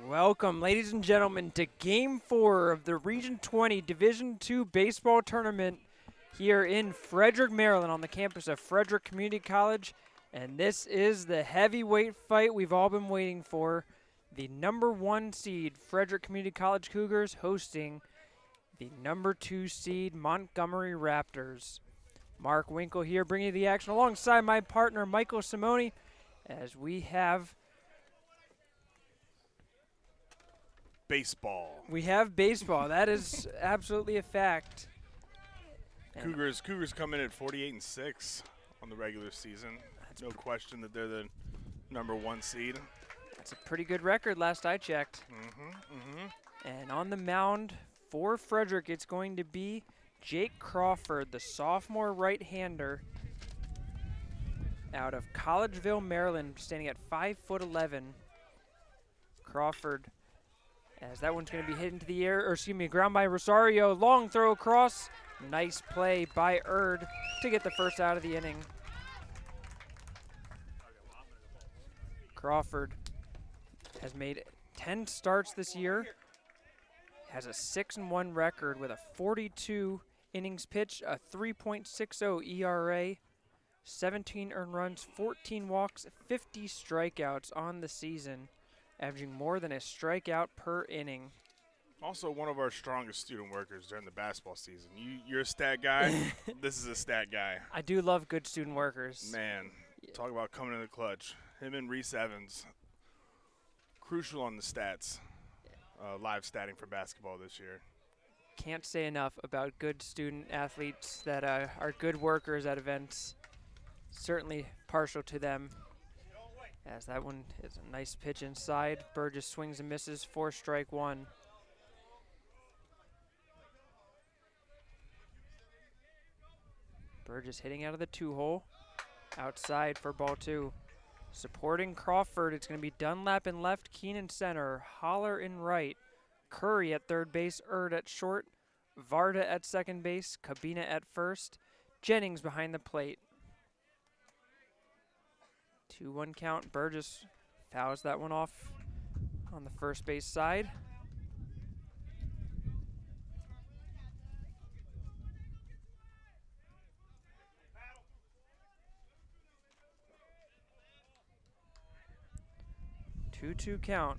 Welcome, ladies and gentlemen, to Game 4 of the Region 20 Division II Baseball Tournament here in Frederick, Maryland, on the campus of Frederick Community College. And this is the heavyweight fight we've all been waiting for. The #1 seed, Frederick Community College Cougars, hosting the #2 seed, Montgomery Raptors. Mark Winkle here bringing you the action alongside my partner, Michael Simone, as we have baseball. We have baseball. That is absolutely a fact. Cougars come in at 48-6 on the regular season. No question that they're the #1 seed. That's a pretty good record last I checked. And on the mound for Frederick, it's going to be Jake Crawford, the sophomore right-hander out of Collegeville, Maryland, standing at 5'11". Crawford, as that one's going to be hit into the air, or excuse me, ground by Rosario. Long throw across. Nice play by Erd to get the first out of the inning. Crawford has made 10 starts this year, has a 6-1 record with a 42 innings pitched, a 3.60 ERA, 17 earned runs, 14 walks, 50 strikeouts on the season, averaging more than a strikeout per inning. Also one of our strongest student workers during the basketball season. You're a stat guy. This is a stat guy. I do love good student workers. Man, talk about coming in the clutch. Him and Reese Evans, crucial on the stats, live statting for basketball this year. Can't say enough about good student athletes that are good workers at events. Certainly partial to them. As that one is a nice pitch inside. Burgess swings and misses for strike one. Burgess hitting out of the 2-hole. Outside for ball 2. Supporting Crawford, it's going to be Dunlap in left, Keenan center, Holler in right, Curry at third base, Erd at short, Varda at second base, Cabina at first, Jennings behind the plate. 2-1 count. Burgess fouls that one off on the first base side. Two count.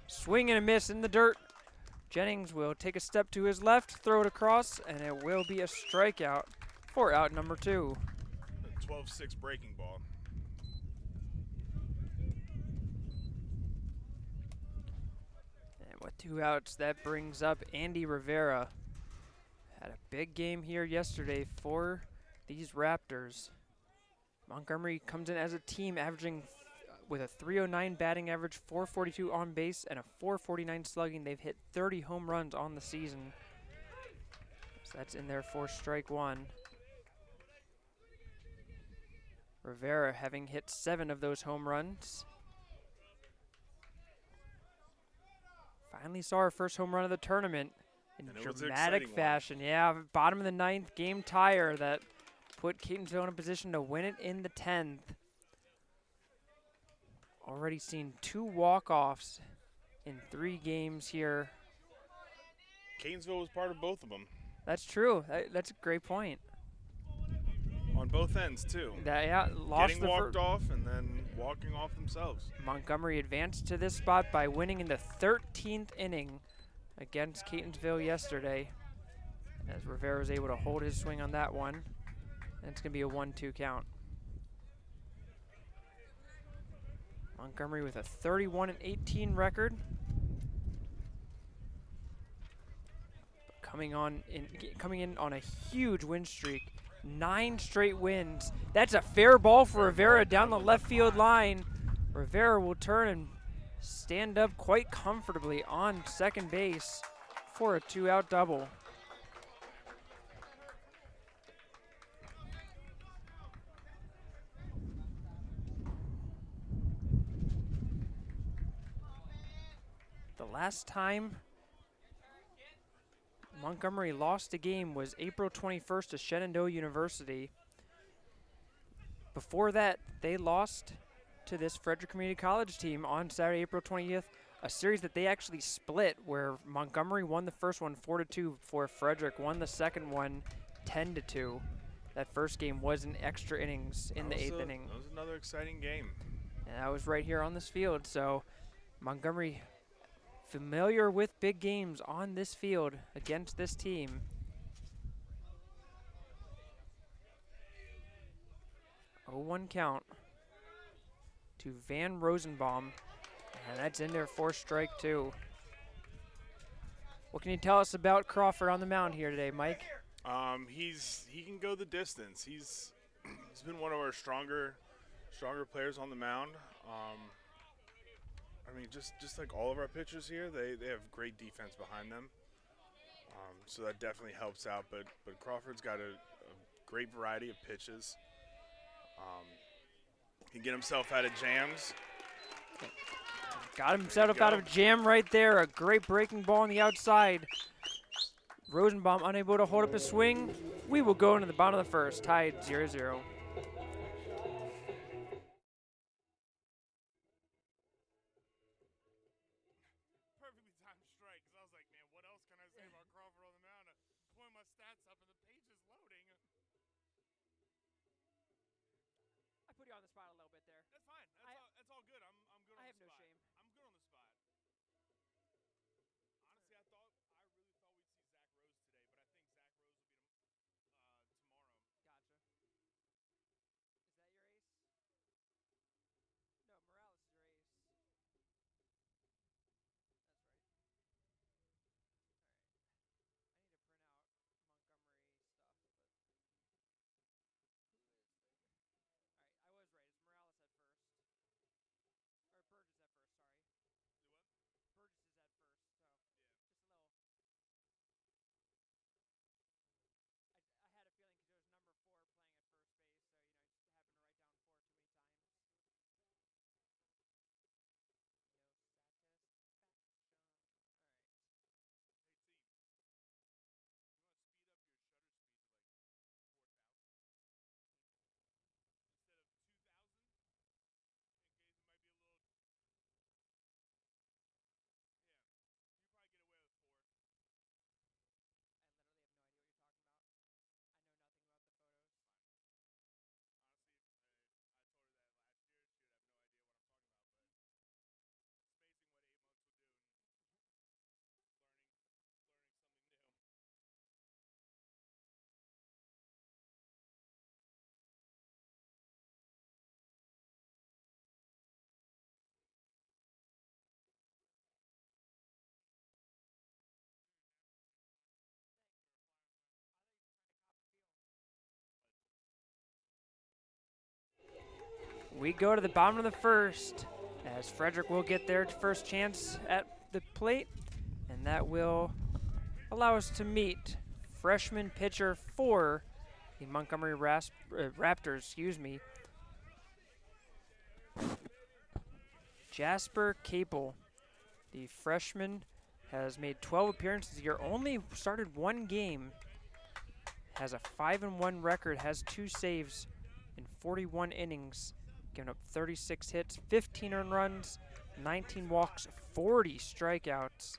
Swing and a miss in the dirt. Jennings will take a step to his left, throw it across, and it will be a strikeout for out number 2. 12-6 breaking ball. And with 2 outs, that brings up Andy Rivera. Had a big game here yesterday for these Raptors. Montgomery comes in as a team averaging with a 309 batting average, 442 on base, and a 449 slugging. They've hit 30 home runs on the season. So that's in there for strike one. Rivera having hit 7 of those home runs. Finally saw our first home run of the tournament in dramatic fashion. Yeah, bottom of the 9th, game tire that put Catonsville in a position to win it in the 10th. Already seen 2 walk-offs in 3 games here. Catonsville was part of both of them. That's true. That's a great point. On both ends, too. Lost getting walked off and then walking off themselves. Montgomery advanced to this spot by winning in the 13th inning against Catonsville yesterday, as Rivera was able to hold his swing on that one. And it's going to be a 1-2 count. Montgomery with a 31-18 record. Coming in on a huge win streak. 9 straight wins. That's a fair ball for Rivera down the left field line. Rivera will turn and stand up quite comfortably on second base for a 2-out double. The last time Montgomery lost a game was April 21st to Shenandoah University. Before that, they lost to this Frederick Community College team on Saturday, April 20th. A series that they actually split, where Montgomery won the first one 4-2 before Frederick won the second one 10-2. That first game was in extra innings in the 8th inning. That was another exciting game. And that was right here on this field. So Montgomery familiar with big games on this field against this team. Oh, 1 count to Van Rosenbaum. And that's in there for strike 2. What can you tell us about Crawford on the mound here today, Mike? He can go the distance. He's been one of our stronger players on the mound. I mean, just like all of our pitchers here, they have great defense behind them. So that definitely helps out. But Crawford's got a great variety of pitches. He can get himself out of jams. Got himself out of jam right there. A great breaking ball on the outside. Rosenbaum unable to hold up his swing. We will go into the bottom of the first, tied 0-0. Perfectly timed strike, because I was like, man, what else can I say about Crawford on the mound? I'm pulling my stats up, and the page is loading. I put you on the spot a little bit there. That's fine. That's all good. I'm good on the spot. I have no shame. I'm good on the spot. Honestly, I really thought we'd see Zach Rose today, but I think Zach Rose will be tomorrow. Gotcha. Is that your ace? No, Morales is your ace. That's right. I need to print out Montgomery stuff, but I was right. It's Morales at first. Or Burgess at first, sorry. Do what? Burgess is at first, so Yeah. just a little. I had a feeling because it was number 4 playing at first base, so you happened to write down 4 too many times. We go to the bottom of the first, as Frederick will get their first chance at the plate, and that will allow us to meet freshman pitcher for the Montgomery Raptors, Jasper Capel. The freshman has made 12 appearances this year, only started 1 game, has a 5-1 record, has 2 saves in 41 innings, giving up 36 hits, 15 earned runs, 19 walks, 40 strikeouts.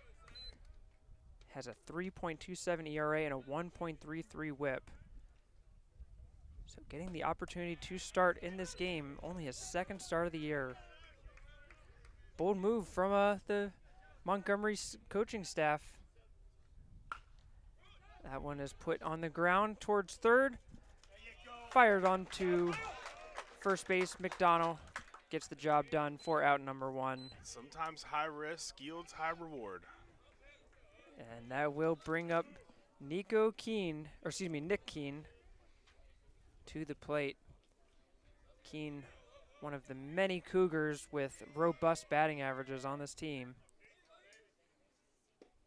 Has a 3.27 ERA and a 1.33 whip. So getting the opportunity to start in this game, only his 2nd start of the year. Bold move from the Montgomery coaching staff. That one is put on the ground towards third. Fired onto first base. McDonald gets the job done for out number 1. Sometimes high risk yields high reward. And that will bring up Nick Keene to the plate. Keene, one of the many Cougars with robust batting averages on this team.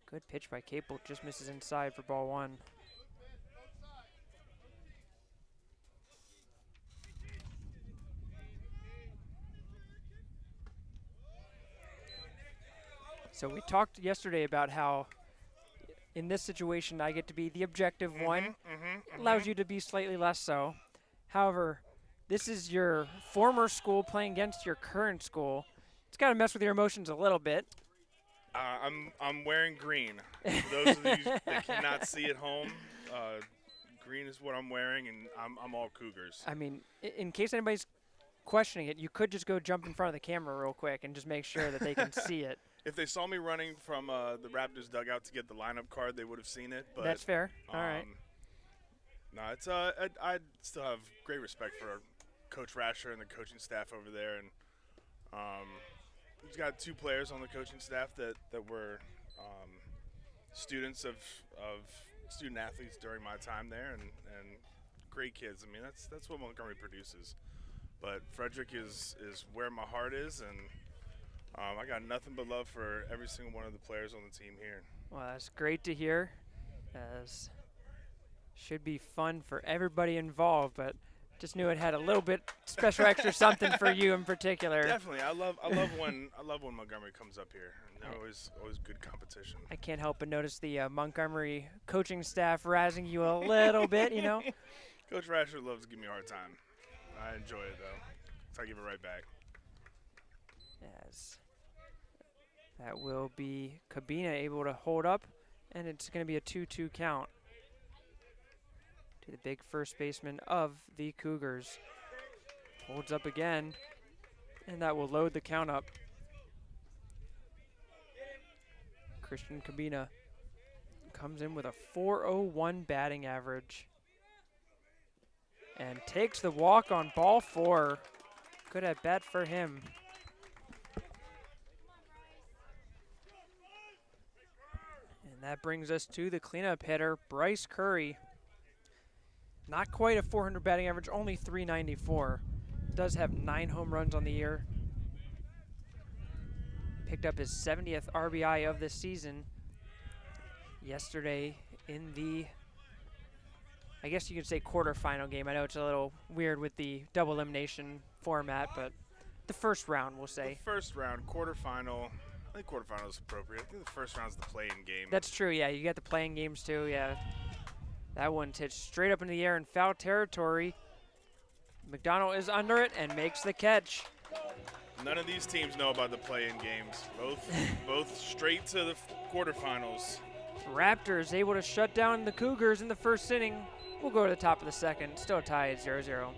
Good pitch by Capel, just misses inside for ball 1. So we talked yesterday about how in this situation I get to be the objective one. Allows you to be slightly less so. However, this is your former school playing against your current school. It's got to mess with your emotions a little bit. I'm wearing green. For those of you that cannot see at home, green is what I'm wearing, and I'm all Cougars. I mean, in case anybody's questioning it, you could just go jump in front of the camera real quick and just make sure that they can see it. If they saw me running from the Raptors dugout to get the lineup card, they would have seen it. But that's fair. All right. No, it's I still have great respect for Coach Rasher and the coaching staff over there, and we've got 2 players on the coaching staff that were students of student athletes during my time there, and great kids. I mean, that's what Montgomery produces. But Frederick is where my heart is, and I got nothing but love for every single one of the players on the team here. Well, that's great to hear. As should be fun for everybody involved, but just knew it had a little bit special extra something for you in particular. Definitely, I love when Montgomery comes up here. And always good competition. I can't help but notice the Montgomery coaching staff razzing you a little bit, you know. Coach Rasher loves to give me a hard time. I enjoy it though, so I give it right back. As that will be Cabina able to hold up, and it's going to be a 2-2 count to the big first baseman of the Cougars. Holds up again, and that will load the count up. Christian Cabina comes in with a .401 batting average and takes the walk on ball 4. Good at bat for him. And that brings us to the cleanup hitter, Bryce Curry. Not quite a 400 batting average, only 394. Does have 9 home runs on the year. Picked up his 70th RBI of the season yesterday in the, I guess you could say, quarterfinal game. I know it's a little weird with the double elimination format, but the first round, we'll say. The first round, quarterfinal. I think quarterfinal is appropriate. I think the first round is the play-in game. That's true, yeah. You got the playing games, too, yeah. That one's hit straight up into the air in foul territory. McDonald is under it and makes the catch. None of these teams know about the play-in games. Both straight to the quarterfinals. Raptors able to shut down the Cougars in the first inning. We'll go to the top of the second. Still tied 0-0.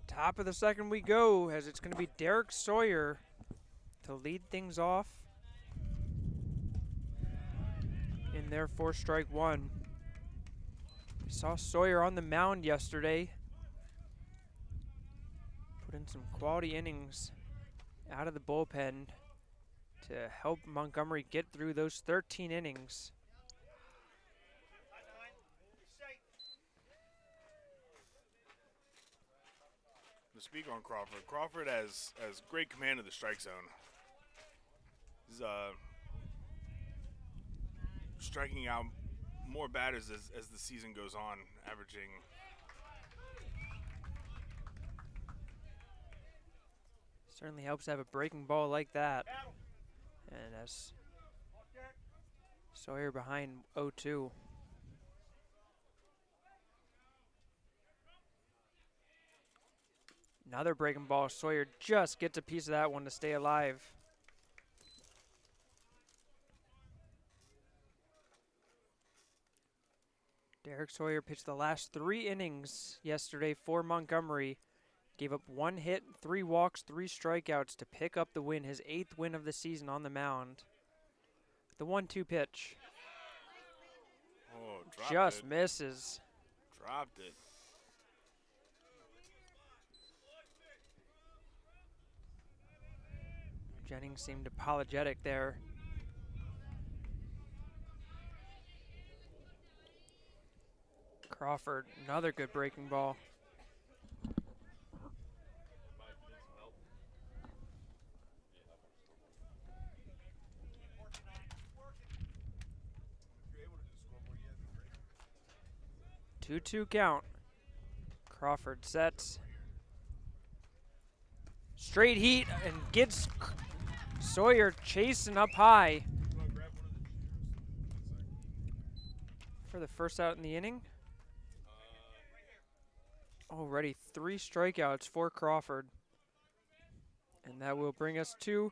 Top of the second we go, as it's going to be Derek Sawyer to lead things off in their 4-strike one. We saw Sawyer on the mound yesterday. Put in some quality innings out of the bullpen to help Montgomery get through those 13 innings. To speak on Crawford, Crawford has great command of the strike zone. He's striking out more batters as the season goes on, averaging. Certainly helps to have a breaking ball like that. And as Sawyer behind 0-2. Another breaking ball. Sawyer just gets a piece of that one to stay alive. Derek Sawyer pitched the last 3 innings yesterday for Montgomery. Gave up 1 hit, 3 walks, 3 strikeouts to pick up the win, his 8th win of the season on the mound. The 1-2 pitch. Oh, just misses. Dropped it. Jennings seemed apologetic there. Crawford, another good breaking ball. Two-two count. Crawford sets. Straight heat and gets Sawyer chasing up high. For the first out in the inning. Already 3 strikeouts for Crawford. And that will bring us to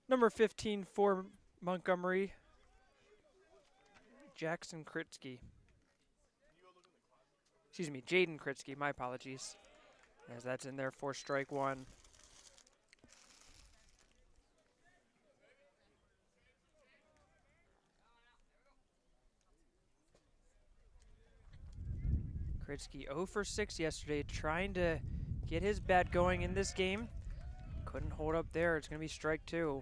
number 15 for Montgomery, Jackson Kritsky. Excuse me, Jaden Kritsky, my apologies. As that's in there for strike 1. Kritsky 0 for 6 yesterday, trying to get his bat going in this game. Couldn't hold up there. It's going to be strike 2.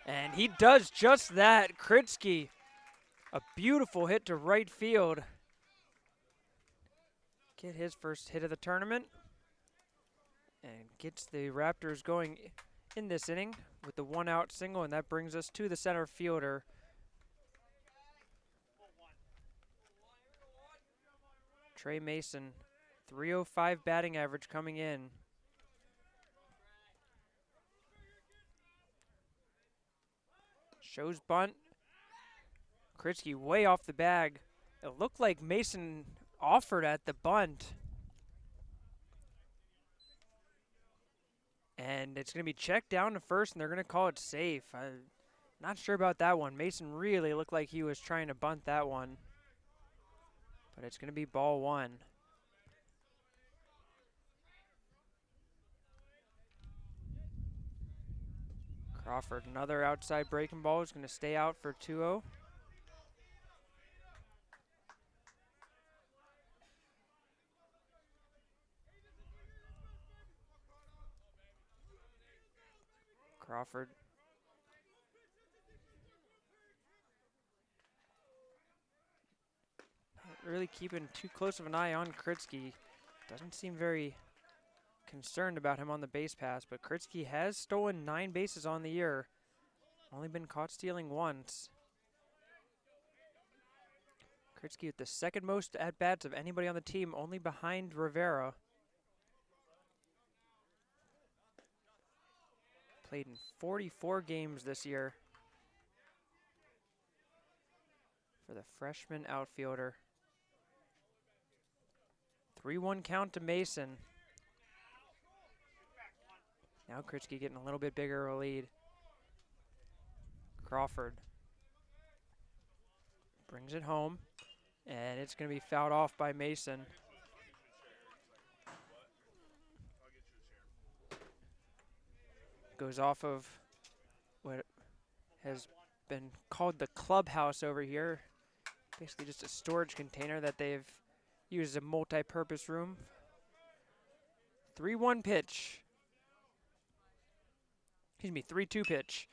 And he does just that. Kritsky, a beautiful hit to right field. Get his first hit of the tournament. And gets the Raptors going in this inning with the 1-out single, and that brings us to the center fielder. Trey Mason, 305 batting average coming in. Shows bunt. Kritsky way off the bag. It looked like Mason offered at the bunt. And it's going to be checked down to first, and they're going to call it safe. I'm not sure about that one. Mason really looked like he was trying to bunt that one. But it's going to be ball 1. Crawford, another outside breaking ball, is going to stay out for 2-0. Crawford. Not really keeping too close of an eye on Kritsky. Doesn't seem very concerned about him on the base pass, but Kritsky has stolen 9 bases on the year. Only been caught stealing once. Kritsky with the 2nd most at-bats of anybody on the team, only behind Rivera. Played in 44 games this year for the freshman outfielder. 3-1 count to Mason. Now Kritsky getting a little bit bigger of a lead. Crawford brings it home, and it's going to be fouled off by Mason. Goes off of what has been called the clubhouse over here. Basically just a storage container that they've used as a multi-purpose room. 3-1 pitch. Excuse me, 3-2 pitch.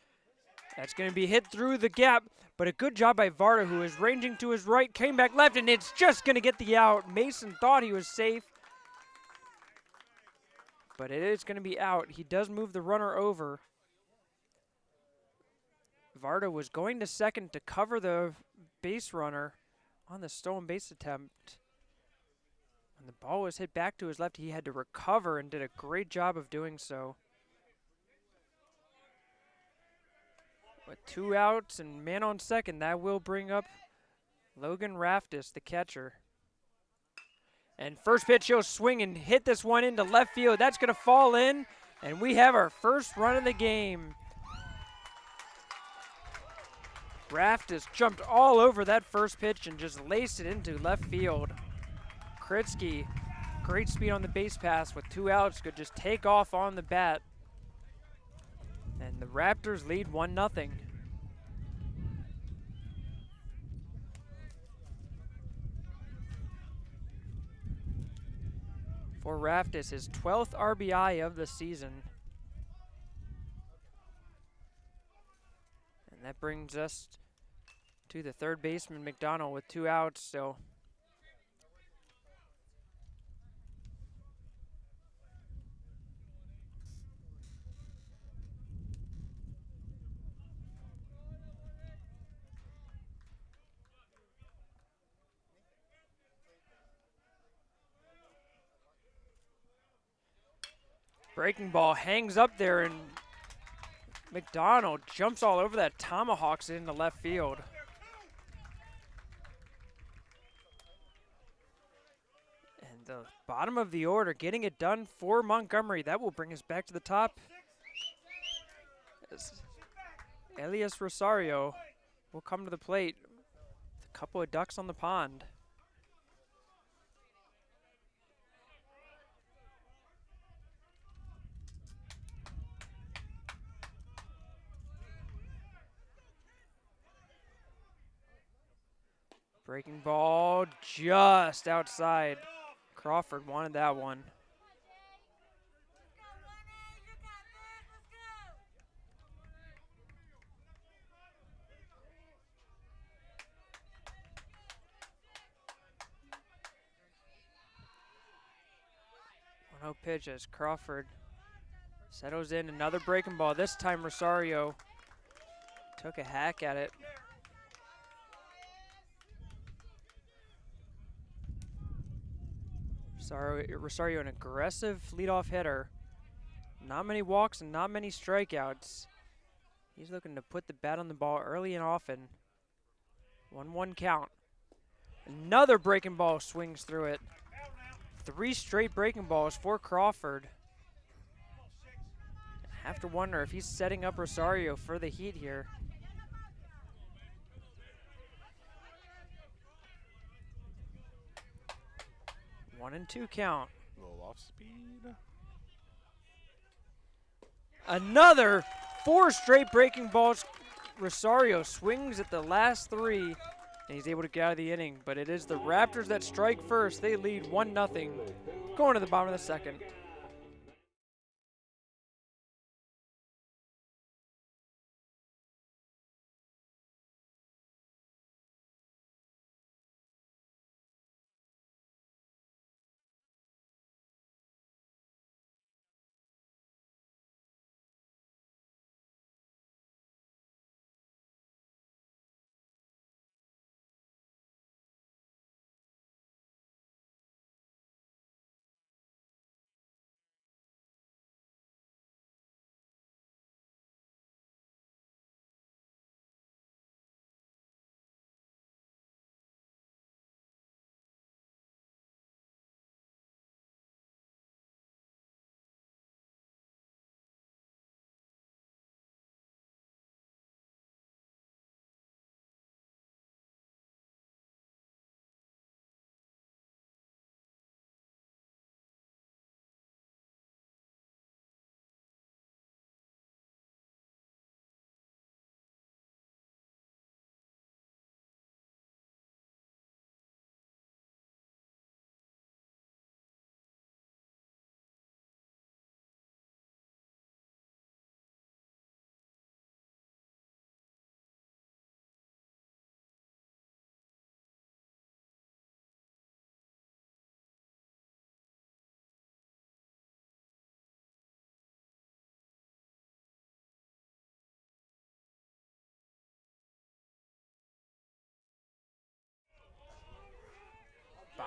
That's going to be hit through the gap, but a good job by Varda, who is ranging to his right, came back left, and it's just going to get the out. Mason thought he was safe, but it is going to be out. He does move the runner over. Varda was going to second to cover the base runner on the stolen base attempt. When the ball was hit back to his left, he had to recover and did a great job of doing so. With 2 outs and man on second, that will bring up Logan Raftis, the catcher. And first pitch, he'll swing and hit this one into left field. That's going to fall in, and we have our first run of the game. Raftis jumped all over that first pitch and just laced it into left field. Kritsky, great speed on the base pass with 2 outs, could just take off on the bat. And the Raptors lead 1-0. For Raftis, his 12th RBI of the season. And that brings us to the third baseman, McDonald, with 2 outs still. Breaking ball hangs up there, and McDonald jumps all over that, tomahawks it into left field. And the bottom of the order getting it done for Montgomery. That will bring us back to the top. As Elias Rosario will come to the plate with a couple of ducks on the pond. Breaking ball just outside. Crawford wanted that one. No pitch as Crawford settles in. Another breaking ball. This time Rosario took a hack at it. Rosario, an aggressive leadoff hitter. Not many walks and not many strikeouts. He's looking to put the bat on the ball early and often. 1-1 count. Another breaking ball swings through it. 3 straight breaking balls for Crawford. I have to wonder if he's setting up Rosario for the heat here. One and 2 count. A little off speed. Another 4 straight breaking balls. Rosario swings at the last 3, and he's able to get out of the inning. But it is the Raptors that strike first. They lead 1-0 going to the bottom of the second.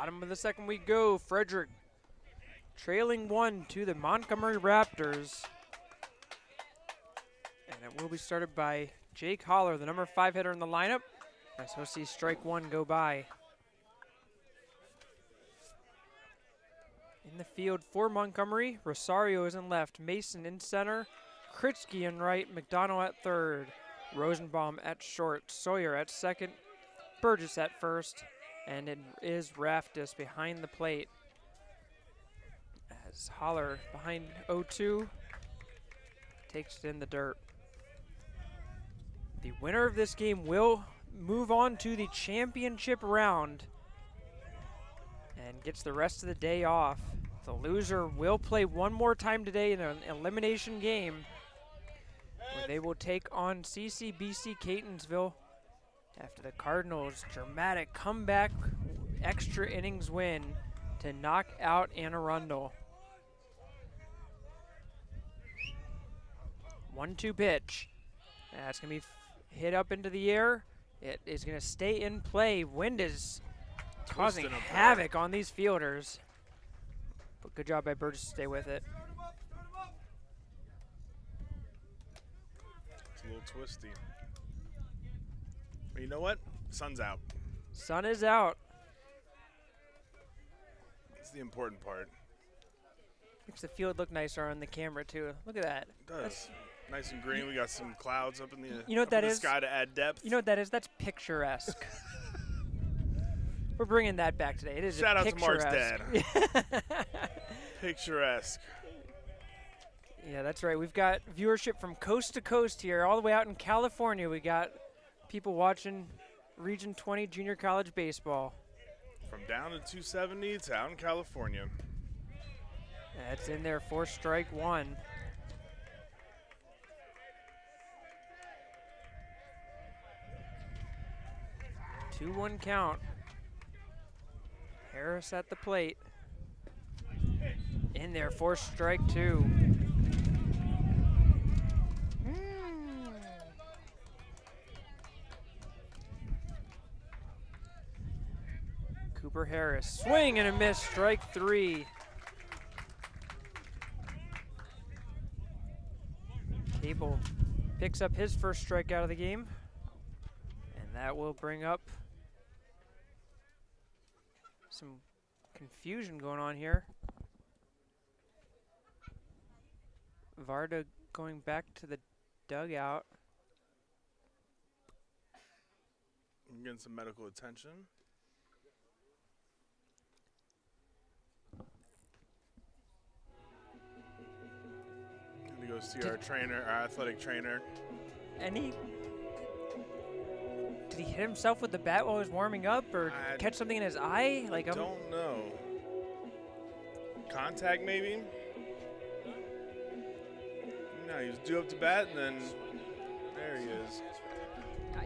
Bottom of the second we go. Frederick trailing 1 to the Montgomery Raptors. And it will be started by Jake Holler, the number 5 hitter in the lineup. As we'll see strike 1 go by. In the field for Montgomery, Rosario is in left, Mason in center, Kritzky in right, McDonald at third, Rosenbaum at short, Sawyer at second, Burgess at first, and it is Raftis behind the plate. As Holler behind 0-2 takes it in the dirt. The winner of this game will move on to the championship round and gets the rest of the day off. The loser will play one more time today in an elimination game where they will take on CCBC Catonsville after the Cardinals' dramatic comeback extra innings win to knock out Anne Arundel. 1-2 pitch. That's going to be hit up into the air. It is going to stay in play. Wind is causing havoc on these fielders. But good job by Burgess to stay with it. It's a little twisty. But you know what? Sun's out. Sun is out. It's the important part. Makes the field look nicer on the camera too. Look at that. It does. Nice and green. We got some clouds up in the, you know what that is? Sky to add depth. You know what that is? That's picturesque. We're bringing that back today. It is Shout out to Mark's picturesque. dad. Picturesque. Yeah, that's right. We've got viewership from coast to coast here, all the way out in California. We got people watching Region 20 Junior College Baseball. From down to 270 to out in California. That's in there for strike 1. Two 1 count. Harris at the plate. In there for strike 2. Cooper Harris, swing and a miss, strike 3. Cable picks up his first strikeout of the game, and that will bring up some confusion going on here. Varda going back to the dugout. I'm getting some medical attention. Go see our trainer, our athletic trainer. And did he hit himself with the bat while he was warming up, or catch something in his eye? Like, I don't know. Contact maybe. No, he was due up to bat, and then there he is.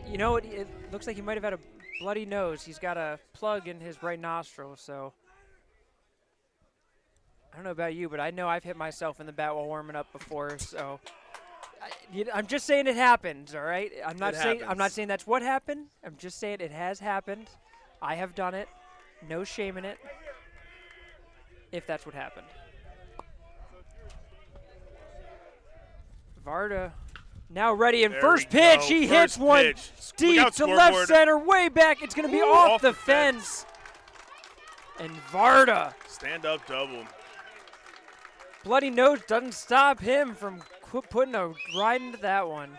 You know, it looks like he might have had a bloody nose. He's got a plug in his right nostril, so. I don't know about you, but I know I've hit myself in the bat while warming up before. So I'm just saying it happens, all right? I'm not saying that's what happened. I'm just saying it has happened. I have done it. No shame in it. If that's what happened. Varda now ready in first pitch. He hits one deep to left center, way back. It's going to be off the fence. And Varda. Stand up double. Bloody nose doesn't stop him from putting a ride into that one.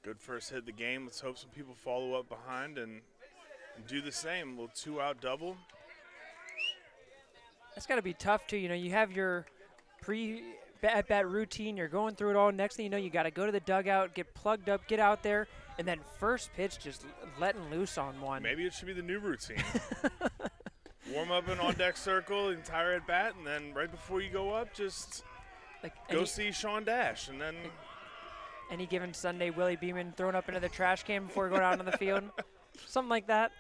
Good first hit of the game. Let's hope some people follow up behind and do the same. A little 2-out double. That's got to be tough, too. You know, you have your pre-at-bat routine. You're going through it all. Next thing you know, you got to go to the dugout, get plugged up, get out there, and then first pitch just letting loose on one. Maybe it should be the new routine. Warm up and on deck circle, entire at bat, and then right before you go up, just go see Sean Dash, and then any given Sunday, Willie Beeman thrown up into the trash can before going out on the field, something like that.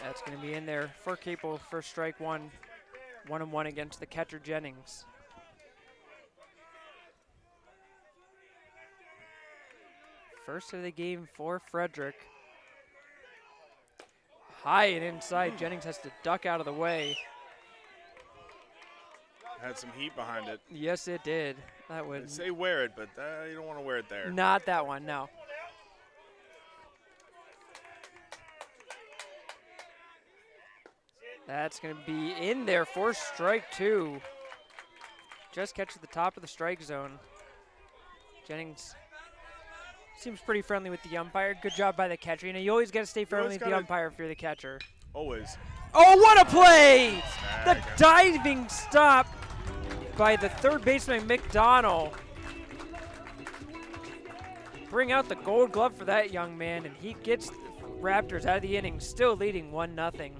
That's going to be in there for Capel for strike 1, 1-1 against the catcher Jennings. First of the game for Frederick. High and inside. Jennings has to duck out of the way. Had some heat behind it. Yes, it did. That would They say wear it, but you don't want to wear it there. not that one, no. That's going to be in there for strike two. Just catches the top of the strike zone. Jennings seems pretty friendly with the umpire. Good job by the catcher. You know, you always got to stay friendly with the umpire if you're the catcher. Always. Oh, what a play! The diving stop by the third baseman, McDonald. Bring out the gold glove for that young man, and he gets the Raptors out of the inning, still leading 1-0.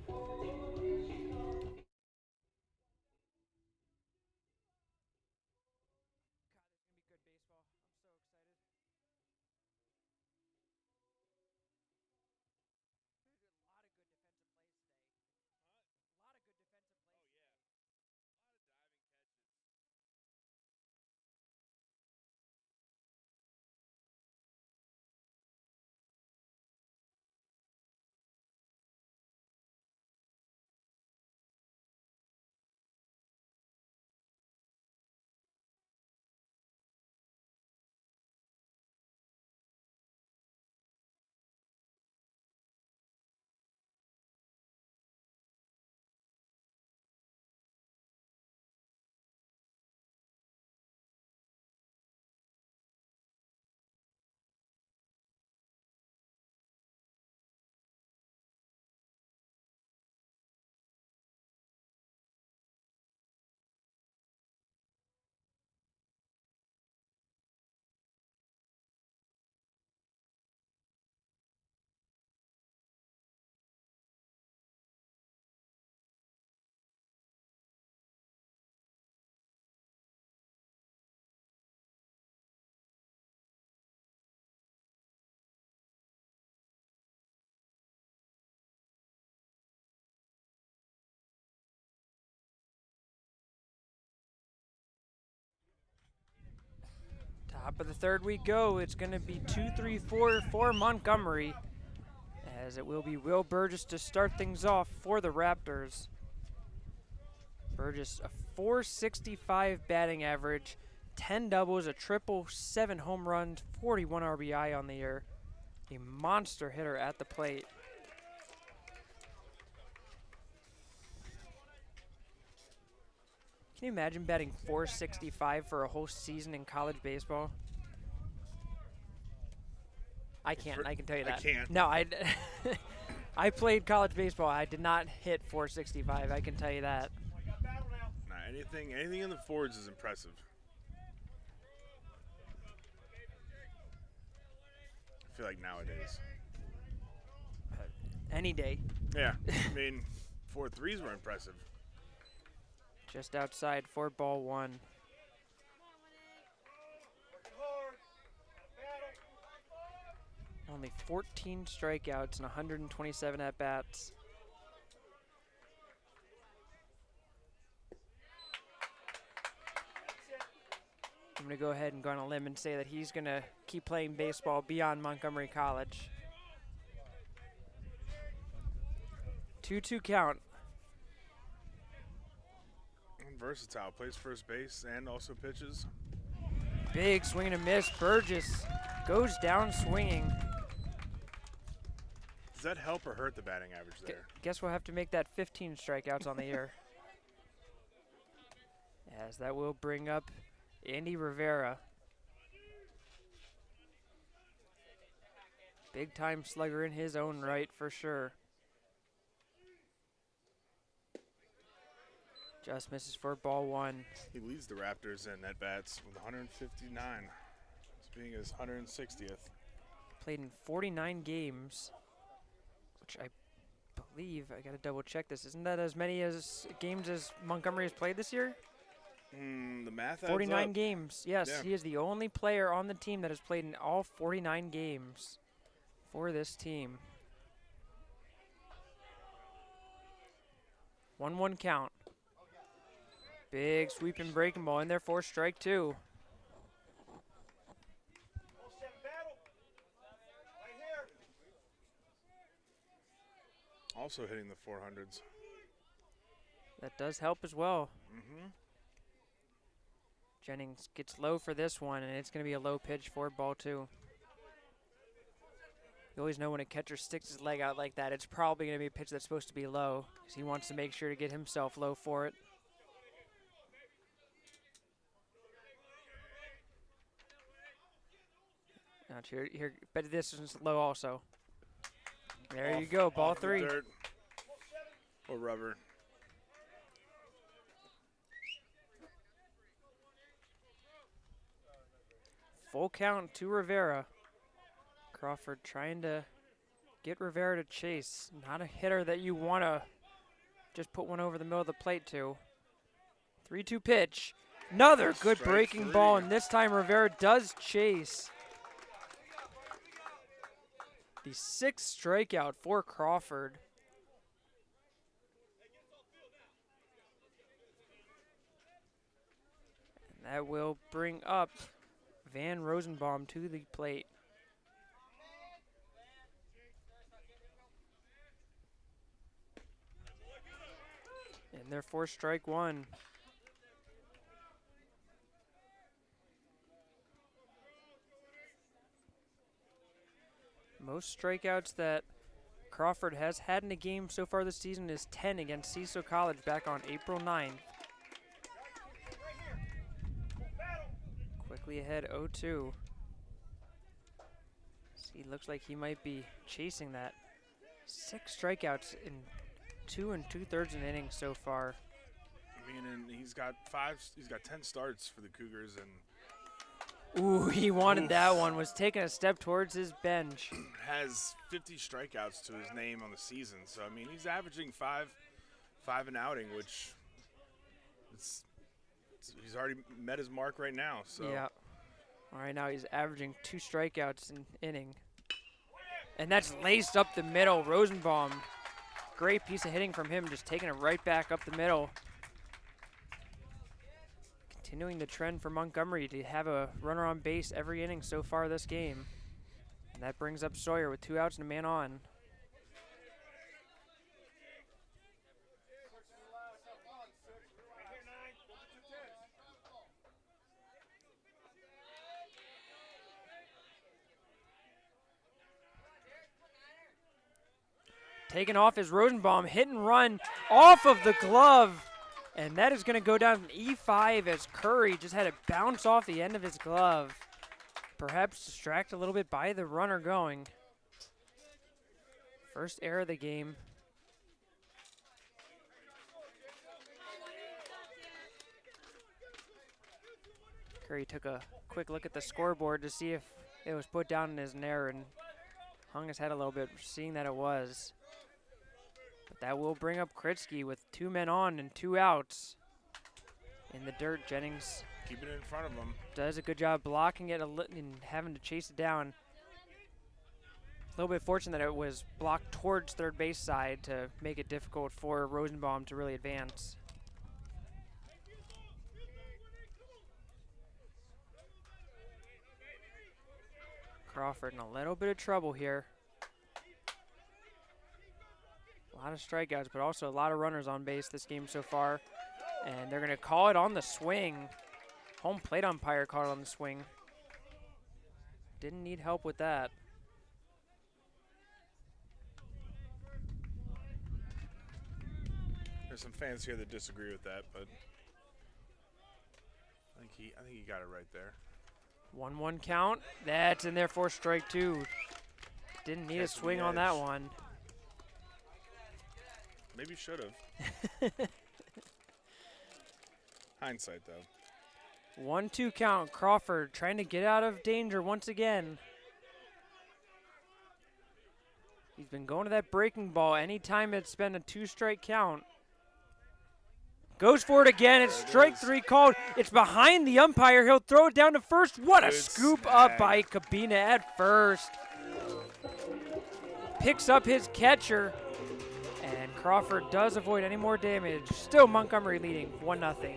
Top of the third we go. It's going to be 2-3-4 for Montgomery, as it will be Will Burgess to start things off for the Raptors. Burgess, a .465 batting average, 10 doubles, a triple, 7 home runs, 41 RBI on the year. A monster hitter at the plate. Can you imagine batting .465 for a whole season in college baseball? I can't. I can tell you that. I can't. No, I played college baseball. I did not hit .465. I can tell you that. Nah, anything in the forwards is impressive. I feel like nowadays. Any day. Yeah, I mean, 4 threes were impressive. Just outside for ball one. Only 14 strikeouts and 127 at-bats. I'm going to go ahead and go on a limb and say that he's going to keep playing baseball beyond Montgomery College. 2-2 count. Versatile, plays first base and also pitches. Big swing and a miss. Burgess goes down swinging. Does that help or hurt the batting average there? Guess we'll have to make that 15 strikeouts on the year. As that will bring up Andy Rivera. Big time slugger in his own right for sure. Just misses for ball one. He leads the Raptors in at-bats with 159. This being his 160th. Played in 49 games, which I believe, I gotta double check this. Isn't that as many as games as Montgomery has played this year? The math adds 49 up. games, yes. Yeah. He is the only player on the team that has played in all 49 games for this team. 1-1 count. Big sweeping breaking ball in there for strike two. Also hitting the 400s. That does help as well. Mm-hmm. Jennings gets low for this one, and it's going to be a low pitch for ball 2. You always know when a catcher sticks his leg out like that, it's probably going to be a pitch that's supposed to be low, because he wants to make sure to get himself low for it. Now here, but this is low also. There you go, ball 3. Dirt or rubber. Full count to Rivera. Crawford trying to get Rivera to chase. Not a hitter that you want to just put one over the middle of the plate to. 3-2 pitch. Another good breaking ball, and this time Rivera does chase. The 6th strikeout for Crawford. And that will bring up Van Rosenbaum to the plate. And therefore strike 1. Most strikeouts that Crawford has had in a game so far this season is 10 against Cecil College back on April 9th. Quickly ahead 0-2. He looks like he might be chasing that. 6 strikeouts in 2 2/3 innings so far. I mean, and he's got 10 starts for the Cougars, and ooh, he wanted that one. Was taking a step towards his bench. has 50 strikeouts to his name on the season. So I mean, he's averaging five an outing, which he's already met his mark right now. So yeah. All right, now he's averaging 2 strikeouts an inning. And that's laced up the middle. Rosenbaum, great piece of hitting from him, just taking it right back up the middle. Continuing the trend for Montgomery to have a runner on base every inning so far this game. And that brings up Sawyer with 2 outs and a man on. Taken off is Rosenbaum, hit and run off of the glove. And that is going to go down an E5 as Curry just had it bounce off the end of his glove. Perhaps distracted a little bit by the runner going. First error of the game. Curry took a quick look at the scoreboard to see if it was put down as an error and hung his head a little bit, seeing that it was. But that will bring up Kritsky with 2 men on and 2 outs. In the dirt, Jennings keeping it in front of him. Does a good job blocking it and having to chase it down. A little bit fortunate that it was blocked towards third base side to make it difficult for Rosenbaum to really advance. Crawford in a little bit of trouble here. A lot of strikeouts, but also a lot of runners on base this game so far. And they're going to call it on the swing. Home plate umpire called it on the swing. Didn't need help with that. There's some fans here that disagree with that, but I think he got it right there. 1-1 count. That's in there for strike 2. Didn't need a swing on that one. Maybe should have. Hindsight, though. 1-2 count. Crawford trying to get out of danger once again. He's been going to that breaking ball anytime it's been a 2-strike count. Goes for it again. It's strike 3 called. It's behind the umpire. He'll throw it down to first. What a scoop up by Cabina at first. Picks up his catcher. And Crawford does avoid any more damage. Still Montgomery leading 1-0.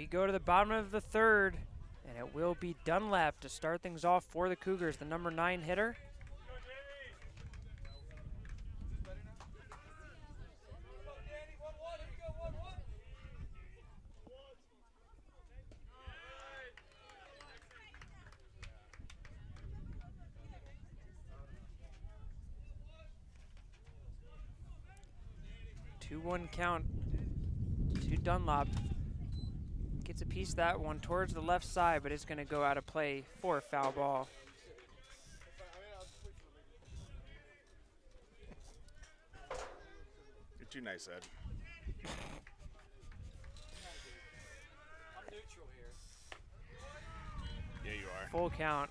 we go to the bottom of the third, and it will be Dunlap to start things off for the Cougars, the number 9 hitter. Two-one count to Dunlop. Gets a piece of that one towards the left side, but it's going to go out of play for a foul ball. You're too nice, Ed. Yeah, you are. Full count.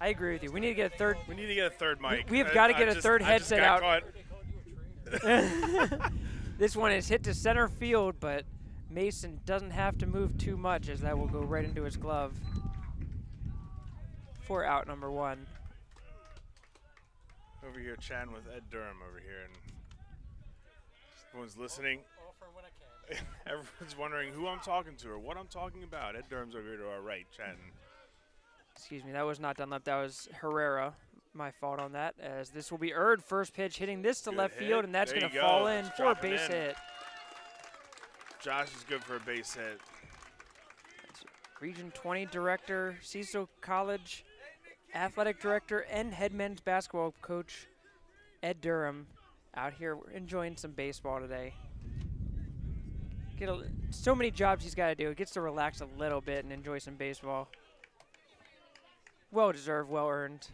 I agree with you. We need to get a third. We need to get a third mic. We have got to get a third headset out. Caught. This one is hit to center field, but Mason doesn't have to move too much, as that will go right into his glove for out number 1. Over here chatting with Ed Durham over here, and everyone's listening. Everyone's wondering who I'm talking to or what I'm talking about. Ed Durham's over here to our right chatting. Excuse me, that was not Dunlap. That was Herrera. My fault on that, as this will be Erd, first pitch, hitting this to left field, and that's going to fall in for a base hit. Josh is good for a base hit. That's Region 20 Director, Cecil College Athletic Director, and head men's basketball coach Ed Durham out here enjoying some baseball today. So many jobs he's got to do. He gets to relax a little bit and enjoy some baseball. Well deserved, well earned.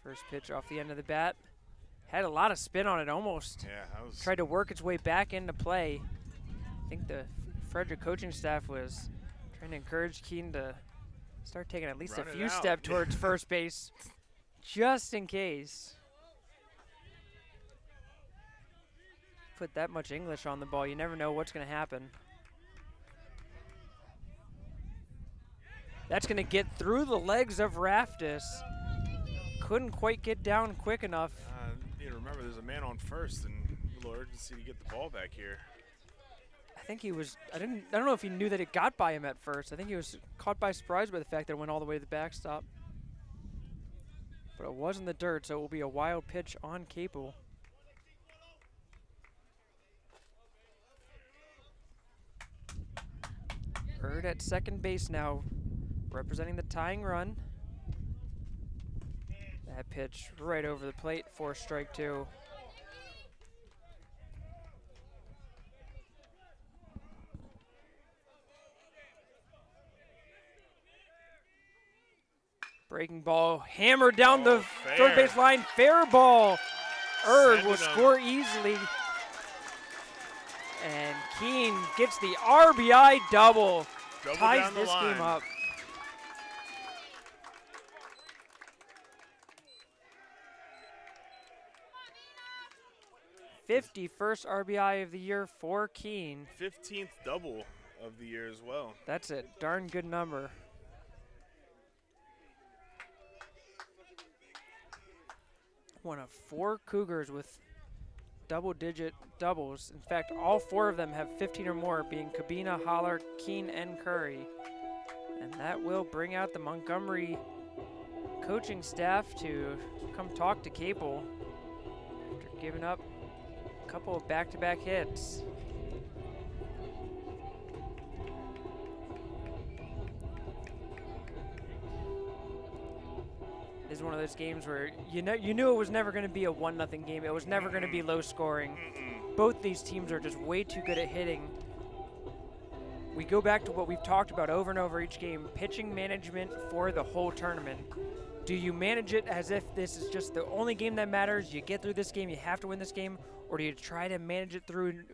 First pitch off the end of the bat. Had a lot of spin on it almost. Yeah, that was. Tried to work its way back into play. I think the Frederick coaching staff was trying to encourage Keene to start taking at least a few steps towards first base, just in case. Put that much English on the ball, you never know what's going to happen. That's going to get through the legs of Raptors. Couldn't quite get down quick enough. You need to remember there's a man on first and a little urgency to get the ball back here. I think he was, I don't know if he knew that it got by him at first. I think he was caught by surprise by the fact that it went all the way to the backstop. But it was in the dirt, so it will be a wild pitch on Capel. Erd at second base now, representing the tying run. That pitch right over the plate for strike 2. Breaking ball hammered down the third base line. Fair ball. Erd will score easily. And Keene gets the RBI double. Ties this game up. 51st RBI of the year for Keene. 15th double of the year as well. That's a darn good number. One of 4 Cougars with double-digit doubles. In fact, all 4 of them have 15 or more, being Cabina, Holler, Keene, and Curry. And that will bring out the Montgomery coaching staff to come talk to Capel after giving up a couple of back-to-back hits. This is one of those games where you knew it was never going to be a 1-0 game. It was never going to be low scoring. Both these teams are just way too good at hitting. We go back to what we've talked about over and over each game, pitching management for the whole tournament. Do you manage it as if this is just the only game that matters? You get through this game, you have to win this game, or do you try to manage it through,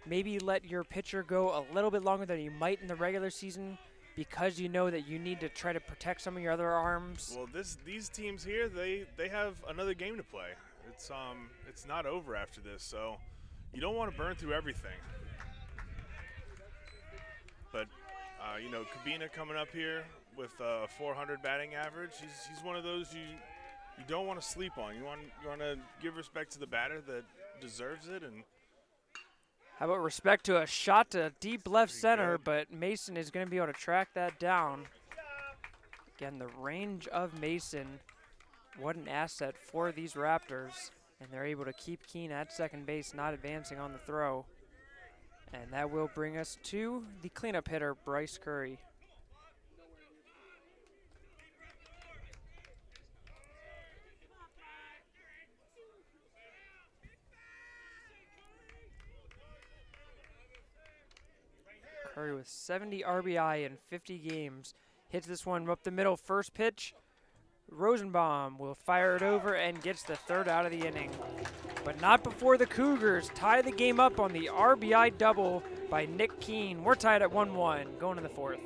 maybe let your pitcher go a little bit longer than you might in the regular season because you know that you need to try to protect some of your other arms? Well, these teams here, they have another game to play. It's not over after this, so you don't want to burn through everything. But you know, Cabina coming up here with a 400 batting average. He's one of those you you don't want to sleep on. You want to give respect to the batter that deserves it. And how about respect to a shot to deep left Pretty center, good. but Mason is going to be able to track that down. Again, the range of Mason, what an asset for these Raptors. And they're able to keep Keene at second base, not advancing on the throw. And that will bring us to the cleanup hitter, Bryce Curry. Curry with 70 RBI in 50 games. Hits this one up the middle, first pitch. Rosenbaum will fire it over and gets the third out of the inning. But not before the Cougars tie the game up on the RBI double by Nick Keene. We're tied at 1-1 going to the fourth.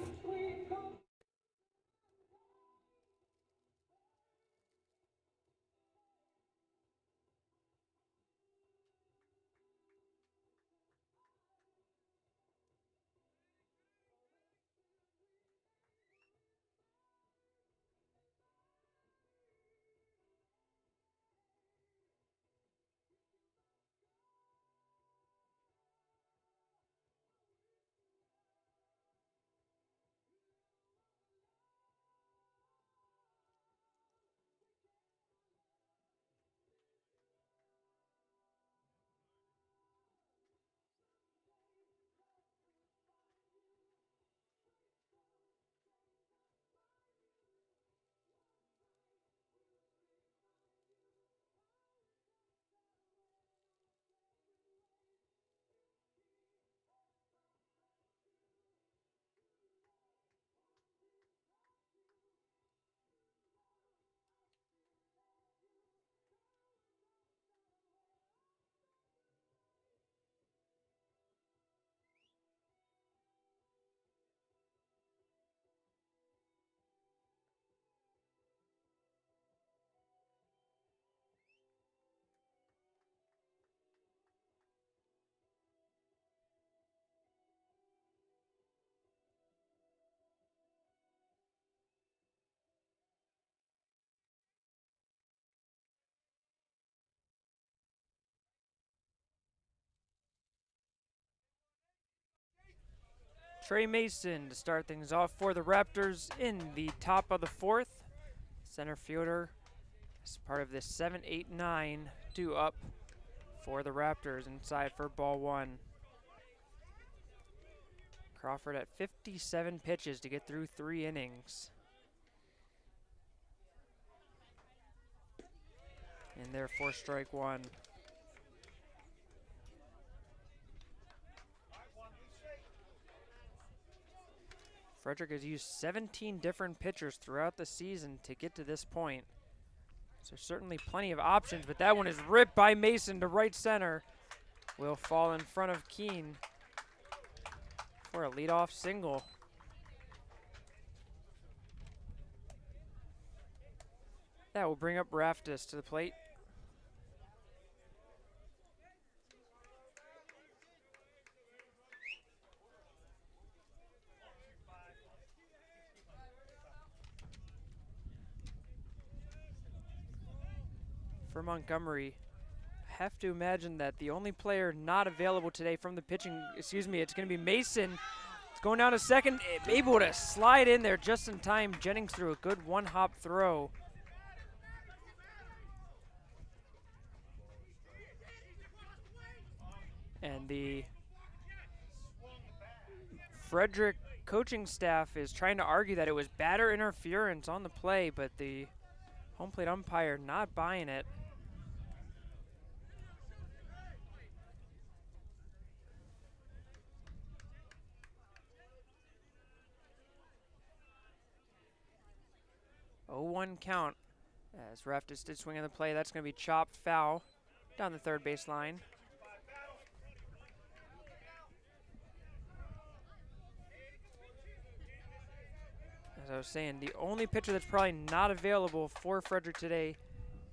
Trey Mason to start things off for the Raptors in the top of the fourth. Center fielder as part of this 7-8-9 due up for the Raptors inside for ball one. Crawford at 57 pitches to get through 3 innings. And therefore strike one. Frederick has used 17 different pitchers throughout the season to get to this point. So certainly plenty of options, but that one is ripped by Mason to right center. Will fall in front of Keene for a leadoff single. That will bring up Raptors to the plate. For Montgomery, I have to imagine that the only player not available today from the pitching, it's going to be Mason. It's going down to second, able to slide in there just in time. Jennings threw a good one-hop throw. And the Frederick coaching staff is trying to argue that it was batter interference on the play, but the home plate umpire not buying it. Oh, 1 count as Raptors did swing on the play. That's going to be chopped foul down the third base line. As I was saying, the only pitcher that's probably not available for Frederick today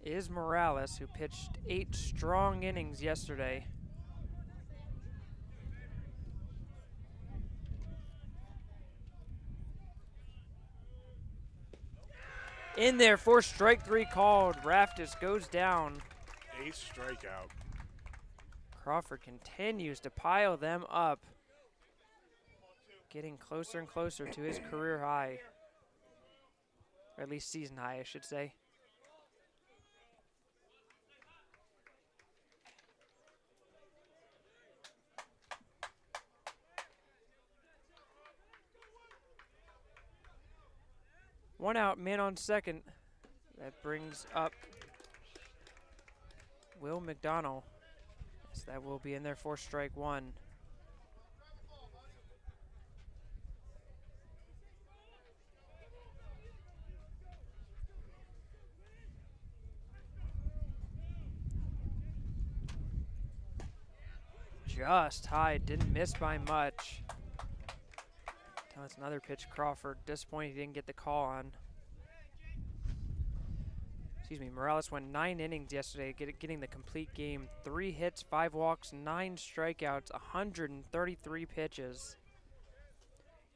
is Morales, who pitched 8 strong innings yesterday. in there for strike 3 called. Raptors goes down. 8th strikeout. Crawford continues to pile them up, getting closer and closer to his career high, or at least season high, I should say. One out, man on second. That brings up Will McDonald. So that will be in there for strike 1. Just high, didn't miss by much. That's another pitch, Crawford. Disappointed he didn't get the call on. Excuse me, Morales went 9 innings yesterday, getting the complete game. 3 hits, 5 walks, 9 strikeouts, 133 pitches.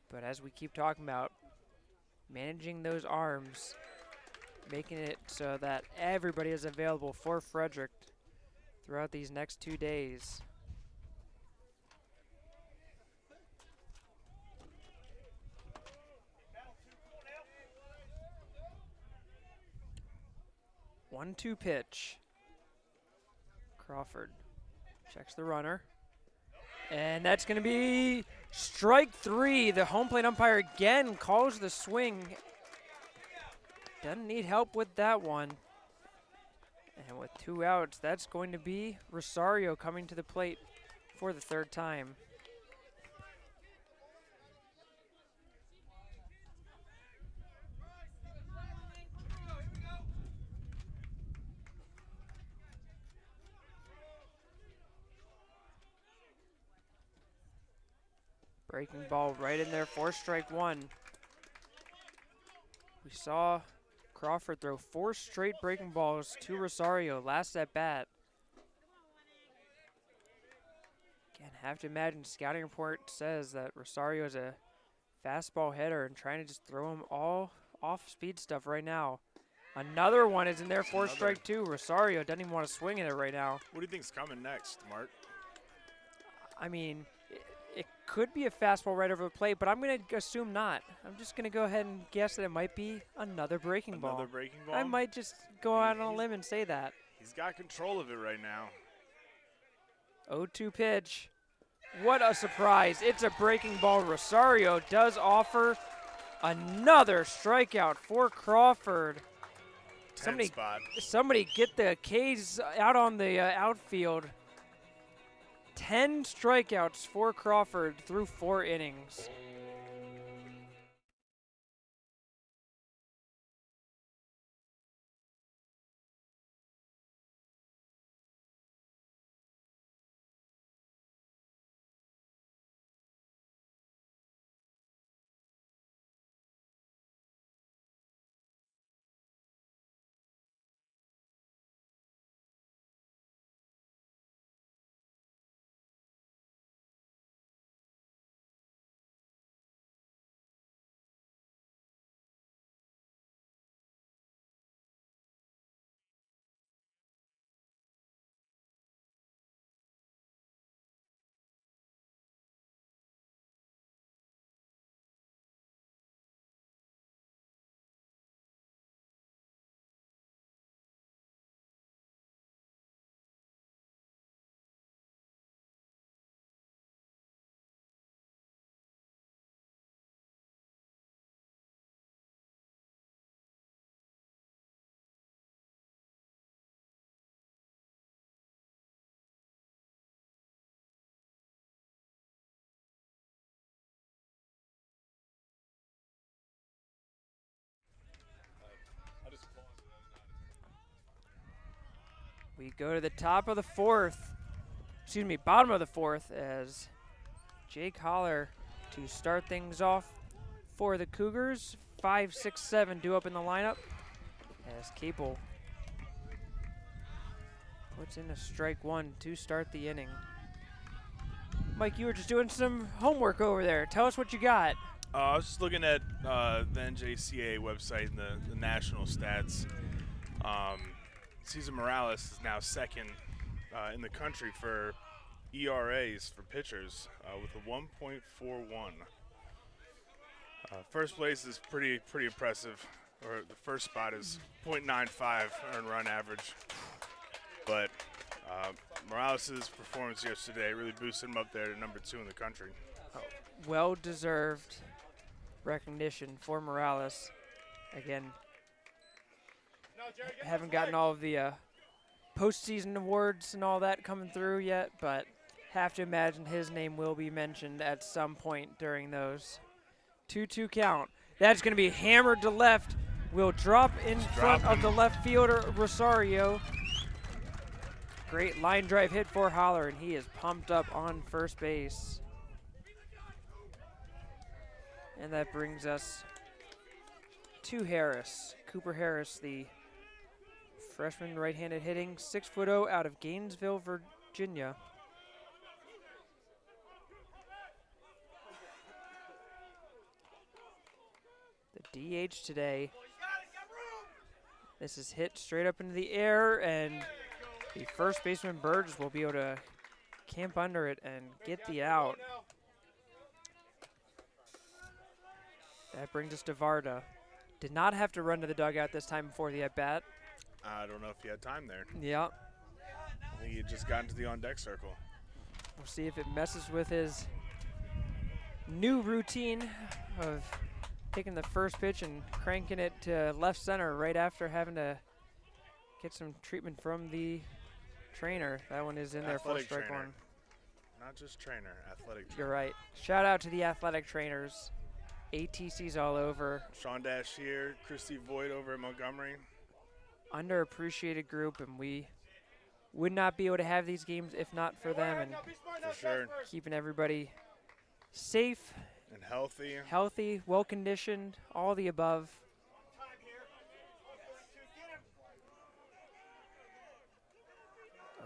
But as we keep talking about, managing those arms, making it so that everybody is available for Frederick throughout these next 2 days. One-two pitch. Crawford checks the runner. And that's going to be strike 3. The home plate umpire again calls the swing. Doesn't need help with that one. And with 2 outs, that's going to be Rosario coming to the plate for the 3rd time. Breaking ball right in there for strike 1. We saw Crawford throw 4 straight breaking balls to Rosario last at bat. Again, have to imagine scouting report says that Rosario is a fastball hitter and trying to just throw him all off speed stuff right now. Another one is in there for strike 2. Rosario doesn't even want to swing at it right now. What do you think's coming next, Mark? I mean, it could be a fastball right over the plate, but I'm going to assume not. I'm just going to go ahead and guess that it might be another breaking ball. Another breaking ball? I might just go out on a limb and say that. He's got control of it right now. 0-2 pitch. What a surprise. It's a breaking ball. Rosario does offer another strikeout for Crawford. Somebody get the K's out on the outfield. 10 strikeouts for Crawford through 4 innings. We go to the top of the 4th. Excuse me, bottom of the 4th as Jake Holler to start things off for the Cougars. 5, 6, 7 due up in the lineup as Capel puts in a strike 1 to start the inning. Mike, you were just doing some homework over there. Tell us what you got. I was just looking at the NJCAA website and the national stats. Cesar Morales is now second in the country for ERAs for pitchers with a 1.41. First place is pretty impressive, or the first spot is .95 earned run average. But Morales' performance yesterday really boosted him up there to number 2 in the country. Well-deserved recognition for Morales. Again, haven't gotten all of the postseason awards and all that coming through yet, but have to imagine his name will be mentioned at some point during those. 2-2 count. That's going to be hammered to left. Will drop in front of the left fielder, Rosario. Great line drive hit for Holler, and he is pumped up on first base. And that brings us to Harris. Cooper Harris, the freshman right-handed hitting, 6'0" out of Gainesville, Virginia. The DH today. This is hit straight up into the air, and the first baseman Burgess will be able to camp under it and get the out. That brings us to Varda. Did not have to run to the dugout this time before the at-bat. I don't know if he had time there. Yeah. I think he had just got into the on-deck circle. We'll see if it messes with his new routine of taking the first pitch and cranking it to left center right after having to get some treatment from the trainer. That one is in there for strike one. Not just trainer, athletic trainer. You're right. Shout out to the athletic trainers. ATCs all over. Sean Dash here, Christy Voigt over at Montgomery. Underappreciated group, and we would not be able to have these games if not for them, and for sure, keeping everybody safe and healthy, well conditioned, all the above.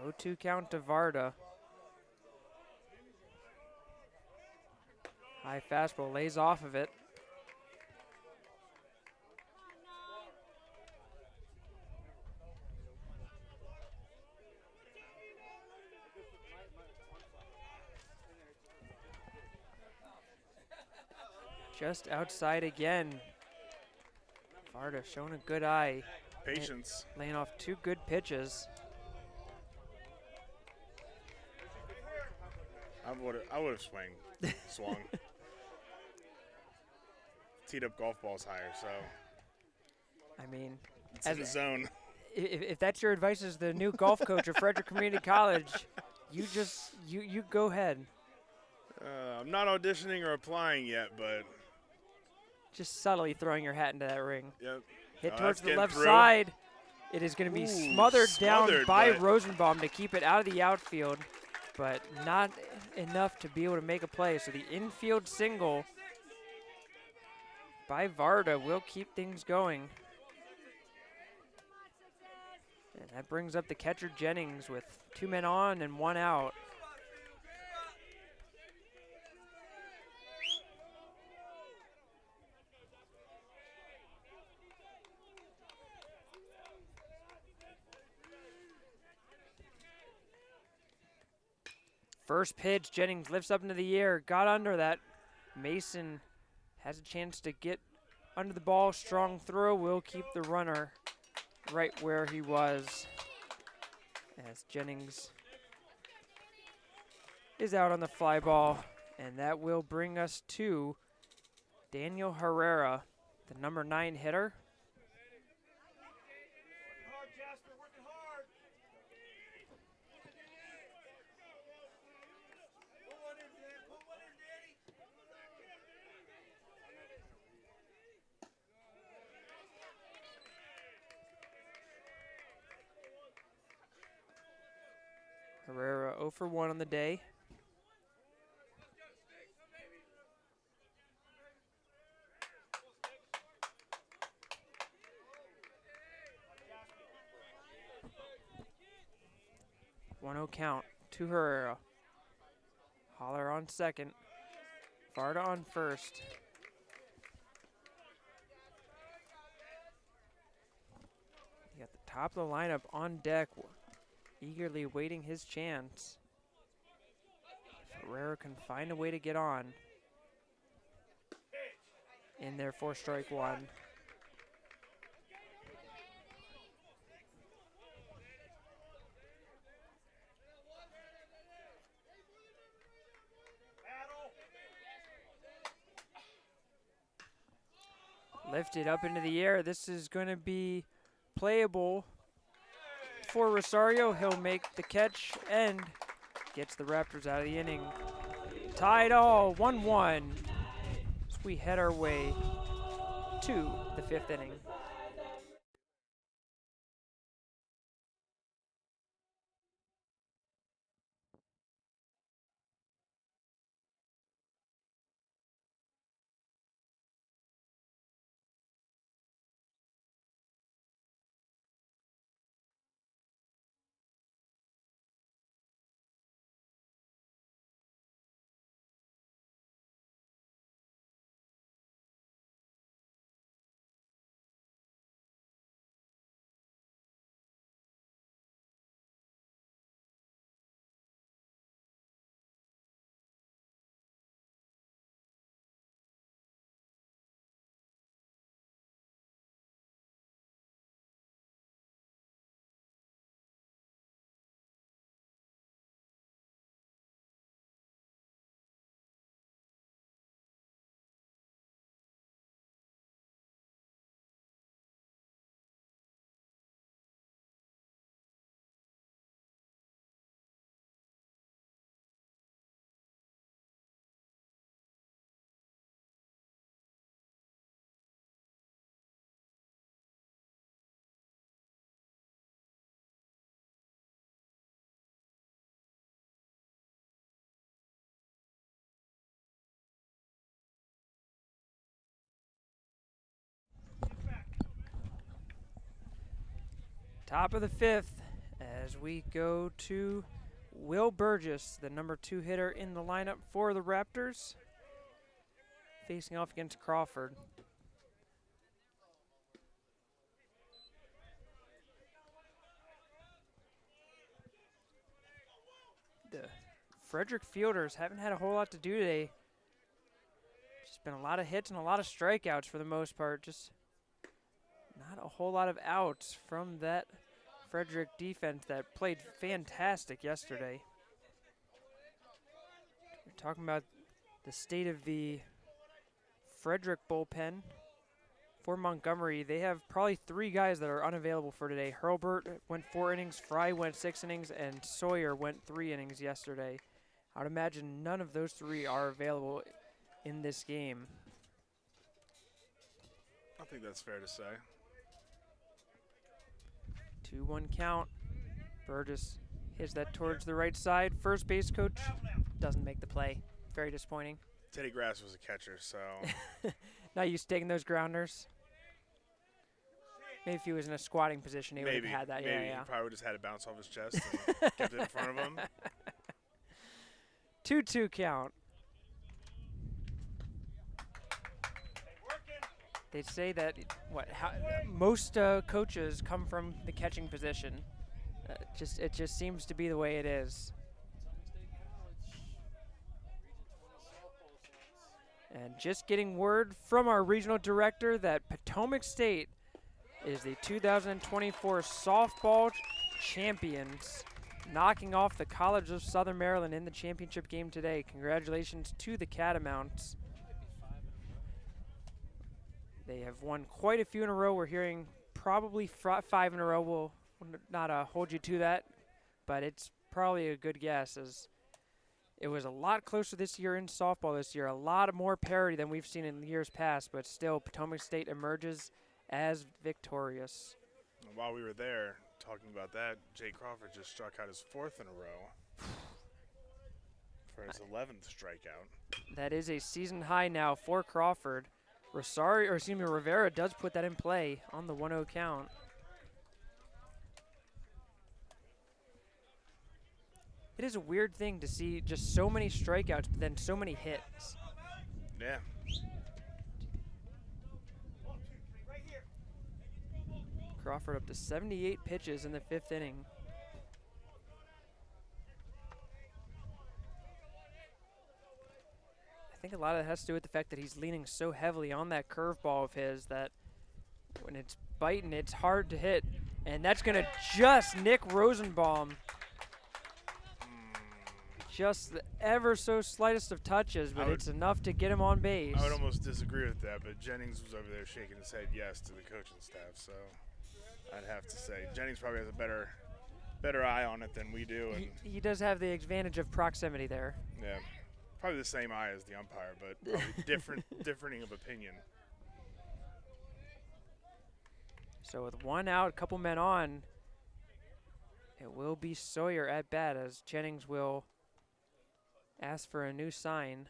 Oh, 2 count to Varda. High fastball, lays off of it. Just outside again. Varda showing a good eye. Patience. Laying off 2 good pitches. I would have swung. Teed up golf balls higher, so. I mean, it's in the zone. If that's your advice as the new golf coach of Frederick Community College, you go ahead. I'm not auditioning or applying yet, but. Just subtly throwing your hat into that ring. Yep. Hit towards the left side. It is going to be smothered down by Rosenbaum to keep it out of the outfield, but not enough to be able to make a play. So the infield single by Varda will keep things going. And that brings up the catcher Jennings with 2 men on and 1 out. First pitch, Jennings lifts up into the air, got under that. Mason has a chance to get under the ball. Strong throw will keep the runner right where he was, as Jennings is out on the fly ball. And that will bring us to Daniel Herrera, the number 9 hitter. Herrera 0 for 1 on the day. One-0 count to Herrera. Holler on second. Varda on first. got the top of the lineup on deck, eagerly waiting his chance. Ferrero can find a way to get on. In there for strike one. Lifted up into the air. This is going to be playable for Rosario. He'll make the catch and gets the Raptors out of the inning. Tied all 1-1 as we head our way to the 5th inning. Top of the 5th as we go to Will Burgess, the number 2 hitter in the lineup for the Raptors, facing off against Crawford. The Frederick fielders haven't had a whole lot to do today. Just been a lot of hits and a lot of strikeouts for the most part. Just not a whole lot of outs from that Frederick defense that played fantastic yesterday. We're talking about the state of the Frederick bullpen for Montgomery. They have probably 3 guys that are unavailable for today. Hurlburt went 4 innings, Fry went 6 innings, and Sawyer went 3 innings yesterday. I would imagine none of those 3 are available in this game. I think that's fair to say. 2-1 count. Burgess hits that towards the right side. First base coach doesn't make the play. Very disappointing. Teddy Grass was a catcher, so. Not used to taking those grounders. Maybe if he was in a squatting position, he would have had that. Maybe. Yeah. He probably just had it bounce off his chest and kept it in front of him. 2-2 count. They say that most coaches come from the catching position. It just seems to be the way it is. And just getting word from our regional director that Potomac State is the 2024 softball champions, knocking off the College of Southern Maryland in the championship game today. Congratulations to the Catamounts. They have won quite a few in a row. We're hearing probably 5 in a row. We'll not hold you to that, but it's probably a good guess, as it was a lot closer this year in softball this year. A lot more parity than we've seen in years past, but still Potomac State emerges as victorious. And while we were there talking about that, Jay Crawford just struck out his 4th in a row for his 11th strikeout. That is a season high now for Crawford. Rivera does put that in play on the 1-0 count. It is a weird thing to see just so many strikeouts, but then so many hits. Yeah. Crawford up to 78 pitches in the 5th inning. I think a lot of it has to do with the fact that he's leaning so heavily on that curveball of his that when it's biting, it's hard to hit. And that's going to just nick Rosenbaum. Just the ever so slightest of touches, but it's enough to get him on base. I would almost disagree with that, but Jennings was over there shaking his head yes to the coaching staff, so I'd have to say Jennings probably has a better eye on it than we do. And he does have the advantage of proximity there. Yeah, probably the same eye as the umpire, but probably differing of opinion. So with 1 out, a couple men on, it will be Sawyer at bat as Jennings will ask for a new sign.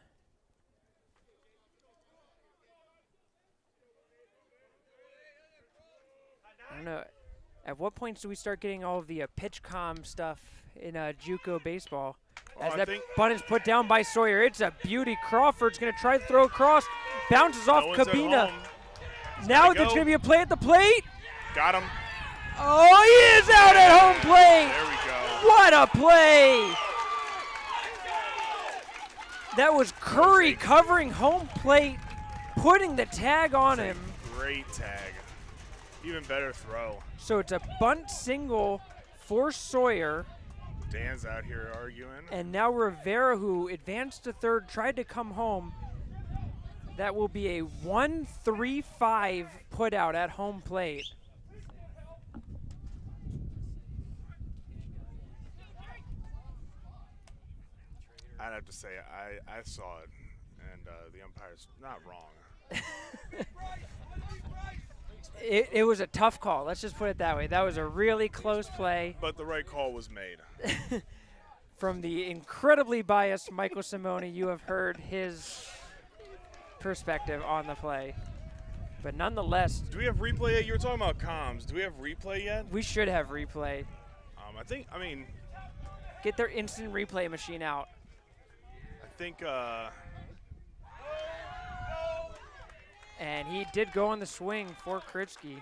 I don't know. At what points do we start getting all of the pitch comm stuff in JUCO baseball? As that bunt is put down by Sawyer. It's a beauty. Crawford's going to try to throw across. Bounces off Cabina. Now there's going to be a play at the plate. Got him. Oh, he is out at home plate. There we go. What a play. That was Curry covering home plate, putting the tag on him. Great tag. Even better throw. So it's a bunt single for Sawyer. Dan's out here arguing. And now Rivera, who advanced to third, tried to come home. That will be a 1-3-5 put out at home plate. I'd have to say I saw it, and the umpire's not wrong. It was a tough call. Let's just put it that way. That was a really close play. But the right call was made. From the incredibly biased Michael Simone, you have heard his perspective on the play. But nonetheless. Do we have replay yet? You were talking about comms. Do we have replay yet? We should have replay. I mean. Get their instant replay machine out. I think. And he did go on the swing for Kritsky.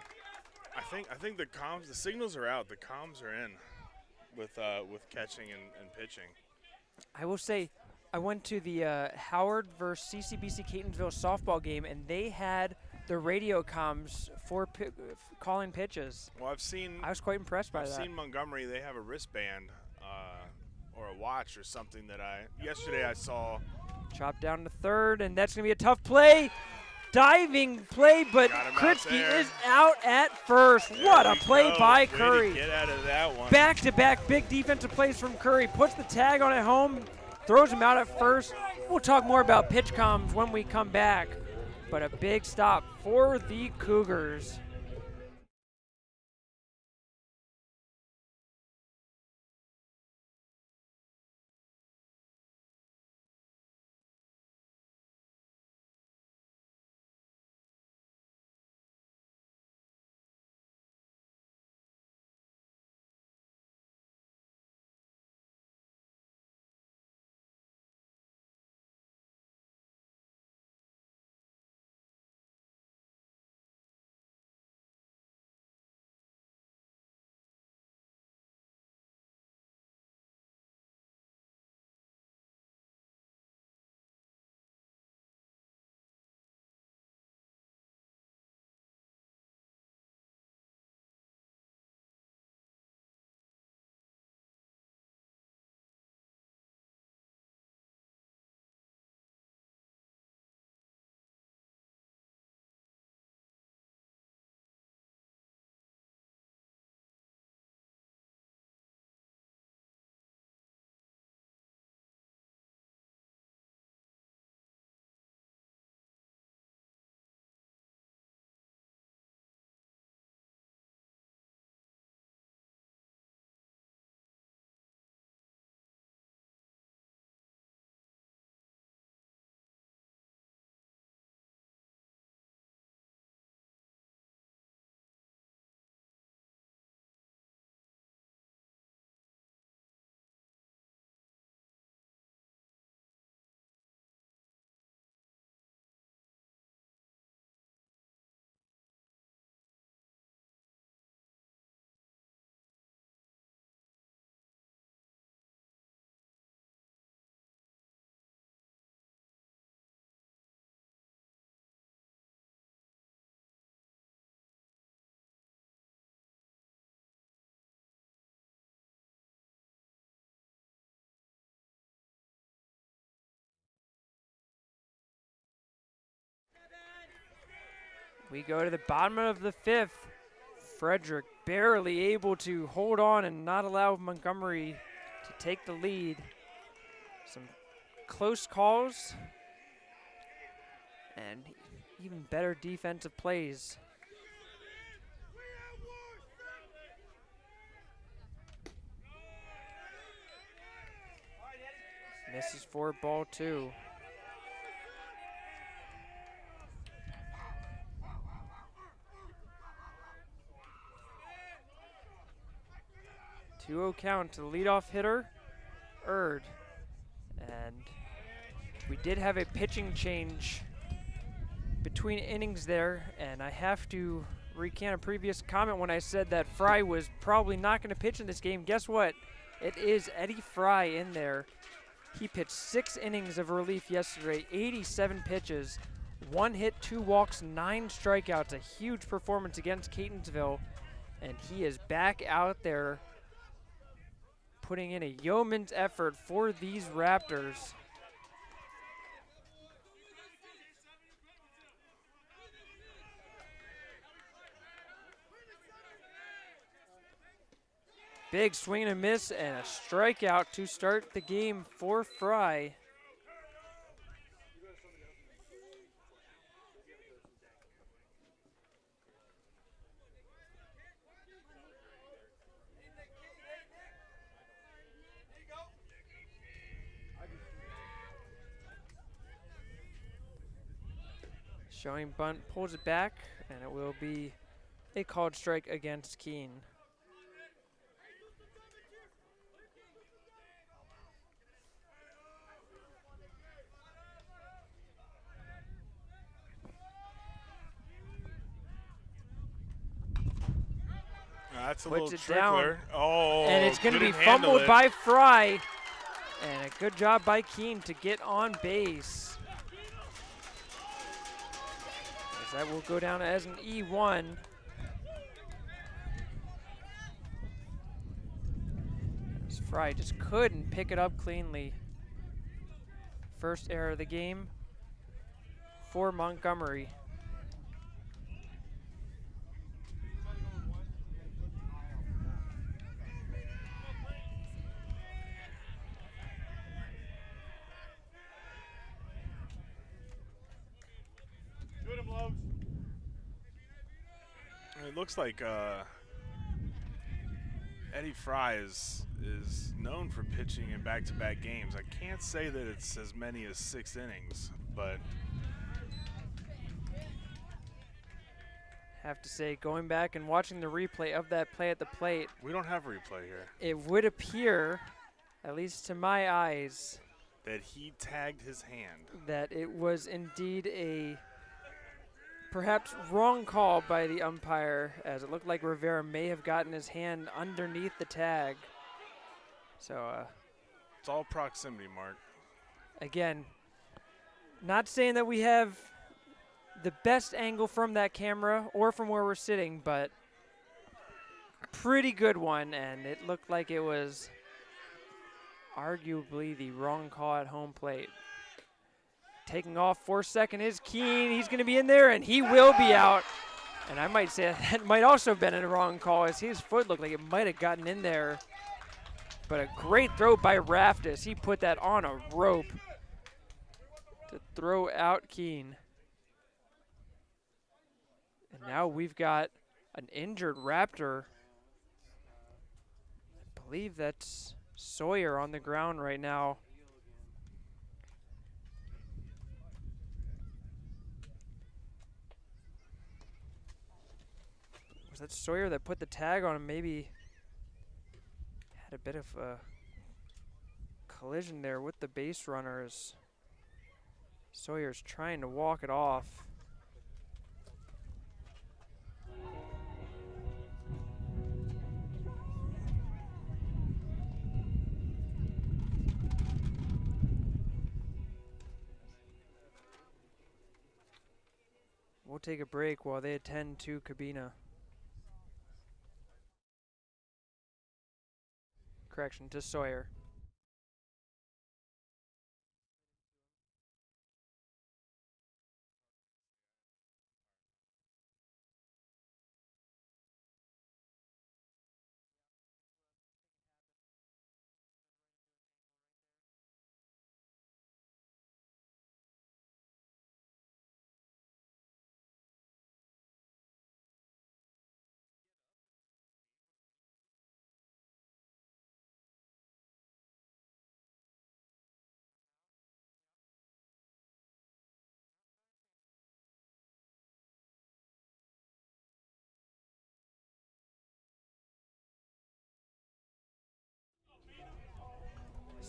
I think the comms, the signals are out. The comms are in with catching and pitching. I will say, I went to the Howard versus CCBC Catonsville softball game, and they had the radio comms for calling pitches. Well, I was quite impressed by that. I've seen Montgomery. They have a wristband or a watch or something that yesterday I saw. Chopped down to third, and that's going to be a tough play. Diving play, but Kritsky is out at first. What a play by Curry. Get out of that one. Back-to-back big defensive plays from Curry. Puts the tag on at home, throws him out at first. We'll talk more about pitch comms when we come back. But a big stop for the Cougars. We go to the bottom of the 5th. Frederick barely able to hold on and not allow Montgomery to take the lead. Some close calls and even better defensive plays. Misses for ball 2. Two-0 count to the leadoff hitter, Erd. And we did have a pitching change between innings there, and I have to recant a previous comment when I said that Fry was probably not going to pitch in this game. Guess what? It is Eddie Fry in there. He pitched 6 innings of relief yesterday, 87 pitches, 1 hit, 2 walks, 9 strikeouts, a huge performance against Catonsville, and he is back out there putting in a yeoman's effort for these Raptors. Big swing and a miss and a strikeout to start the game for Fry. Showing bunt, pulls it back, and it will be a called strike against Keene. That's a Puts little it trickler. down. Oh, And it's going to be couldn't handle fumbled it. by Fry. And a good job by Keene to get on base. As that will go down as an E1. As Fry just couldn't pick it up cleanly. First error of the game for Montgomery. It looks like Eddie Fry is known for pitching in back-to-back games. I can't say that it's as many as 6 innings, but Have to say, going back and watching the replay of that play at the plate, we don't have replay here. it would appear, at least to my eyes, That he tagged his hand. that it was indeed a perhaps wrong call by the umpire, as it looked like Rivera may have gotten his hand underneath the tag. So It's all proximity, Mark. again, not saying that we have the best angle from that camera or from where we're sitting, but pretty good one, and it looked like it was arguably the wrong call at home plate. Taking off for second is Keene. He's going to be in there, and he will be out. And I might say that might also have been a wrong call, as his foot looked like it might have gotten in there. But a great throw by Raptors. He put that on a rope to throw out Keene. And now we've got an injured Raptor. I believe that's Sawyer on the ground right now. Was that Sawyer that put the tag on him? Maybe had a bit of a collision there with the base runners. Sawyer's trying to walk it off. We'll take a break while they attend to Cabina. Correction, to Sawyer.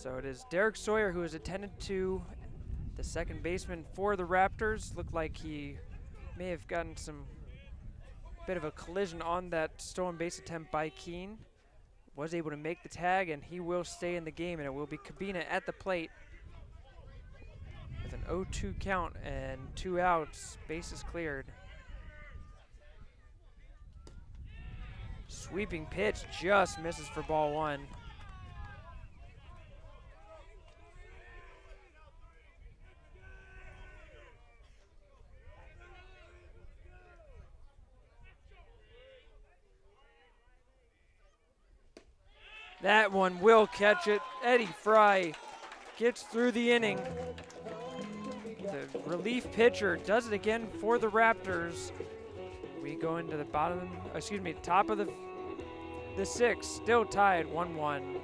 So it is Derek Sawyer who has attended to the second baseman for the Raptors. Looked like he may have gotten some bit of a collision on that stolen base attempt by Keene. Was able to make the tag, and he will stay in the game, and it will be Cabina at the plate with an 0-2 count and 2 outs. Bases cleared. Sweeping pitch just misses for ball 1. That one will catch it. Eddie Fry gets through the inning. The relief pitcher does it again for the Raptors. We go into the top of the 6th, still tied 1-1.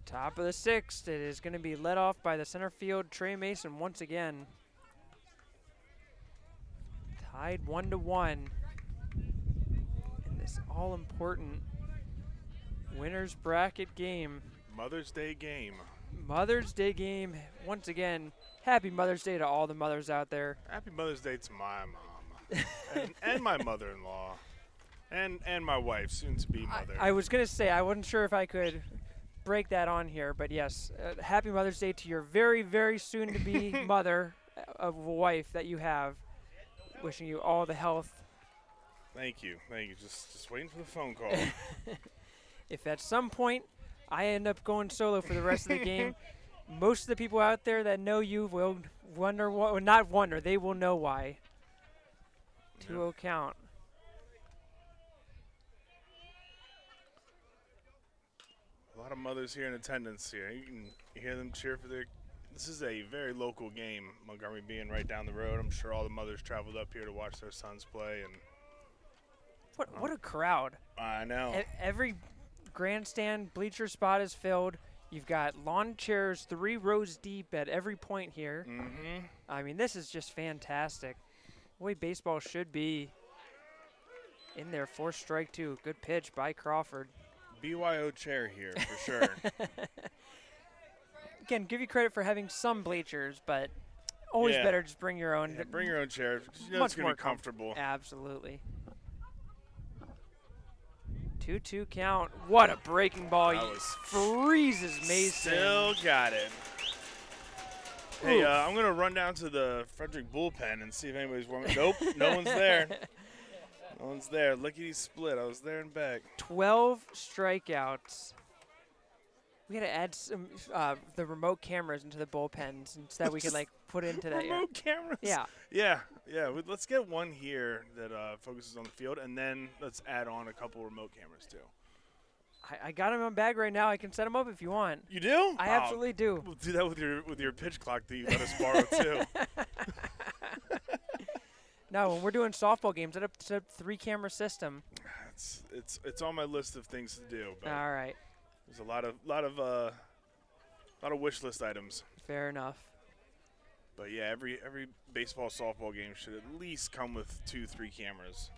Top of the 6th, it is going to be led off by the center field, Trey Mason, once again. Tied 1-1 in this all-important winners bracket game. Mother's Day game. Mother's Day game. Once again, happy Mother's Day to all the mothers out there. Happy Mother's Day to my mom and my mother-in-law and my wife, soon-to-be mother. I was going to say, I wasn't sure if I could break that on here, but yes, happy Mother's Day to your very, very soon-to-be mother of a wife that you have. Wishing you all the health. Thank you. Just waiting for the phone call. If at some point I end up going solo for the rest of the game, most of the people out there that know you will wonder, not wonder, they will know why. 2-0 count. A lot of mothers here in attendance here. You can hear them cheer for their. This is a very local game, Montgomery being right down the road. I'm sure all the mothers traveled up here to watch their sons play. And what a crowd. I know. Every grandstand bleacher spot is filled. You've got lawn chairs 3 rows deep at every point here. Mm-hmm. I mean, this is just fantastic. The way baseball should be. In there, 4 strike 2. Good pitch by Crawford. BYO chair here for sure. Again, give you credit for having some bleachers, but always better just bring your own. Yeah, bring your own chair because you know Much it's going more to be comfortable. Absolutely. 2-2 count. What a breaking ball. He freezes Mason. Still got it. Hey, I'm going to run down to the Frederick Bullpen and see if anybody's warming. Nope, no one's there. No one's there. Lickety split. I was there and back. 12 strikeouts. We got to add some the remote cameras into the bullpens so that we can like put into that. Remote cameras? Yeah. Yeah. Let's get one here that focuses on the field, and then let's add on a couple remote cameras too. I got them in my bag right now. I can set them up if you want. You do? I absolutely do. We'll do that with your pitch clock that you let us borrow too. No, when we're doing softball games, it's a 3-camera system. It's on my list of things to do. But All right. there's a lot of wish list items. Fair enough. But yeah, every baseball softball game should at least come with 2-3 cameras.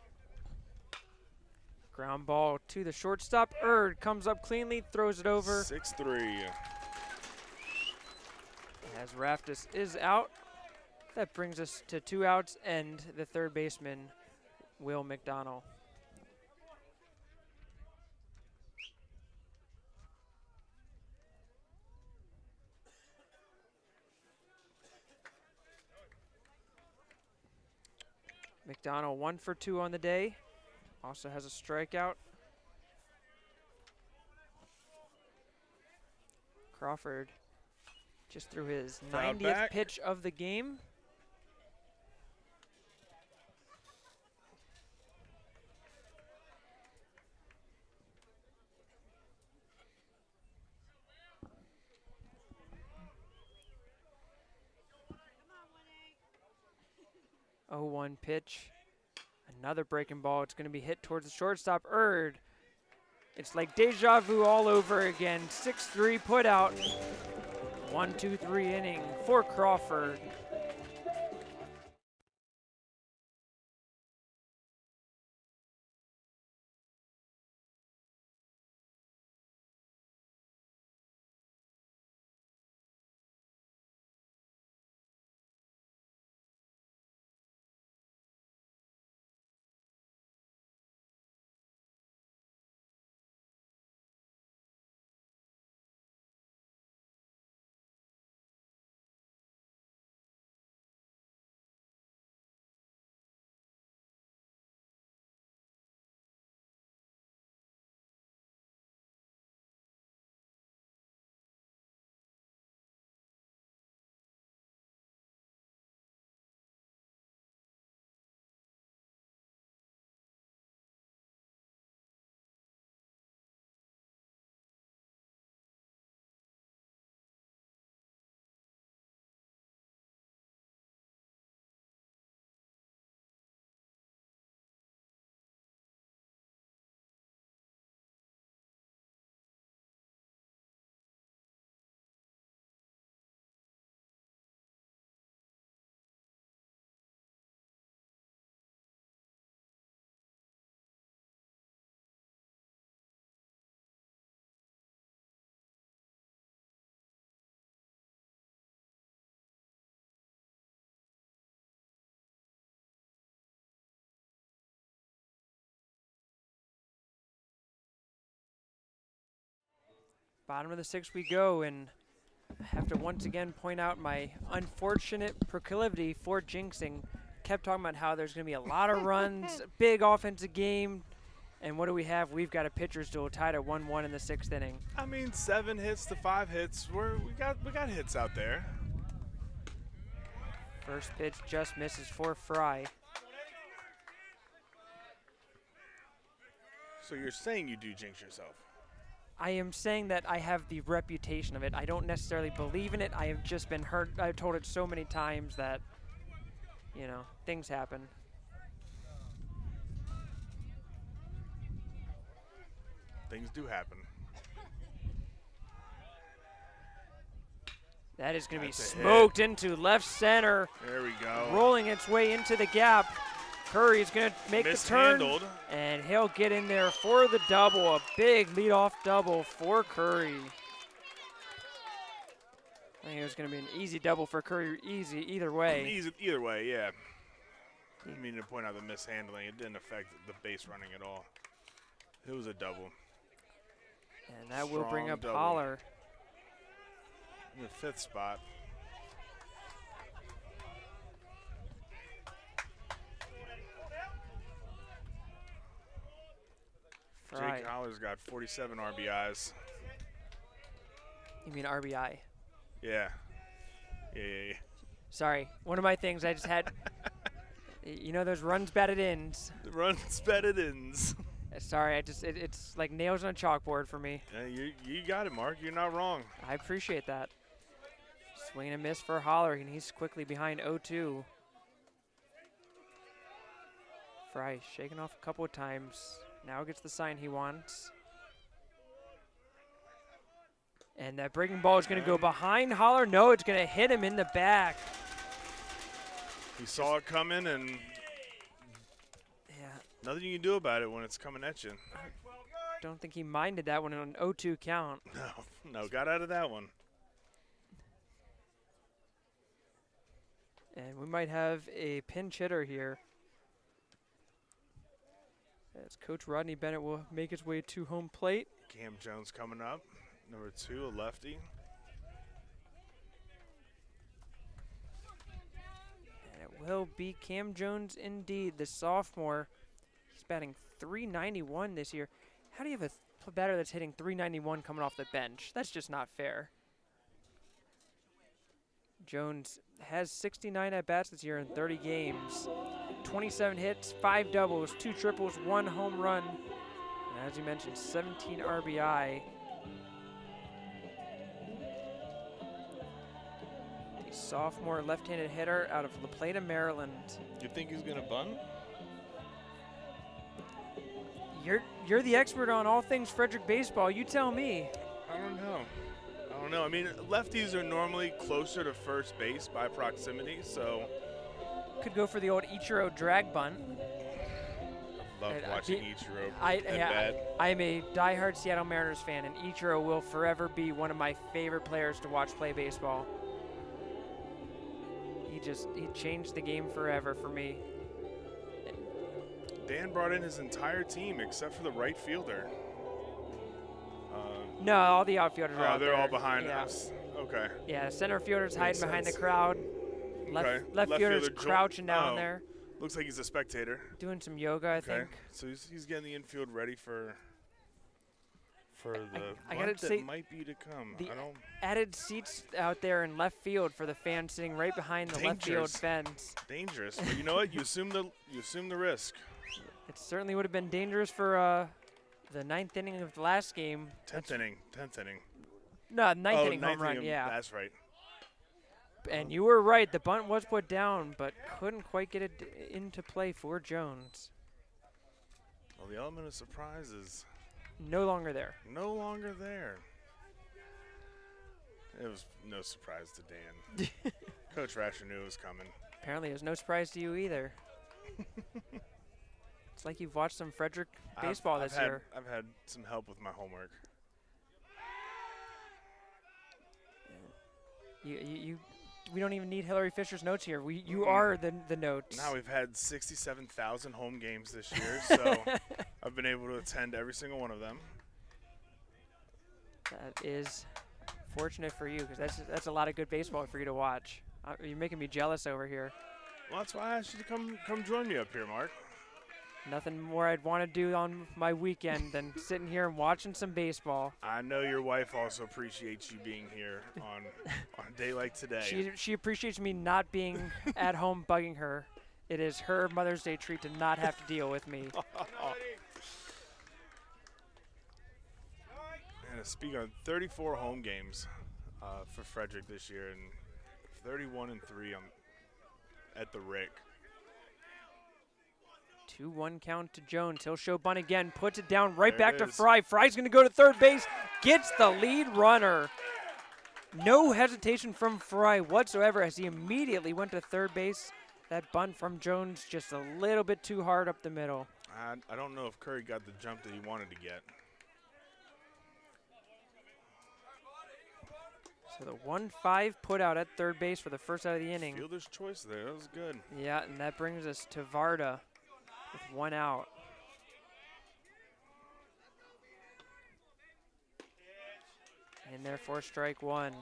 Ground ball to the shortstop. Comes up cleanly, throws it over. 6-3. As Raptors is out. That brings us to 2 outs and the third baseman, Will McDonald. McDonald 1 for 2 on the day. Also has a strikeout. Crawford just threw his Foul 90th back. pitch of the game. Oh, 1 pitch. Another breaking ball. It's going to be hit towards the shortstop. It's like deja vu all over again. 6-3 put out. 1-2-3 inning for Crawford. Bottom of the 6th we go, and I have to once again point out my unfortunate proclivity for jinxing. Kept talking about how there's going to be a lot of runs, big offensive game, and what do we have? We've got a pitcher's duel tied at 1-1 in the 6th inning. I mean, 7 hits to 5 hits. We got hits out there. First pitch just misses for Fry. So you're saying you do jinx yourself? I am saying that I have the reputation of it. I don't necessarily believe in it. I have just been hurt. I've told it so many times that, you know, things happen. Things do happen. That is going to be That's a smoked into left center, There we go. rolling its way into the gap. Curry's going to make the turn, Mishandled. and he'll get in there for the double. A big leadoff double for Curry. I think it was going to be an easy double for Curry, easy either way. Either way, yeah. Didn't mean to point out the mishandling. It didn't affect the base running at all. It was a double. And that will bring Strong up double. Holler. In the 5th spot. Fry. Jake Holler's got 47 RBIs. You mean RBI? Yeah. Sorry, one of my things I just had. You know those runs batted ins. The runs batted ins. Sorry, it's like nails on a chalkboard for me. Yeah, you got it, Mark. You're not wrong. I appreciate that. Swing and a miss for Holler, and he's quickly behind 0-2. Fry shaking off a couple of times. Now gets the sign he wants. And that breaking ball is going to go behind Holler. No, it's going to hit him in the back. He saw it coming, and nothing you can do about it when it's coming at you. Don't think he minded that one on an 0-2 count. No, got out of that one. And we might have a pinch hitter here, as Coach Rodney Bennett will make his way to home plate. Cam Jones coming up, number 2, a lefty. And it will be Cam Jones indeed, the sophomore. He's batting .391 this year. How do you have a batter that's hitting .391 coming off the bench? That's just not fair. Jones has 69 at-bats this year in 30 games. 27 hits, 5 doubles, 2 triples, 1 home run. And as you mentioned, 17 RBI. The sophomore left-handed hitter out of La Plata, Maryland. You think he's going to bunt? You're the expert on all things Frederick baseball. You tell me. I don't know. I mean, lefties are normally closer to first base by proximity, so. Could go for the old Ichiro drag bunt. Love watching Ichiro at bat. I am a diehard Seattle Mariners fan, and Ichiro will forever be one of my favorite players to watch play baseball. He changed the game forever for me. Dan brought in his entire team except for the right fielder. No, all the outfielders are out they're there. All behind us. Okay. Yeah, center fielder's hiding behind the crowd. Left fielder's crouching down there. Looks like he's a spectator. Doing some yoga, I think. So he's getting the infield ready for the I gotta bunt say, that might be to come. The added seats out there in left field for the fans sitting right behind the left field fence. Dangerous, but you know what? You assume the risk. It certainly would have been dangerous for the 9th inning of the last game. 10th inning. No, 9th inning home run, yeah. That's right. And you were right. The bunt was put down, but couldn't quite get it into play for Jones. Well, the element of surprise is no longer there. No longer there. It was no surprise to Dan. Coach Rasher knew it was coming. Apparently it was no surprise to you either. It's like you've watched some Frederick baseball this year. I've had some help with my homework. We don't even need Hillary Fisher's notes here. You are the notes. Now we've had 67,000 home games this year, so I've been able to attend every single one of them. That is fortunate for you, because that's a lot of good baseball for you to watch. You're making me jealous over here. Well, that's why I asked you to come join me up here, Mark. Nothing more I'd want to do on my weekend than sitting here and watching some baseball. I know your wife also appreciates you being here on a day like today. She appreciates me not being at home bugging her. It is her Mother's Day treat to not have to deal with me. And speaking of 34 home games for Frederick this year, and 31-3 at the Rick. 2-1 count to Jones. He'll show bunt again, puts it down right there back to Fry. Fry's going to go to third base, gets the lead runner. No hesitation from Fry whatsoever as he immediately went to third base. That bunt from Jones just a little bit too hard up the middle. I don't know if Curry got the jump that he wanted to get. So the 1-5 put out at third base for the first out of the inning. Fielder's choice there. That was good. Yeah, and that brings us to Varda with 1 out. And therefore strike 1.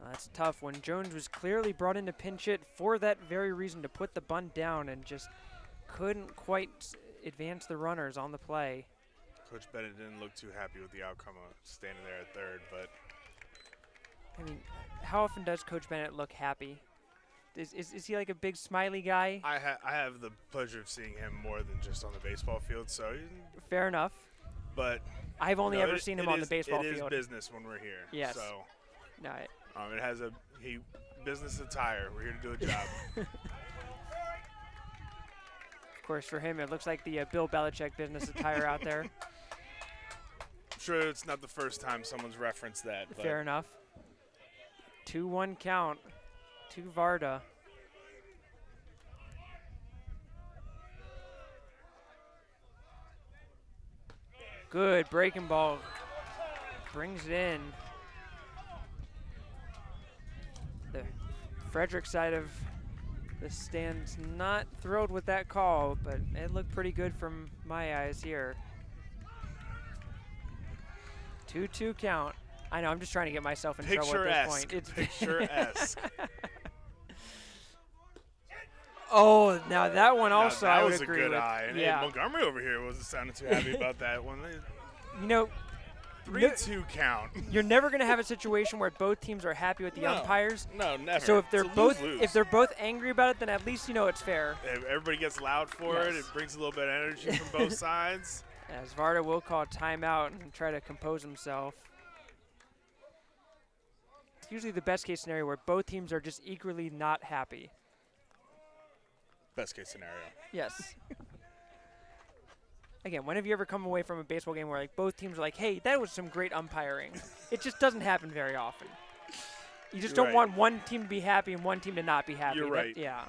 That's tough when Jones was clearly brought in to pinch hit for that very reason, to put the bunt down, and just couldn't quite advance the runners on the play. Coach Bennett didn't look too happy with the outcome of standing there at third, but I mean, how often does Coach Bennett look happy? Is he like a big smiley guy? I have the pleasure of seeing him more than just on the baseball field, so fair enough. But I've only ever seen him on the baseball field. It is business when we're here. Yes. So no, it has business attire. We're here to do a job. course, for him, it looks like the Bill Belichick business attire out there. I'm sure it's not the first time someone's referenced that. But Fair enough. 2-1 count to Varda. Good breaking ball. Brings it in. The Frederick side of the stand's not thrilled with that call, but it looked pretty good from my eyes here. 2-2 count. I know, I'm just trying to get myself in trouble at this point. It's Picturesque. Oh, now that one also I would was agree a good with. eye. And Yeah. hey, Montgomery over here wasn't sounding too happy about that one. You know, 3-2 count. you're never going to have a situation where both teams are happy with the No. umpires. No, never. So if they're It's a both lose-lose. if they're both angry about it, then at least you know it's fair. Everybody gets loud for it. Yes. It brings a little bit of energy from both sides. As Varda will call a timeout and try to compose himself. It's usually the best case scenario where both teams are just equally not happy. Best case scenario. Yes. Again, when have you ever come away from a baseball game where like both teams are like, hey, that was some great umpiring? It just doesn't happen very often. You just You're don't right. want one team to be happy and one team to not be happy. You're right. Yeah.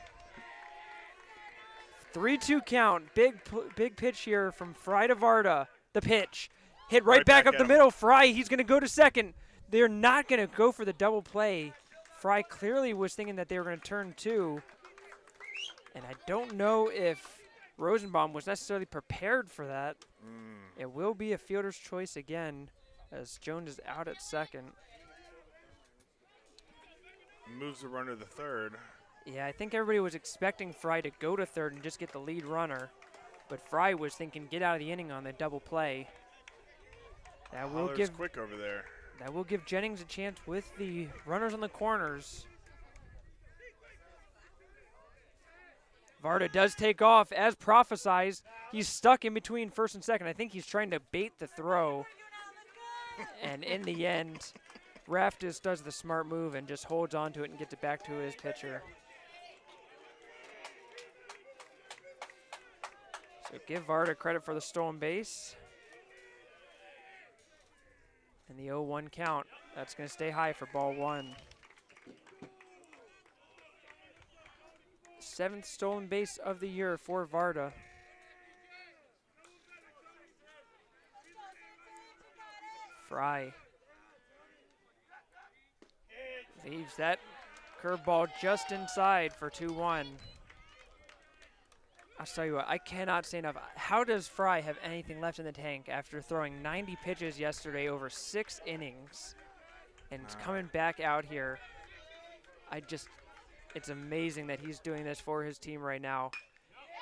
3-2 count. Big pitch here from Fry to Varda. The pitch. Hit right back up at the him. middle. Fry, he's going to go to second. They're not going to go for the double play. Fry clearly was thinking that they were going to turn two. And I don't know if Rosenbaum was necessarily prepared for that. It will be a fielder's choice again as Jones is out at second. Moves the runner to third. Yeah, I think everybody was expecting Fry to go to third and just get the lead runner. But Fry was thinking get out of the inning on the double play. That will Holler's give quick over there. That will give Jennings a chance with the runners on the corners. Varda does take off as prophesized. He's stuck in between first and second. I think he's trying to bait the throw. And in the end, Raptors does the smart move and just holds on to it and gets it back to his pitcher. So give Varda credit for the stolen base. And the 0-1 count. That's going to stay high for ball one. 7th stolen base of the year for Varda. Fry leaves that curveball just inside for 2-1. I'll tell you what, I cannot say enough. How does Fry have anything left in the tank after throwing 90 pitches yesterday over 6 innings and coming back out here? It's amazing that he's doing this for his team right now.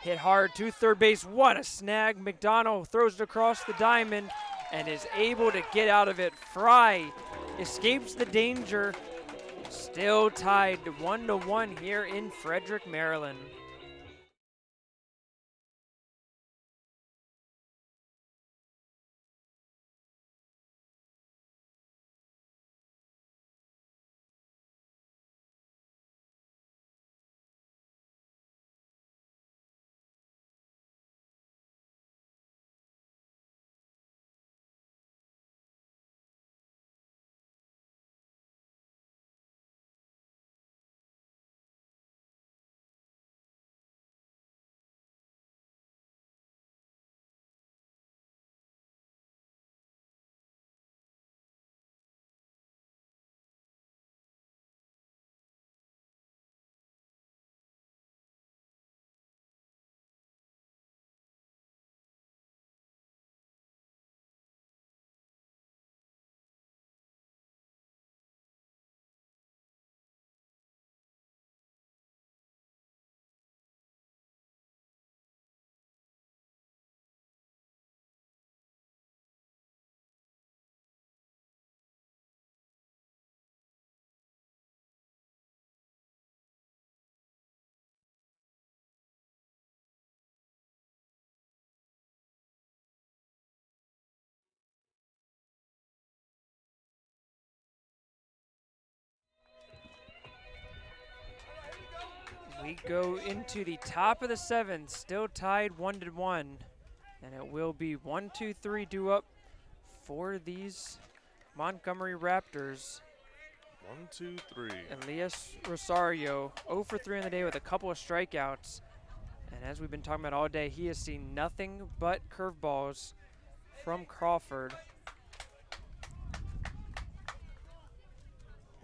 Hit hard to third base. What a snag. McDonald throws it across the diamond and is able to get out of it. Fry escapes the danger. Still tied 1-1 here in Frederick, Maryland. We go into the top of the 7th, still tied 1-1, and it will be 1-2-3 due up for these Montgomery Raptors. 1, 2, 3. Elias Rosario 0 for 3 on the day with a couple of strikeouts. And as we've been talking about all day, he has seen nothing but curveballs from Crawford.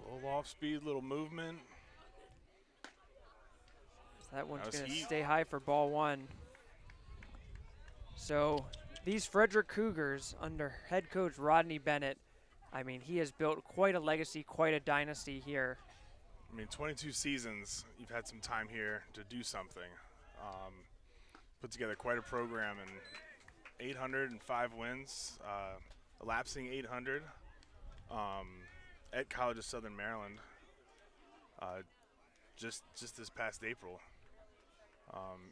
Little off speed, little movement. So that one's That was going to heat. stay high for ball 1. So these Frederick Cougars under head coach Rodney Bennett, I mean, he has built quite a legacy, quite a dynasty here. I mean, 22 seasons, you've had some time here to do something. Put together quite a program, and 805 wins, elapsing 800 at College of Southern Maryland just this past April.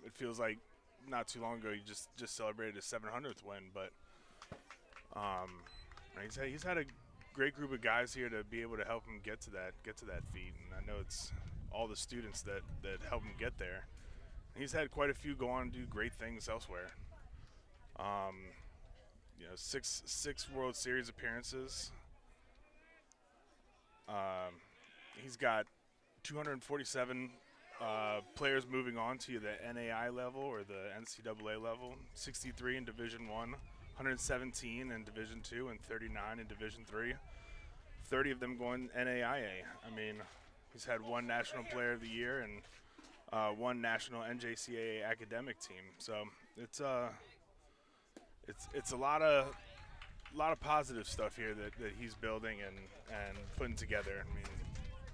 It feels like not too long ago you just celebrated his 700th win, but he's had a great group of guys here to be able to help him get to that feat, and I know it's all the students that help him get there. He's had quite a few go on and do great things elsewhere. Six World Series appearances. He's got 247 players moving on to the NAI level or the NCAA level, 63 in Division I, 117 in Division II, and 39 in Division III. 30 of them going NAIA. I mean, he's had one National Player of the Year and one National NJCAA academic team. So it's a lot of positive stuff here that he's building and putting together. I mean,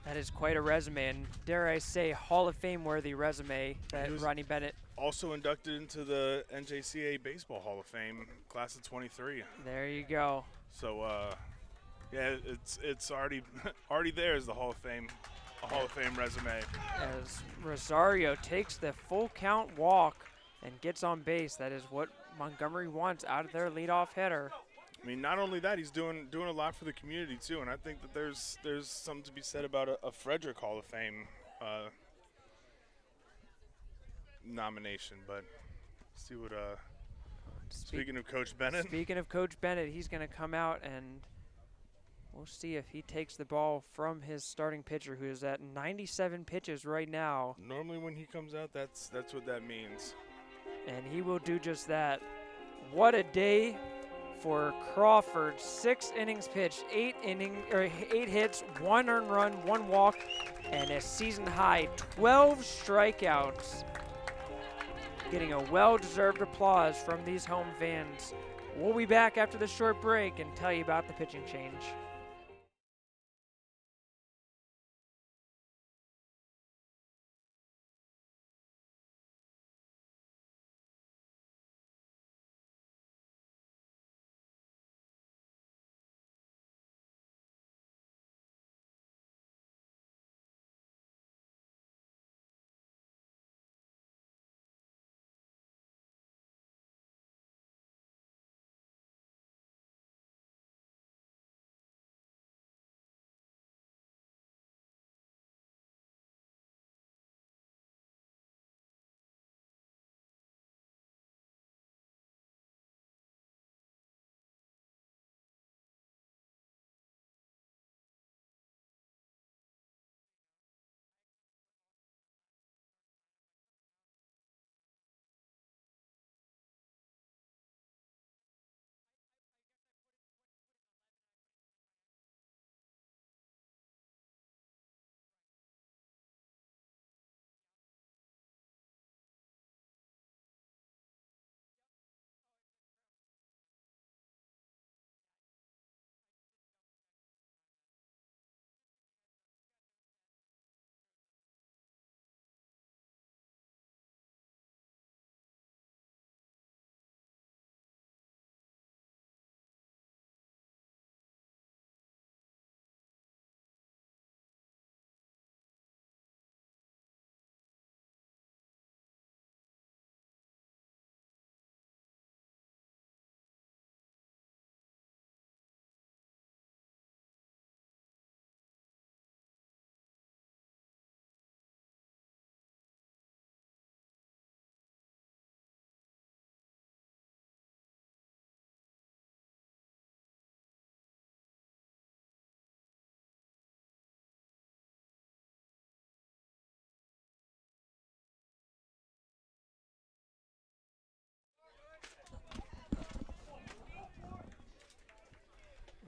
that is quite a resume, and dare I say, Hall of Fame worthy resume that Rodney Bennett. Also inducted into the NJCAA Baseball Hall of Fame, class of 23. There you go. So yeah, it's already there as the Hall of Fame. A Hall of Fame resume. As Rosario takes the full count walk and gets on base, that is what Montgomery wants out of their leadoff hitter. I mean, not only that, he's doing a lot for the community too, and I think that there's something to be said about a Frederick Hall of Fame nomination. But see what. Speaking of Coach Bennett. Speaking of Coach Bennett, he's going to come out and we'll see if he takes the ball from his starting pitcher, who is at 97 pitches right now. Normally when he comes out, that's what that means. And he will do just that. What a day for Crawford. 6 innings pitched, 8 hits, 1 earned run, 1 walk, and a season high 12 strikeouts. Getting a well-deserved applause from these home fans. We'll be back after the short break and tell you about the pitching change.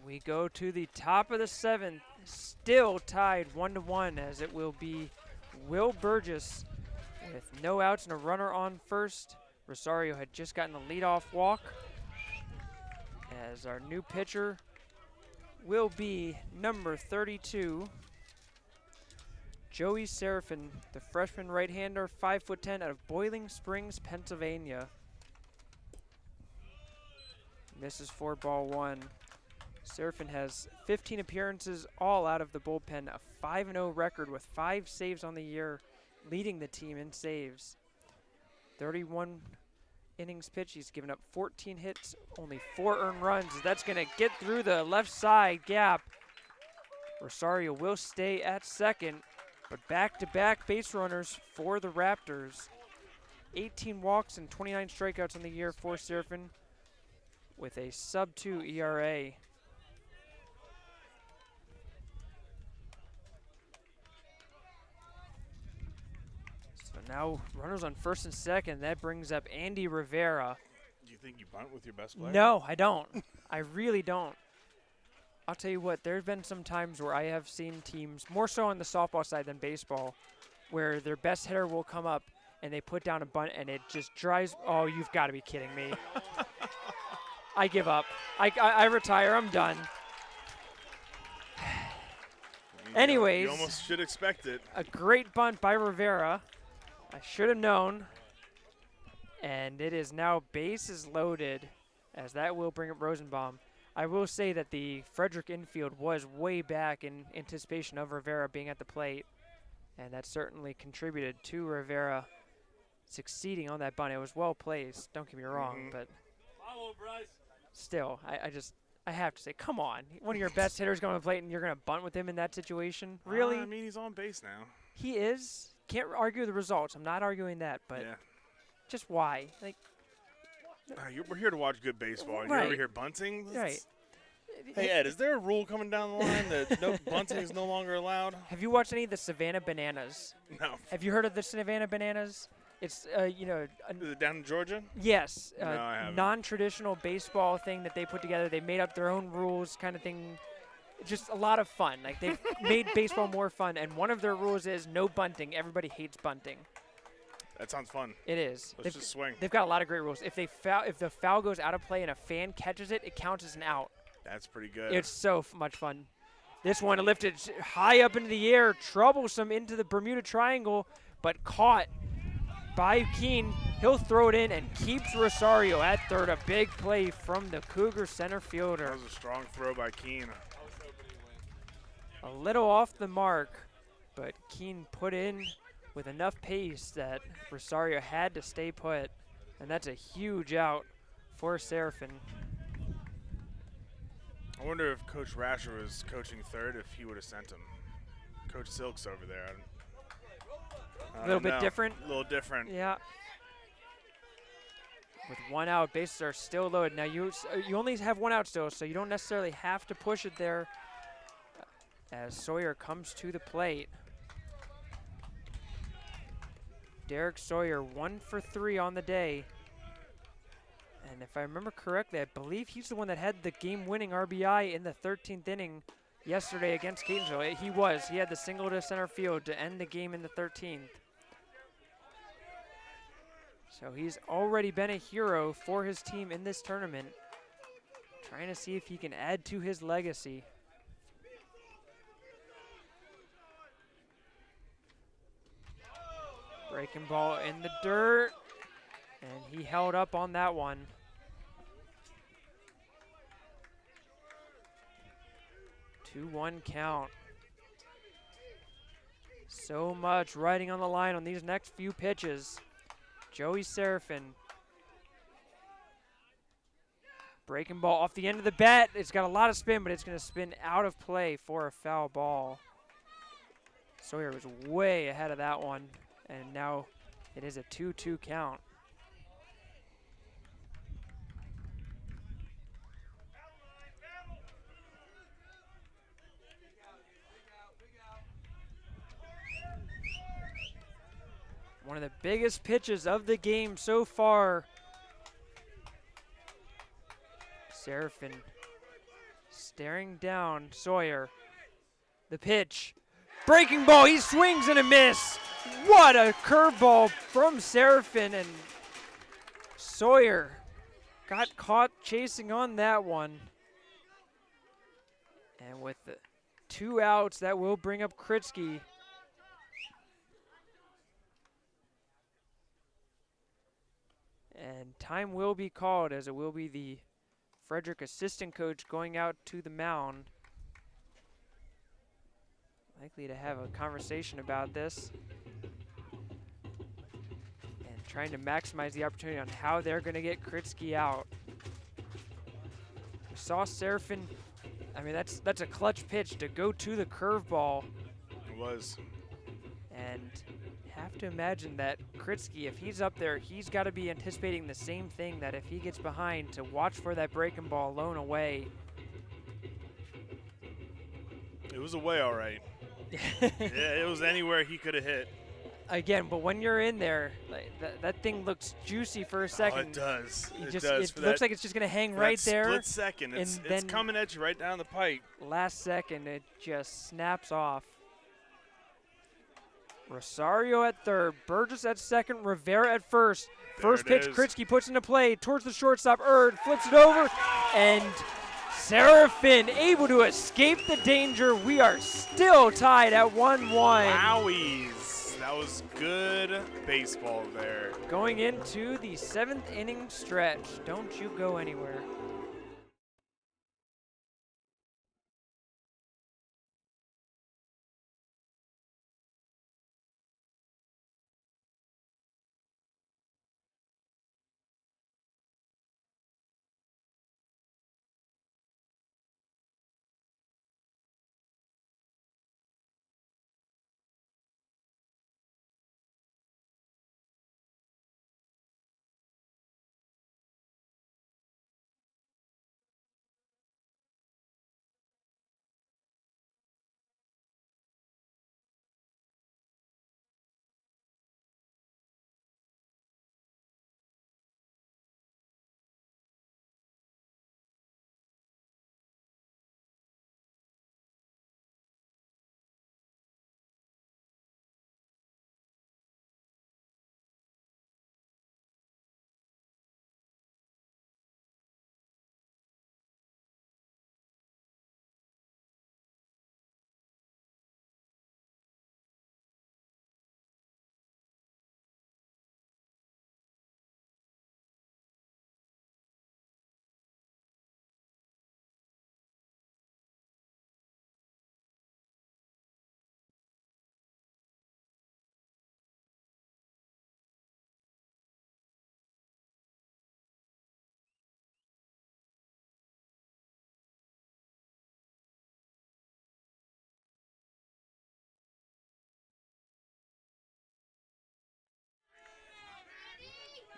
We go to the top of the 7th, still tied 1-1, as it will be Will Burgess with no outs and a runner on first. Rosario had just gotten the leadoff walk, as our new pitcher will be number 32, Joey Serafin, the freshman right-hander, 5'10", out of Boiling Springs, Pennsylvania. Misses for ball 1. Serafin has 15 appearances, all out of the bullpen, a 5-0 record with 5 saves on the year, leading the team in saves. 31 innings pitched. He's given up 14 hits, only 4 earned runs. That's going to get through the left side gap. Rosario will stay at second, but back-to-back base runners for the Raptors. 18 walks and 29 strikeouts on the year for Serafin, with a sub-2 ERA. So now runners on first and second. That brings up Andy Rivera. Do you think you bunt with your best player? No, I don't. I really don't. I'll tell you what, there's been some times where I have seen teams, more so on the softball side than baseball, where their best hitter will come up and they put down a bunt and it just drives, oh, you've got to be kidding me. I give up. I retire. I'm done. Anyways. You almost should expect it. A great bunt by Rivera. I should have known. And it is now bases loaded, as that will bring up Rosenbaum. I will say that the Frederick infield was way back in anticipation of Rivera being at the plate. And that certainly contributed to Rivera succeeding on that bunt. It was well placed, don't get me wrong, but still, I have to say, come on. One of your best hitters going to the plate and you're going to bunt with him in that situation? Really? I mean, he's on base now. He is. Can't argue the results. I'm not arguing that, but just why? Like, we're here to watch good baseball. And Right. You're over here bunting? right. Hey, Ed, is there a rule coming down the line that no bunting is no longer allowed? Have you watched any of the Savannah Bananas? No. Have you heard of the Savannah Bananas? It's, Is it down in Georgia? yes, No, I haven't. non-traditional baseball thing that they put together. They made up their own rules kind of thing. Just a lot of fun. Like, they've made baseball more fun, and one of their rules is no bunting. Everybody hates bunting. That sounds fun. It is. Let's just swing. They've got a lot of great rules. If the foul goes out of play and a fan catches it, it counts as an out. That's pretty good. It's so much fun. This one lifted high up into the air, troublesome into the Bermuda Triangle, but caught by Keene. He'll throw it in and keeps Rosario at third. A big play from the Cougar center fielder. That was a strong throw by Keene. A little off the mark, but Keene put in with enough pace that Rosario had to stay put, and that's a huge out for Serafin. I wonder if Coach Rasher was coaching third, if he would have sent him. Coach Silk's over there. A little bit different. A little different. Yeah. With one out, bases are still loaded. Now you only have one out still, so you don't necessarily have to push it there. As Sawyer comes to the plate. Derek Sawyer 1 for 3 on the day. And if I remember correctly, I believe he's the one that had the game-winning RBI in the 13th inning yesterday against Catonsville. He was. He had the single to center field to end the game in the 13th. So he's already been a hero for his team in this tournament. Trying to see if he can add to his legacy. Breaking ball in the dirt. And he held up on that one. Two-one count. So much riding on the line on these next few pitches. Joey Serafin. Breaking ball off the end of the bat. It's got a lot of spin, but it's going to spin out of play for a foul ball. Sawyer was way ahead of that one, and now it is a 2-2 count. One of the biggest pitches of the game so far. Serafin Staring down Sawyer. The pitch. Breaking ball. He swings and a miss. What a curveball from Seraphin, and Sawyer got caught chasing on that one. And with the 2 outs, that will bring up Kritsky. And time will be called, as it will be the Frederick assistant coach going out to the mound. Likely to have a conversation about this. And trying to maximize the opportunity on how they're going to get Kritsky out. We saw Seraphin, I mean, that's a clutch pitch to go to the curveball. It was. And have to imagine that Kritsky, if he's up there, he's got to be anticipating the same thing, that if he gets behind, to watch for that breaking ball lone away. It was away all right. Yeah, it was anywhere he could have hit. Again, but when you're in there, like, that thing looks juicy for a second. Oh, it does. It looks like it's just going to hang right there. Split second. It's coming at you right down the pipe. Last second, it just snaps off. Rosario at third, Burgess at second, Rivera at first. First pitch, Kritsky puts into play towards the shortstop. Flips it over, and Seraphin able to escape the danger. We are still tied at 1-1. Wowies. That was good baseball there. Going into the 7th inning stretch. Don't you go anywhere.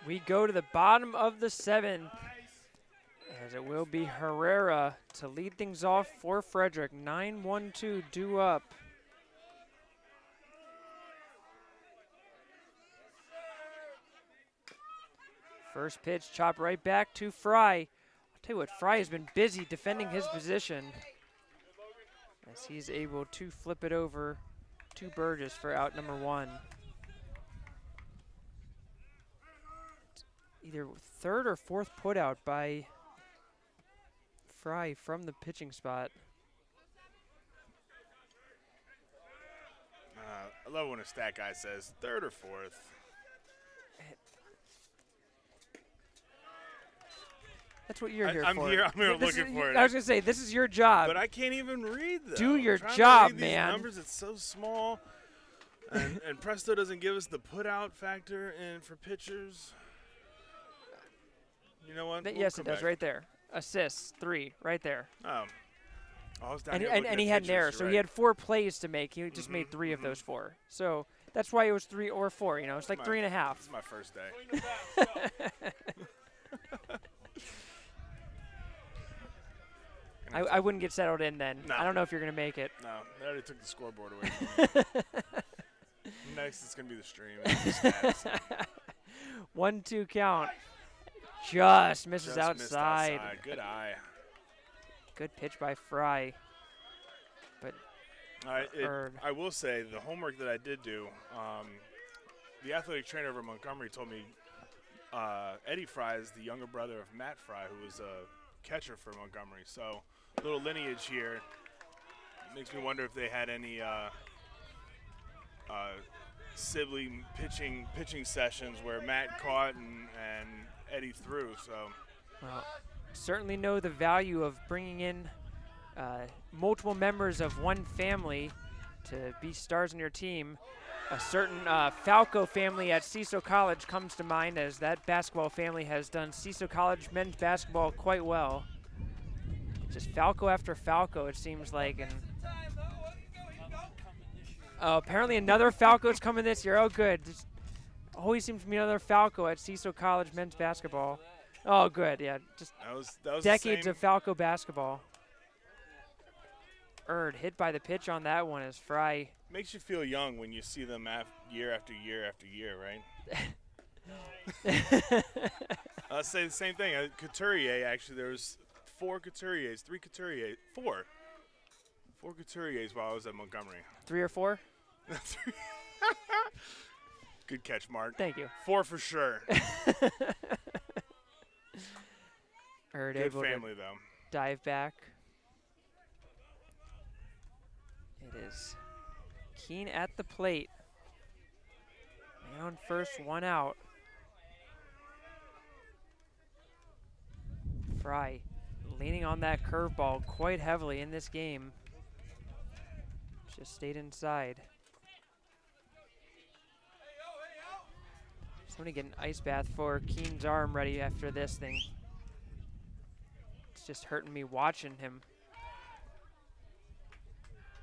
We go to the bottom of the 7th, as it will be Herrera to lead things off for Frederick. 9-1-2 due up. First pitch, chop right back to Fry. I'll tell you what, Fry has been busy defending his position, as he's able to flip it over to Burgess for out number 1. Either 3rd or 4th put out by Fry from the pitching spot. I love when a stat guy says 3rd or 4th. That's what you're here I'm for. here looking for it. I was going to say, this is your job. But I can't even read them. Do your I'm job, to read man. These numbers, it's so small. And Presto doesn't give us the put-out factor in for pitchers. You know what? Yes, it does, right there. Assists, 3, right there. Oh. I was down And, here and, looking and at he had an pitchers, error, you're so right. he had 4 plays to make. He just made 3 of those 4. So that's why it was 3 or 4. You know, it's like 3.5. This is my first day. I wouldn't get settled in then. No. I don't know if you're going to make it. No, they already took the scoreboard away from me. Next, it's going to be the stream. And the 1-2 count. Just misses Just outside. Good eye. Good pitch by Fry. But I will say the homework that I did do, the athletic trainer over at Montgomery told me Eddie Fry is the younger brother of Matt Fry, who was a catcher for Montgomery. So a little lineage here. Makes me wonder if they had any sibling pitching sessions where Matt caught and Eddie threw. So, well, certainly know the value of bringing in multiple members of one family to be stars in your team. A certain Falco family at Cecil College comes to mind, as that basketball family has done Cecil College men's basketball quite well. Just Falco after Falco, it seems like. And apparently another Falco's coming this year. Oh, good. Just always seems to be another Falco at Cecil College men's basketball. Oh, good. Yeah, just that was decades of Falco basketball. Hit by the pitch on that one as Fry. Makes you feel young when you see them year after year after year, right? I'll say the same thing. Couturier, actually, there was four Couturiers while I was at Montgomery. 3 or 4? Good catch, Mark. Thank you. 4 for sure. Good family, though. Dive back. It is Keene at the plate. Man on first, 1 out. Fry leaning on that curveball quite heavily in this game. Just stayed inside. Somebody get an ice bath for Keene's arm ready after this thing. It's just hurting me watching him.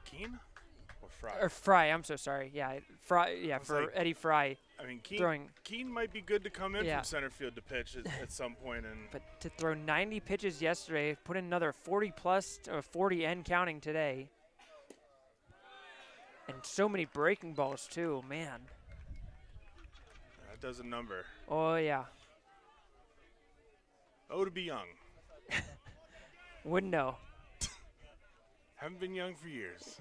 Keene or Fry? Or Fry, I'm so sorry. Yeah, Fry. Yeah, for like, Eddie Fry. I mean, throwing. Keene might be good to come in from center field to pitch at some point. But to throw 90 pitches yesterday, put in another 40 plus, or 40 and counting today. And so many breaking balls too, man. That does a number. Oh yeah. Oh, to be young. Wouldn't know. Haven't been young for years.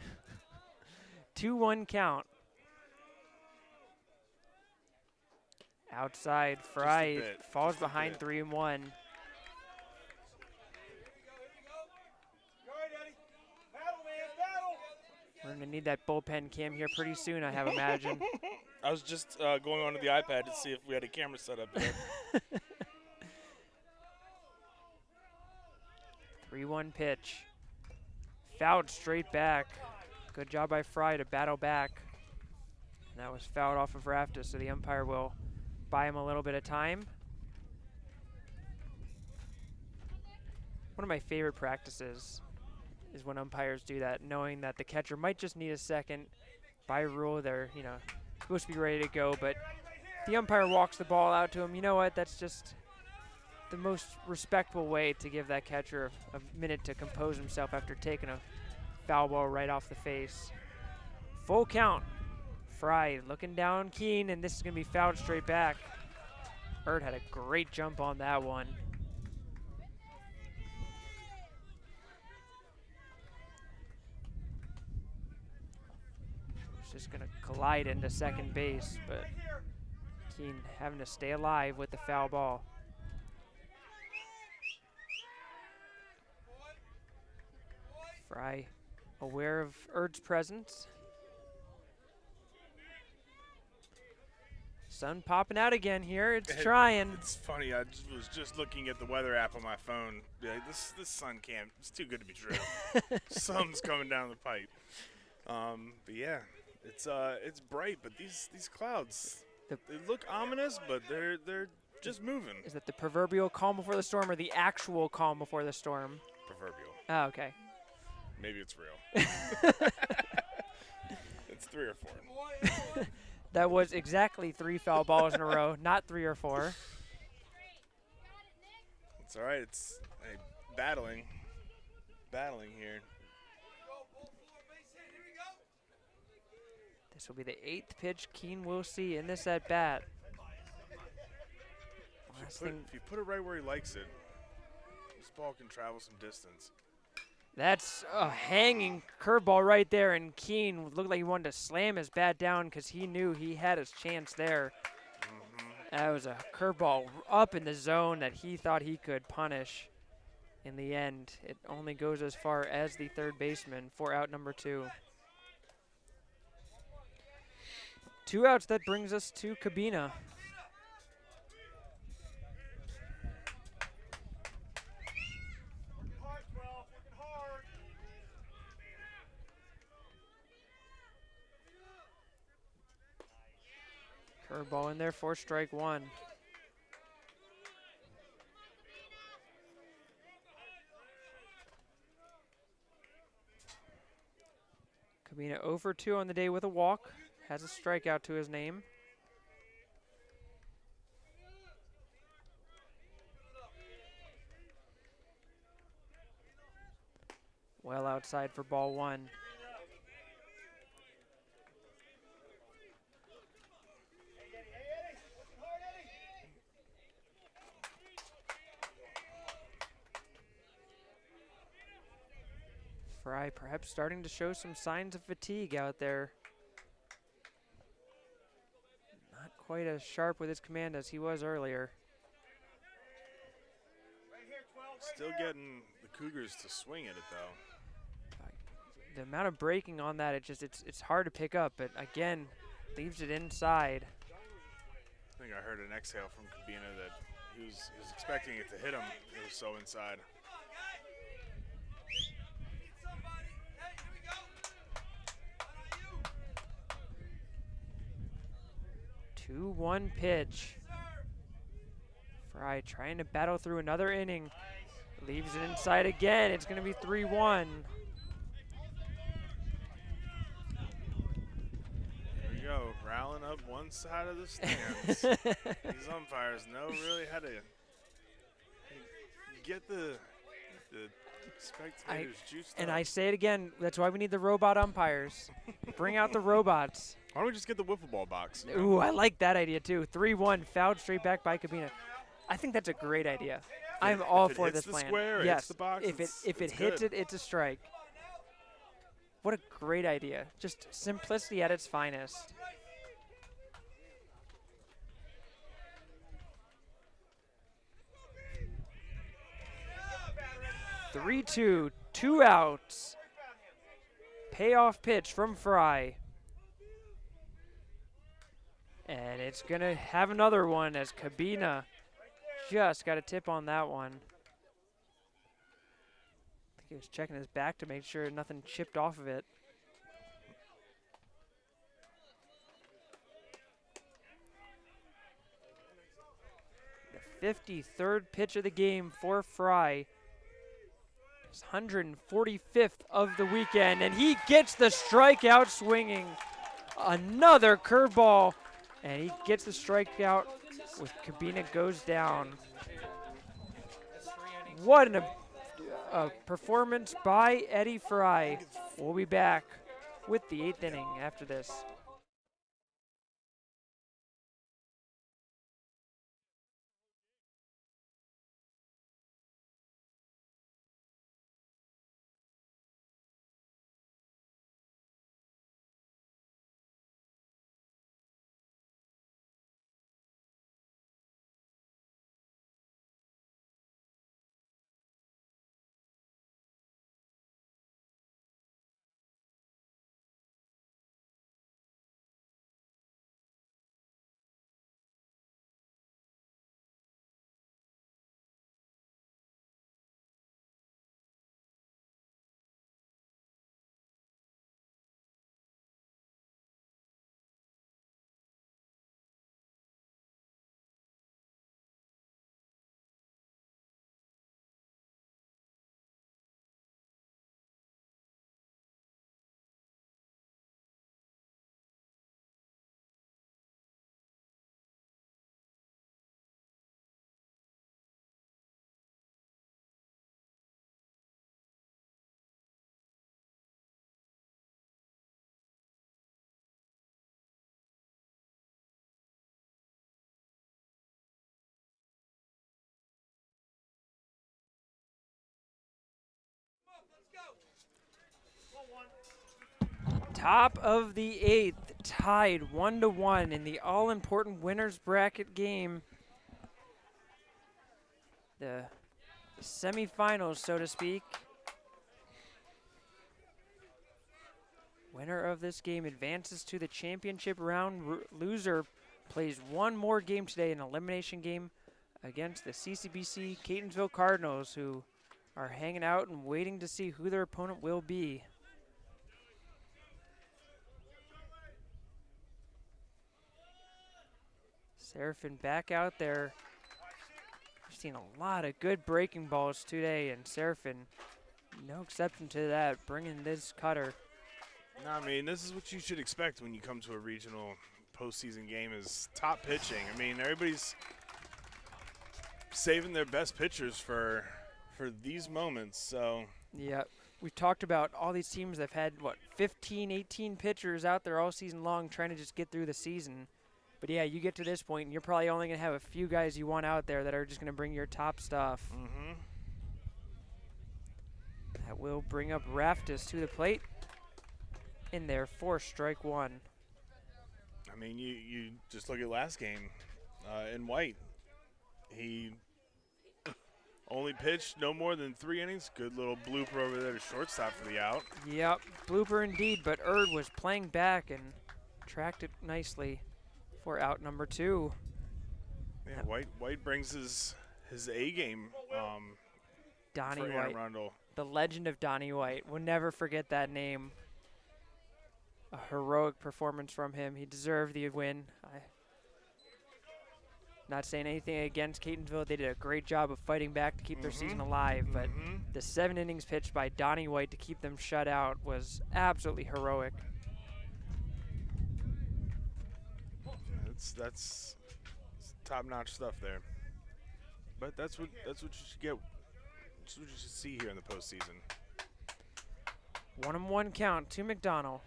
2-1 count. Outside, Fry falls behind 3-1. We're going to need that bullpen cam here pretty soon, I have imagined. I was just going onto the iPad to see if we had a camera set up there. 3-1 pitch. Fouled straight back. Good job by Fry to battle back. And that was fouled off of Raptors, so the umpire will buy him a little bit of time. One of my favorite practices is when umpires do that, knowing that the catcher might just need a second. By rule, they're supposed to be ready to go, but the umpire walks the ball out to him. You know what? That's just the most respectful way to give that catcher a minute to compose himself after taking a foul ball right off the face. Full count. Fry looking down Keene, and this is going to be fouled straight back. Bird had a great jump on that one. It's just going to collide into second base, but Keene having to stay alive with the foul ball. Fry aware of Erd's presence. Sun popping out again here. It's trying. It's funny. I was just looking at the weather app on my phone. Yeah, this sun can't. It's too good to be true. Sun's coming down the pipe. But yeah, it's bright. But these clouds, they look ominous, but they're just moving. Is that the proverbial calm before the storm, or the actual calm before the storm? Proverbial. Oh, okay. Maybe it's real. It's 3 or 4. That was exactly 3 foul balls in a row, not 3 or 4. It's all right. It's battling here. This will be the 8th pitch Keene will see in this at bat. If you put it right where he likes it, this ball can travel some distance. That's a hanging curveball right there, and Keene looked like he wanted to slam his bat down because he knew he had his chance there. That was a curveball up in the zone that he thought he could punish. In the end, it only goes as far as the third baseman for out number 2. 2 outs, that brings us to Cabina. Curveball in there for strike 1. Cabina 0 for 2 on the day with a walk. Has a strikeout to his name. Well outside for ball 1. Fry perhaps starting to show some signs of fatigue out there. Not quite as sharp with his command as he was earlier. Still getting the Cougars to swing at it though. The amount of braking on that, it's hard to pick up, but again, leaves it inside. I think I heard an exhale from Cabina that he was expecting it to hit him. It was so inside. 2-1 pitch. Fry trying to battle through another inning. Leaves it inside again. It's going to be 3-1. There we go, rallying up one side of the stands. These umpires know really how to get the spectators juiced And up. I say it again, that's why we need the robot umpires. Bring out the robots. Why don't we just get the wiffle ball box? Ooh, I like that idea too. 3-1, fouled straight back by Cabina. I think that's a great idea. I'm all for this plan. Square, yes, hits the box, if it hits it, it's a strike. What a great idea. Just simplicity at its finest. Three-two, 2 outs. Payoff pitch from Fry. And it's going to have another one as Cabina just got a tip on that one. I think he was checking his back to make sure nothing chipped off of it. The 53rd pitch of the game for Fry. His 145th of the weekend, and he gets the strikeout swinging. Another curveball, and he gets the strikeout with Cabina goes down. What a performance by Eddie Fry. We'll be back with the 8th inning after this. Top of the 8th, tied 1-1 in the all-important winners bracket game. The semifinals, so to speak. Winner of this game advances to the championship round. Loser plays one more game today, an elimination game against the CCBC Catonsville Cardinals, who are hanging out and waiting to see who their opponent will be. Seraphin back out there. We've seen a lot of good breaking balls today, and Seraphin, no exception to that, bringing this cutter. No, I mean, this is what you should expect when you come to a regional postseason game is top pitching. I mean, everybody's saving their best pitchers for these moments, so. Yeah, we've talked about all these teams that have had, 15, 18 pitchers out there all season long trying to just get through the season. But yeah, you get to this point, and you're probably only going to have a few guys you want out there that are just going to bring your top stuff. Mm-hmm. That will bring up Raptors to the plate in there for strike one. I mean, you just look at last game in White. He only pitched no more than 3 innings. Good little blooper over there to shortstop for the out. Yep, blooper indeed, but Erd was playing back and tracked it nicely for out number 2. Yeah, White brings his A game. Donnie for White, Anne Arundel. the legend of Donnie White. We'll never forget that name. A heroic performance from him. He deserved the win. Not saying anything against Catonsville. They did a great job of fighting back to keep their season alive, but the 7 innings pitched by Donnie White to keep them shut out was absolutely heroic. That's top-notch stuff there. But that's what you should get. That's what you should see here in the postseason. 1-1 count to McDonald.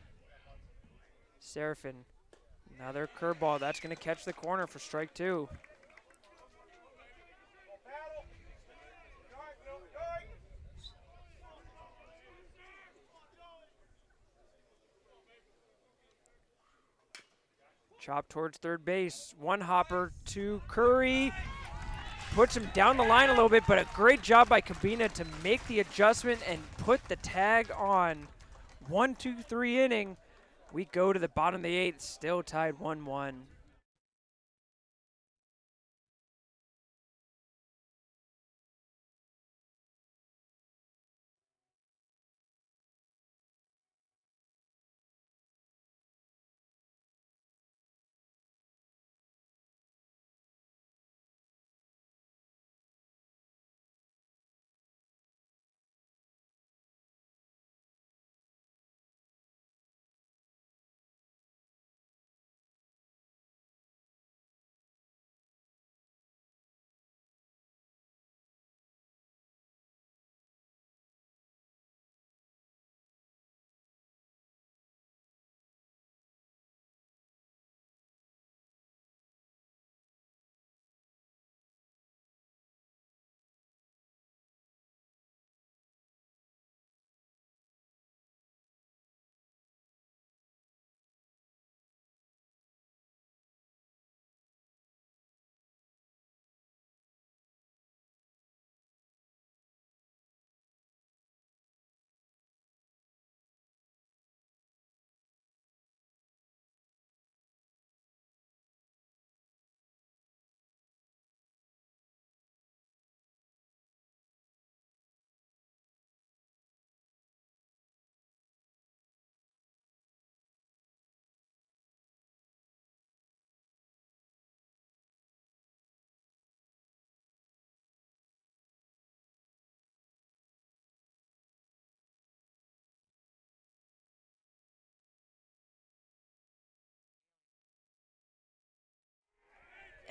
Seraphin, another curveball. That's going to catch the corner for strike 2. Chop towards third base. One hopper to Curry. Puts him down the line a little bit, but a great job by Cabina to make the adjustment and put the tag on. 1-2-3 inning. We go to the bottom of the 8th, still tied 1-1.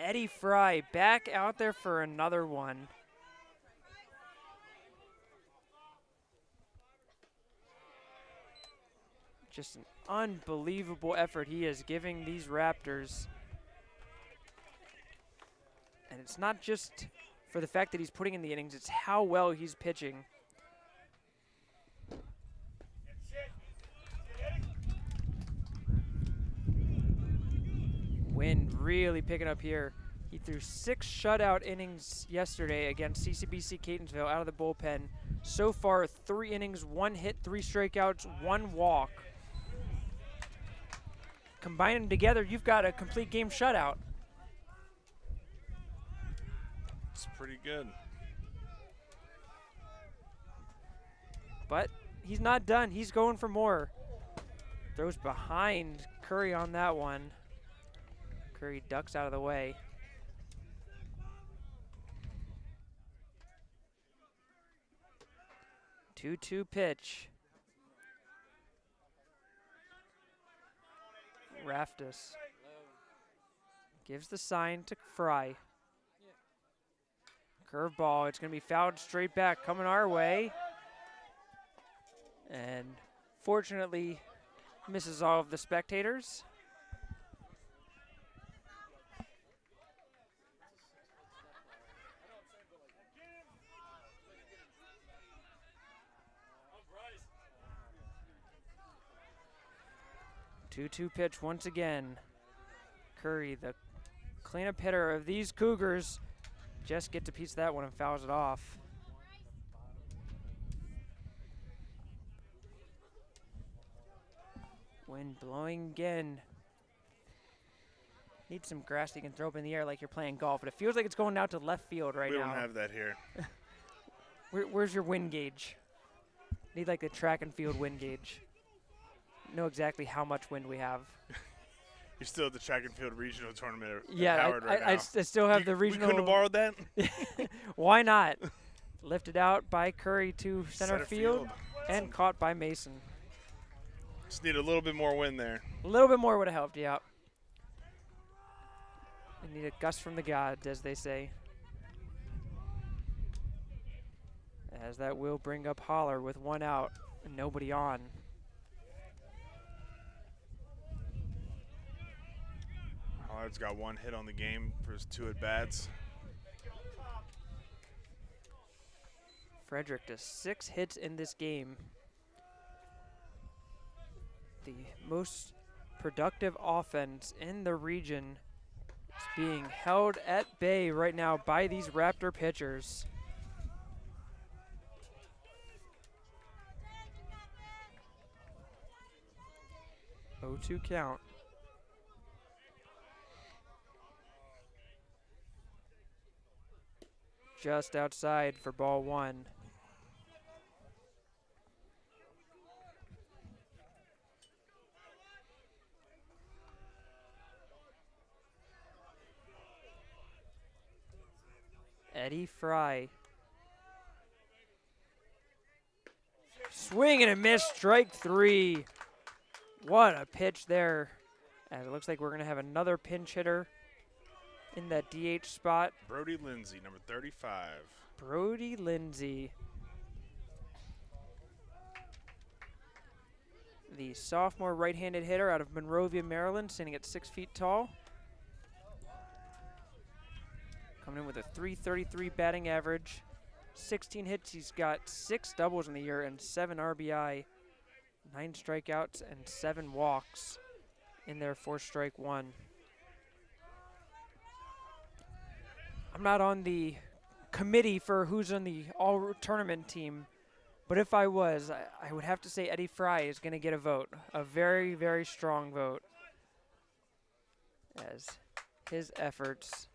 Eddie Fry back out there for another one. Just an unbelievable effort he is giving these Raptors. And it's not just for the fact that he's putting in the innings, it's how well he's pitching. Wind really picking up here. He threw 6 shutout innings yesterday against CCBC Catonsville out of the bullpen. So far, 3 innings, 1 hit, 3 strikeouts, 1 walk. Combine them together, you've got a complete game shutout. It's pretty good. But he's not done. He's going for more. Throws behind Curry on that one. Curry ducks out of the way. 2-2 pitch. Raptors gives the sign to Fry. Curveball, it's going to be fouled straight back, coming our way. And fortunately, misses all of the spectators. Two-two pitch once again. Curry, the cleanup hitter of these Cougars, just gets a piece of that one and fouls it off. Wind blowing again. Need some grass that you can throw up in the air like you're playing golf, but it feels like it's going out to left field right now. We don't have that here. Where's your wind gauge? Need like the track and field wind gauge. Know exactly how much wind we have. You're still at the track and field regional tournament at Yeah, Howard right now. I still have the regional. We couldn't have borrowed that? Why not? Lifted out by Curry to center field and caught by Mason. Just need a little bit more wind there. A little bit more would have helped, yeah. We need a gust from the gods, as they say. As that will bring up Holler with 1 out and nobody on. Hollard's got 1 hit on the game for his 2 at-bats. Frederick does 6 hits in this game. The most productive offense in the region is being held at bay right now by these Raptor pitchers. Oh, 2 count. Just outside for ball 1. Eddie Fry. Swing and a miss, strike 3. What a pitch there. And it looks like we're going to have another pinch hitter in that DH spot. Brody Lindsay, number 35. Brody Lindsay. The sophomore right-handed hitter out of Monrovia, Maryland, standing at 6 feet tall. Coming in with a .333 batting average. 16 hits, he's got 6 doubles in the year and 7 RBI. 9 strikeouts and 7 walks in their 4-strike 1. I'm not on the committee for who's on the all-tournament team, but if I was, I would have to say Eddie Fry is going to get a vote, a very, very strong vote, as his efforts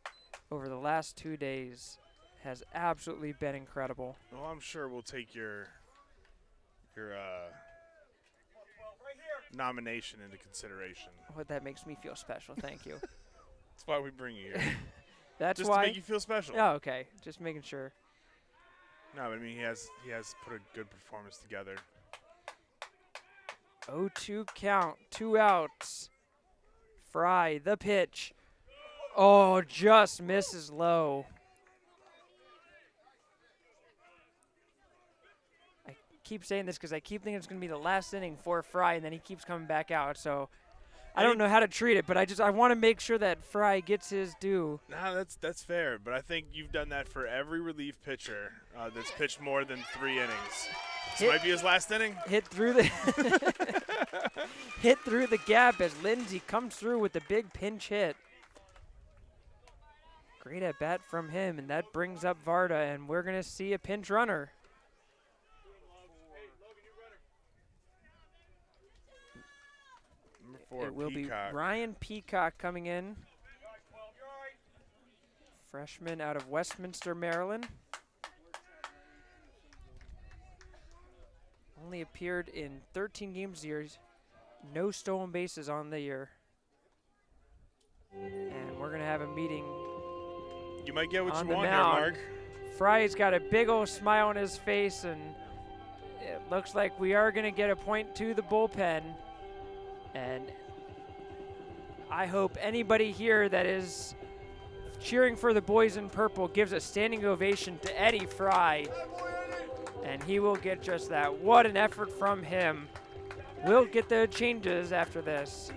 over the last 2 days has absolutely been incredible. Well, I'm sure we'll take your nomination into consideration. Well, that makes me feel special. Thank you. That's why we bring you here. That's just why. to make you feel special. Oh, okay. Just making sure. No, but I mean he has put a good performance together. 0-2 count, 2 outs. Fry, the pitch. Oh, just misses low. I keep saying this because I keep thinking it's going to be the last inning for Fry, and then he keeps coming back out. So I don't know how to treat it, but I want to make sure that Fry gets his due. No, that's fair, but I think you've done that for every relief pitcher that's pitched more than 3 innings. This might be his last inning. Hit through the hit through the gap as Lindsay comes through with the big pinch hit. Great at bat from him, and that brings up Varda, and we're going to see a pinch runner. Number 4, It will Peacock. be Ryan Peacock coming in. Freshman out of Westminster, Maryland. Only appeared in 13 games this year. No stolen bases on the year. And we're going to have a meeting. You might get what on you the want here, mound. Mark. Fry's got a big old smile on his face, and it looks like we are going to get a point to the bullpen. And I hope anybody here that is cheering for the boys in purple gives a standing ovation to Eddie Fry. And he will get just that. What an effort from him. We'll get the changes after this.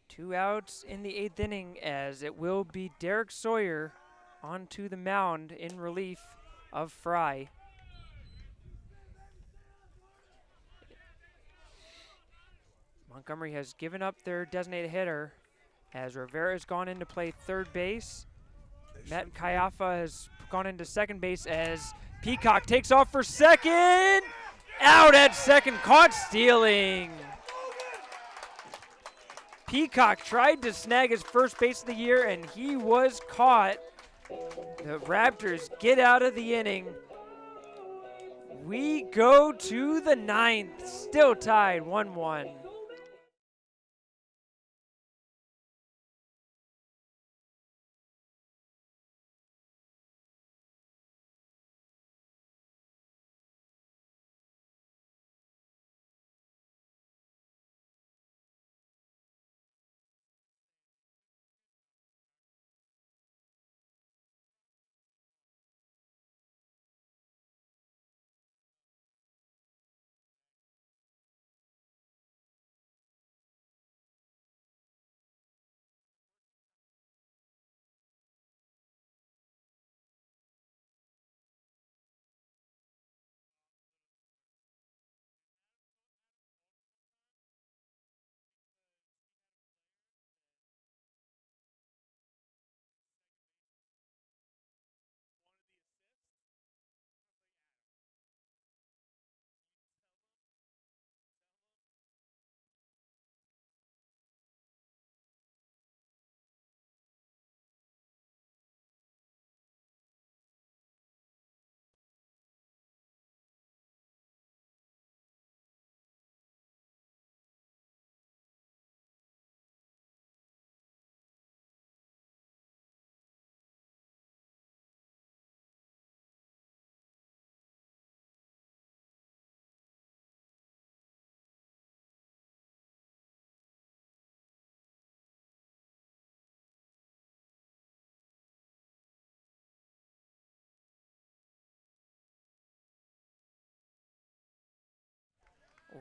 Two outs in the 8th inning, as it will be Derek Sawyer onto the mound in relief of Fry. Montgomery has given up their designated hitter as Rivera has gone in to play third base. Matt Kayafa has gone into second base as Peacock takes off for second. Out at second, caught stealing. Peacock tried to snag his first base of the year, and he was caught. The Raptors get out of the inning. We go to the 9th, still tied 1-1.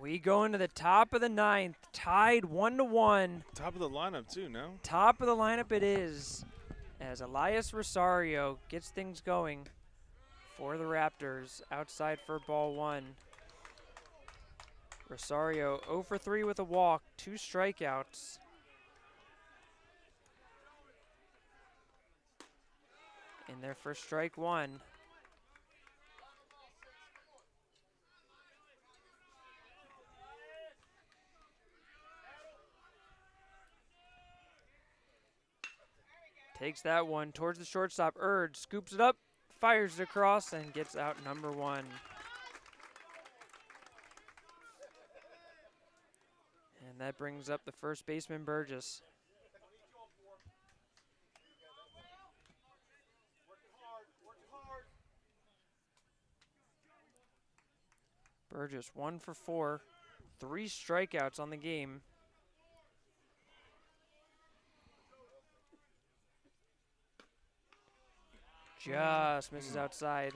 We go into the top of the ninth, tied 1-1. Top of the lineup too, no? Top of the lineup it is, as Elias Rosario gets things going for the Raptors outside for ball one. Rosario 0 for 3 with a walk, 2 strikeouts. In there for strike one. Takes that one towards the shortstop. Urge scoops it up, fires it across, and gets out number one. And that brings up the first baseman, Burgess. Burgess 1 for 4, 3 strikeouts on the game. Just misses outside.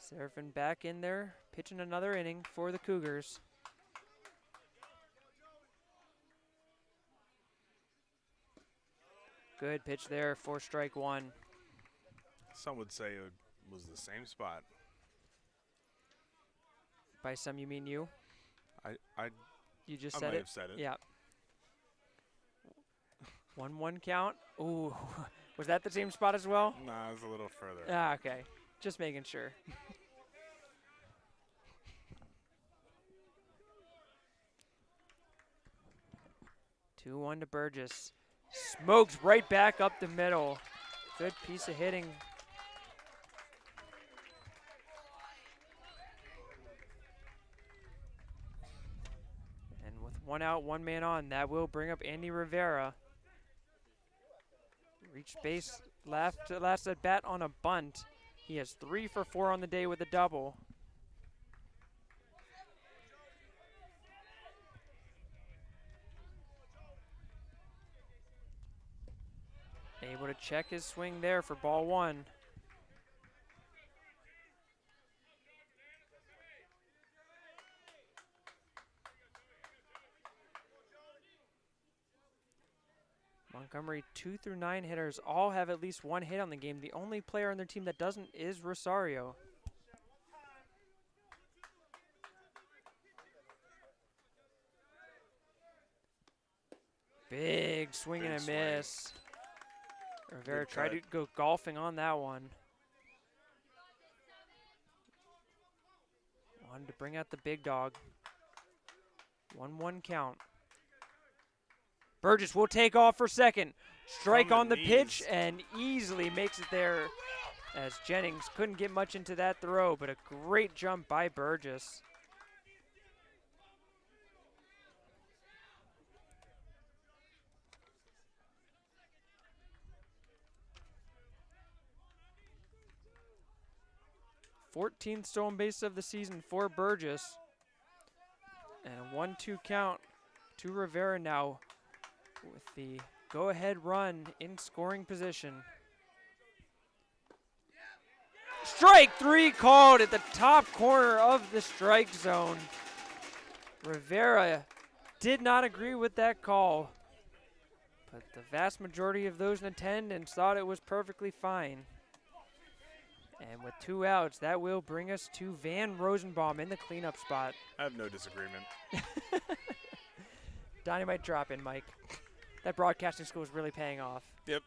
Seraphin back in there, pitching another inning for the Cougars. Good pitch there for strike one. Some would say it was the same spot. By some, you mean you? You just I said might it? have said it. Yeah. 1-1 count. Ooh, was that the same spot as well? Nah, it was a little further. Ah, okay. Just making sure. 2-1 to Burgess. Smokes right back up the middle. Good piece of hitting. And with 1 out, 1 man on, that will bring up Andy Rivera. Reached base last at bat on a bunt. He has 3 for 4 on the day with a double. Able to check his swing there for ball one. Montgomery 2 through 9 hitters all have at least 1 hit on the game. The only player on their team that doesn't is Rosario. Big swing and a miss. Rivera tried to go golfing on that one. Wanted to bring out the big dog. 1-1 count. Burgess will take off for second. Strike on the pitch and easily makes it there, as Jennings couldn't get much into that throw, but a great jump by Burgess. '14th stolen base of the season for Burgess. And a 1-2 count to Rivera now with the go-ahead run in scoring position. Strike 3 called at the top corner of the strike zone. Rivera did not agree with that call, but the vast majority of those in attendance thought it was perfectly fine. And with 2 outs, that will bring us to Van Rosenbaum in the cleanup spot. I have no disagreement. Dynamite drop in, Mike. That broadcasting school is really paying off. Yep.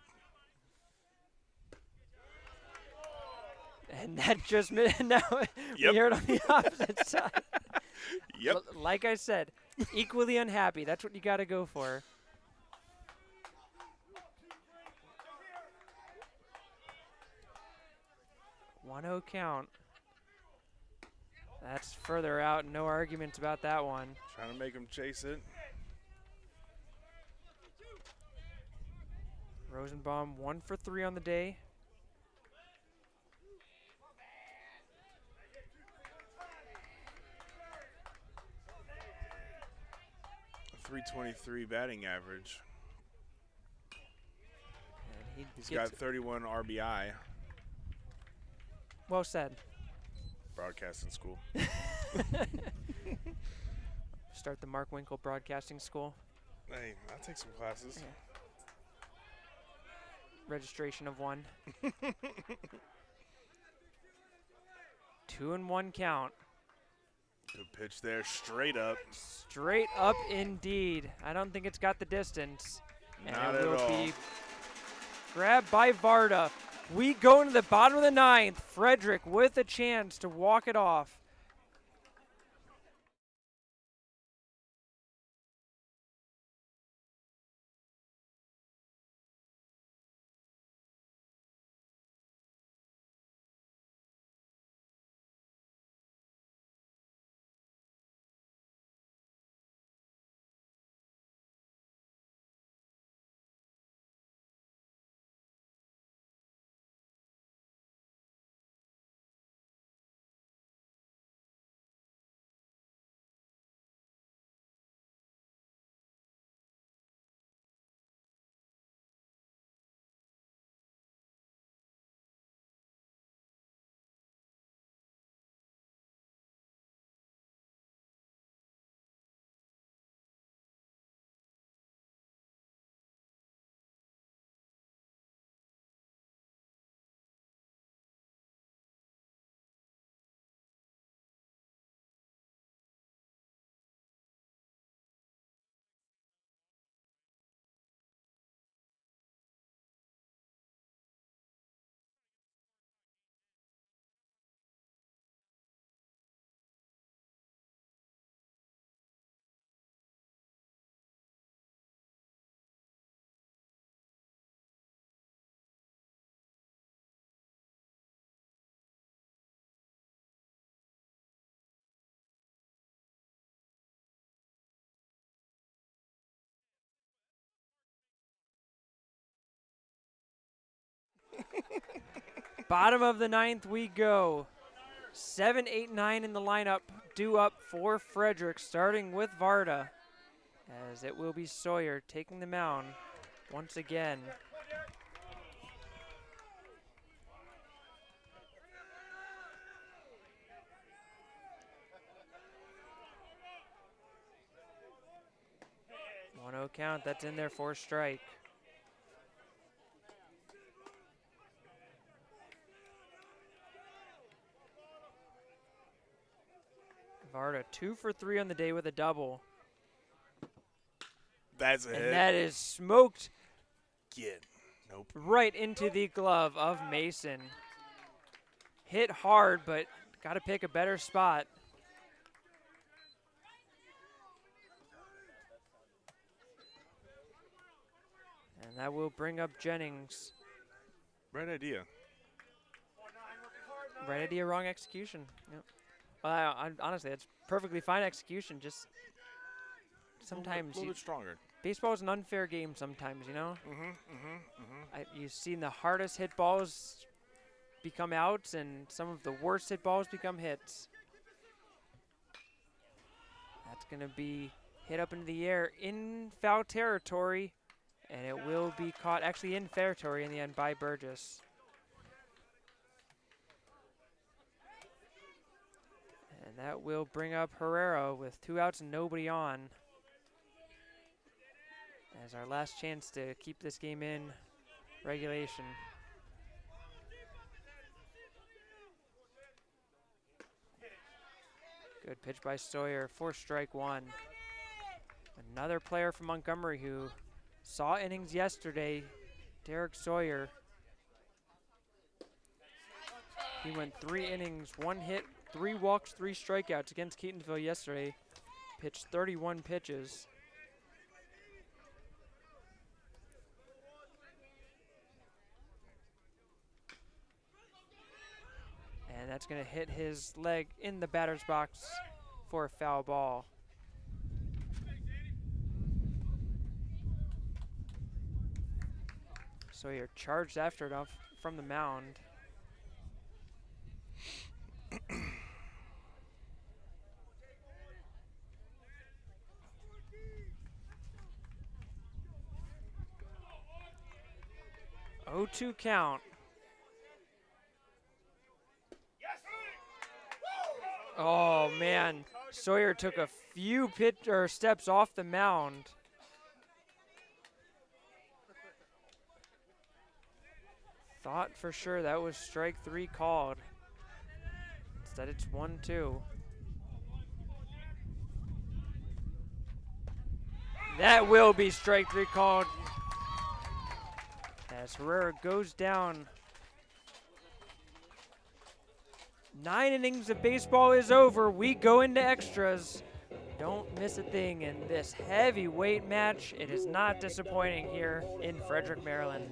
And that just now we hear it on the opposite side. Yep. Like I said, equally unhappy. That's what you got to go for. One-0 count. That's further out. No arguments about that one. Trying to make him chase it. Rosenbaum 1 for 3 on the day. .323 batting average. And He's got 31 RBI. Well said. broadcasting school. Start the Mark Winkle Broadcasting School. Hey, I'll take some classes. Yeah. Registration of 1. 2-1 count. Good pitch there, straight up. Straight up indeed. I don't think it's got the distance. Not and it at will all. be grabbed by Varda. We go into the bottom of the 9th. Frederick with a chance to walk it off. Bottom of the 9th we go. 7, 8, 9 in the lineup, due up for Frederick, starting with Varda, as it will be Sawyer taking the mound once again. One 0 count, that's in there for a strike. Varda 2 for 3 on the day with a double. That's a hit. And that is smoked Nope. right into the glove of Mason. Hit hard, but got to pick a better spot. And that will bring up Jennings. Right idea. Right idea, wrong execution. Yep. Well, honestly, it's perfectly fine execution. Just sometimes a little bit stronger. Baseball is an unfair game sometimes, you know? You've seen the hardest hit balls become outs and some of the worst hit balls become hits. That's going to be hit up into the air in foul territory, and it will be caught actually in fair territory in the end by Burgess. And that will bring up Herrera with 2 outs and nobody on, as our last chance to keep this game in regulation. Good pitch by Sawyer for strike 1. Another player from Montgomery who saw innings yesterday, Derek Sawyer. He went 3 innings, 1 hit, 3 walks, 3 strikeouts against Keatonsville yesterday. Pitched 31 pitches. And that's going to hit his leg in the batter's box for a foul ball. So you're charged after it off from the mound. Oh, 2 count. Oh man, Sawyer took a few steps off the mound. Thought for sure that was strike 3 called. Instead it's 1-2. That will be strike 3 called. As Herrera goes down. 9 innings of baseball is over. We go into extras. Don't miss a thing in this heavyweight match. It is not disappointing here in Frederick, Maryland.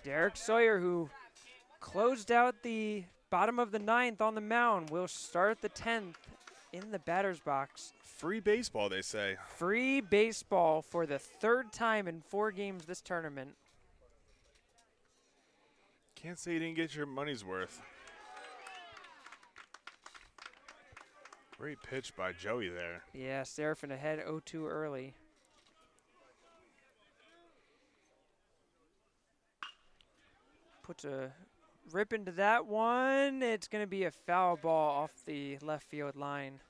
Derek Sawyer, who closed out the bottom of the 9th on the mound, will start the 10th in the batter's box. Free baseball, they say. Free baseball for the 3rd time in 4 games this tournament. Can't say you didn't get your money's worth. Great pitch by Joey there. Yeah, Seraphin ahead 0-2 early. Puts a rip into that one. It's going to be a foul ball off the left field line.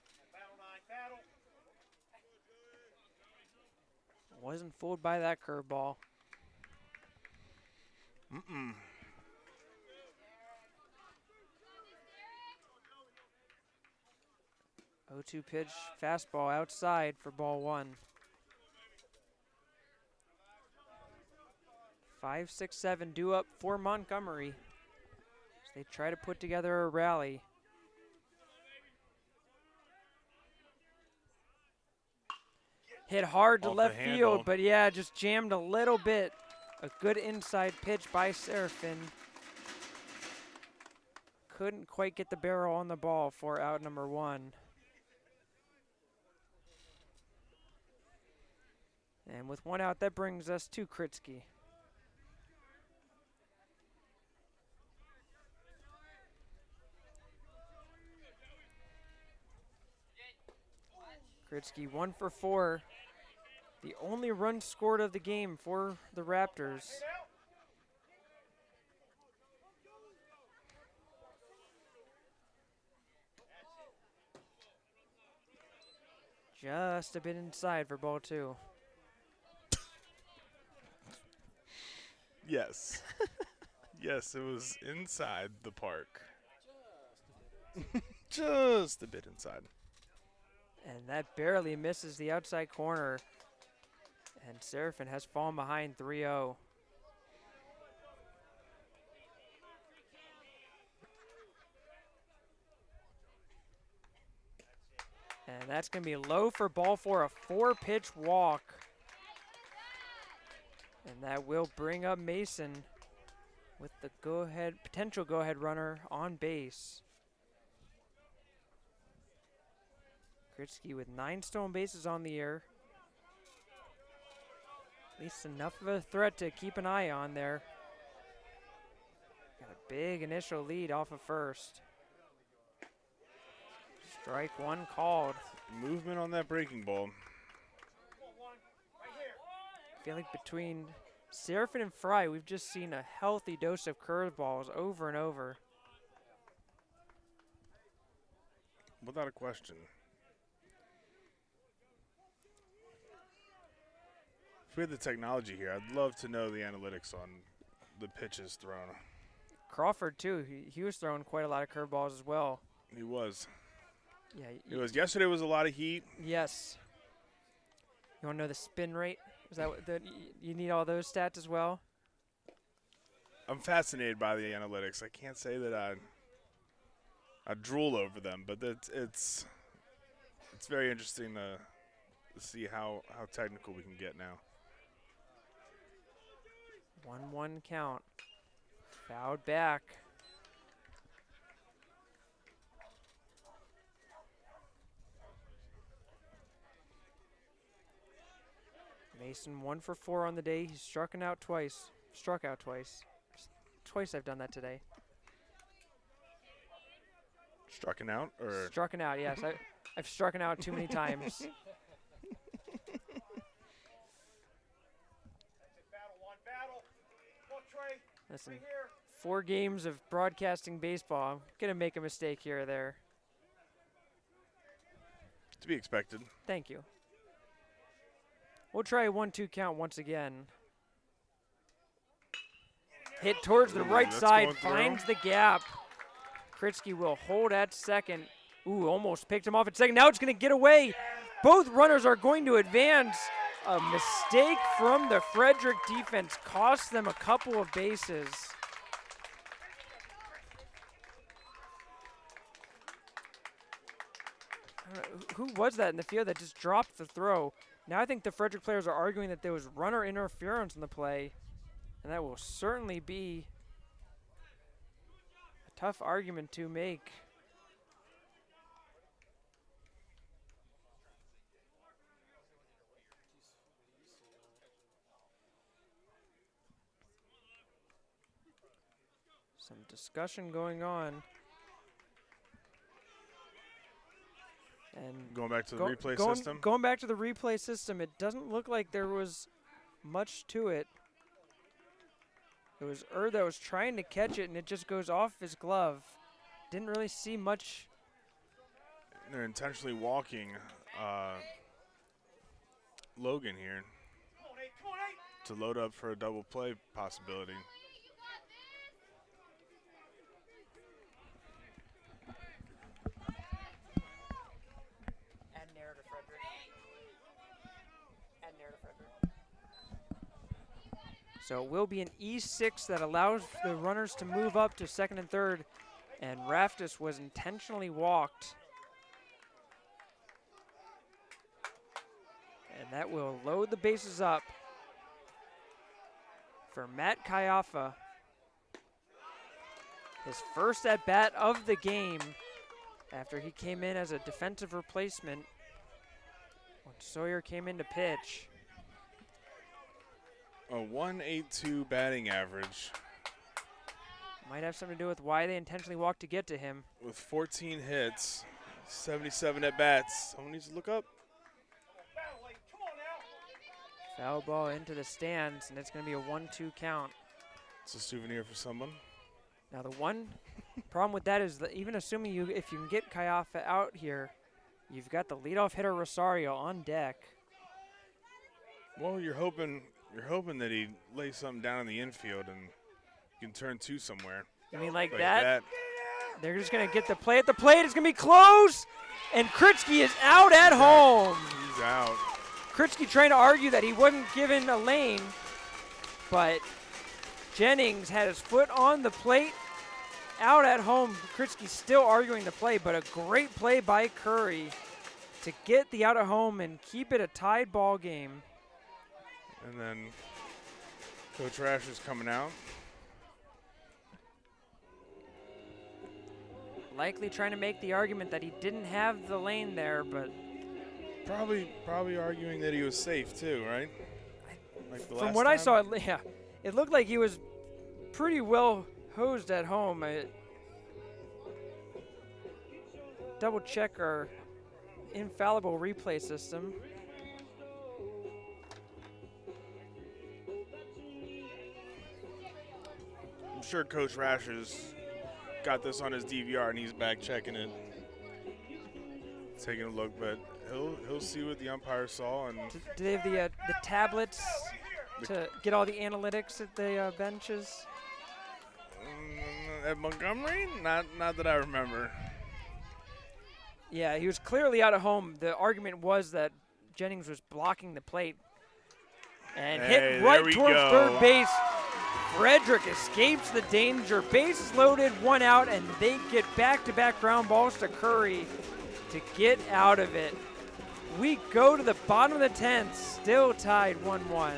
Wasn't fooled by that curveball. 0-2 pitch, fastball outside for ball 1. 5, 6, 7 due up for Montgomery as they try to put together a rally. Hit hard to Off left the field, handle. but yeah, just jammed a little bit. A good inside pitch by Seraphin. Couldn't quite get the barrel on the ball for out number 1. And with 1 out, that brings us to Kritsky. Kritsky 1 for 4. The only run scored of the game for the Raptors. Just a bit inside for ball 2. Yes. Yes, it was inside the park. Just a bit inside. And that barely misses the outside corner. And Seraphin has fallen behind 3-0. And that's going to be low for ball 4, a 4-pitch walk. And that will bring up Mason with the potential go-ahead runner on base. Kritsky with 9 stolen bases on the year. At least enough of a threat to keep an eye on there. Got a big initial lead off of first. Strike 1 called. Movement on that breaking ball. I feel like between Seraphin and Fry, we've just seen a healthy dose of curveballs over and over. Without a question. If we had the technology here, I'd love to know the analytics on the pitches thrown. Crawford, too. He was throwing quite a lot of curveballs as well. He was. Yeah. Yesterday was a lot of heat. Yes. You want to know the spin rate? Is that what you need all those stats as well? I'm fascinated by the analytics. I can't say that I drool over them, but it's very interesting to see how technical we can get now. 1-1 count. Fouled back. Mason 1 for 4 on the day. He's struck out twice. Twice I've done that today. Strucken out or strucken out? Yes, I've strucken out too many times. Listen, 4 games of broadcasting baseball. I'm gonna make a mistake here or there. To be expected. Thank you. We'll try a 1-2 count once again. Hit towards the right side, finds the gap. Kritsky will hold at second. Ooh, almost picked him off at second. Now it's going to get away. Both runners are going to advance. A mistake from the Frederick defense cost them a couple of bases. Who was that in the field that just dropped the throw? Now I think the Frederick players are arguing that there was runner interference in the play, and that will certainly be a tough argument to make. Some discussion going on. And going back to the replay system? Going back to the replay system, it doesn't look like there was much to it. It was that was trying to catch it, and it just goes off his glove. Didn't really see much. They're intentionally walking Logan here to load up for a double play possibility. So it will be an E6 that allows the runners to move up to second and third, and Raptors was intentionally walked. And that will load the bases up for Matt Kayafa. His first at-bat of the game after he came in as a defensive replacement when Sawyer came in to pitch. A 1.82 batting average. Might have something to do with why they intentionally walked to get to him. With 14 hits, 77 at-bats. Someone needs to look up. Foul ball into the stands, and it's going to be a 1-2 count. It's a souvenir for someone. Now the one problem with that is that even assuming if you can get Kayafa out here, you've got the leadoff hitter Rosario on deck. Well, you're hoping that he lays something down in the infield and you can turn two somewhere. You mean like that? They're just going to get the play at the plate. It's going to be close, and Kritsky is out at home. He's out. Kritsky trying to argue that he wasn't given a lane, but Jennings had his foot on the plate. Out at home, Kritsky still arguing the play, but a great play by Curry to get the out at home and keep it a tied ball game. And then Coach Rasher's coming out. Likely trying to make the argument that he didn't have the lane there, but probably arguing that he was safe too, right? Like from what I saw, yeah, it looked like he was pretty well hosed at home. Double check our infallible replay system. sure Coach Rasher's got this on his DVR and he's back checking it, taking a look. But he'll see what the umpire saw. And do they have the tablets to get all the analytics at the benches? At Montgomery, not that I remember. Yeah, he was clearly out of home. The argument was that Jennings was blocking the plate and hit right towards third base. Frederick escapes the danger. Bases loaded, 1 out, and they get back-to-back ground balls to Curry to get out of it. We go to the bottom of the 10th, still tied 1-1.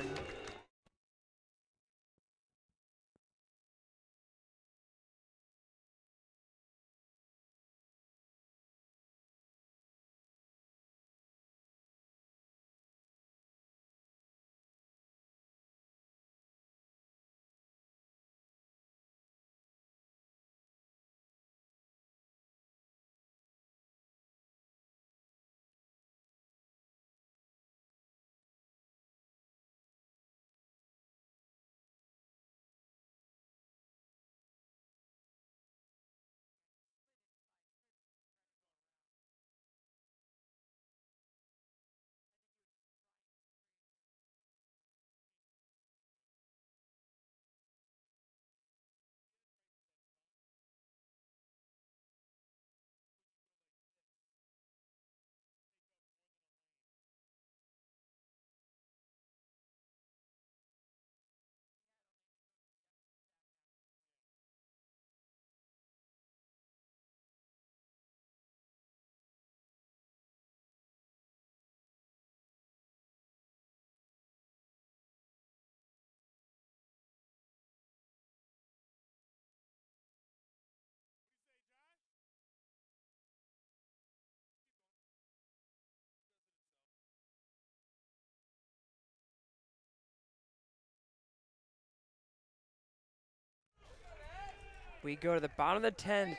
We go to the bottom of the 10th,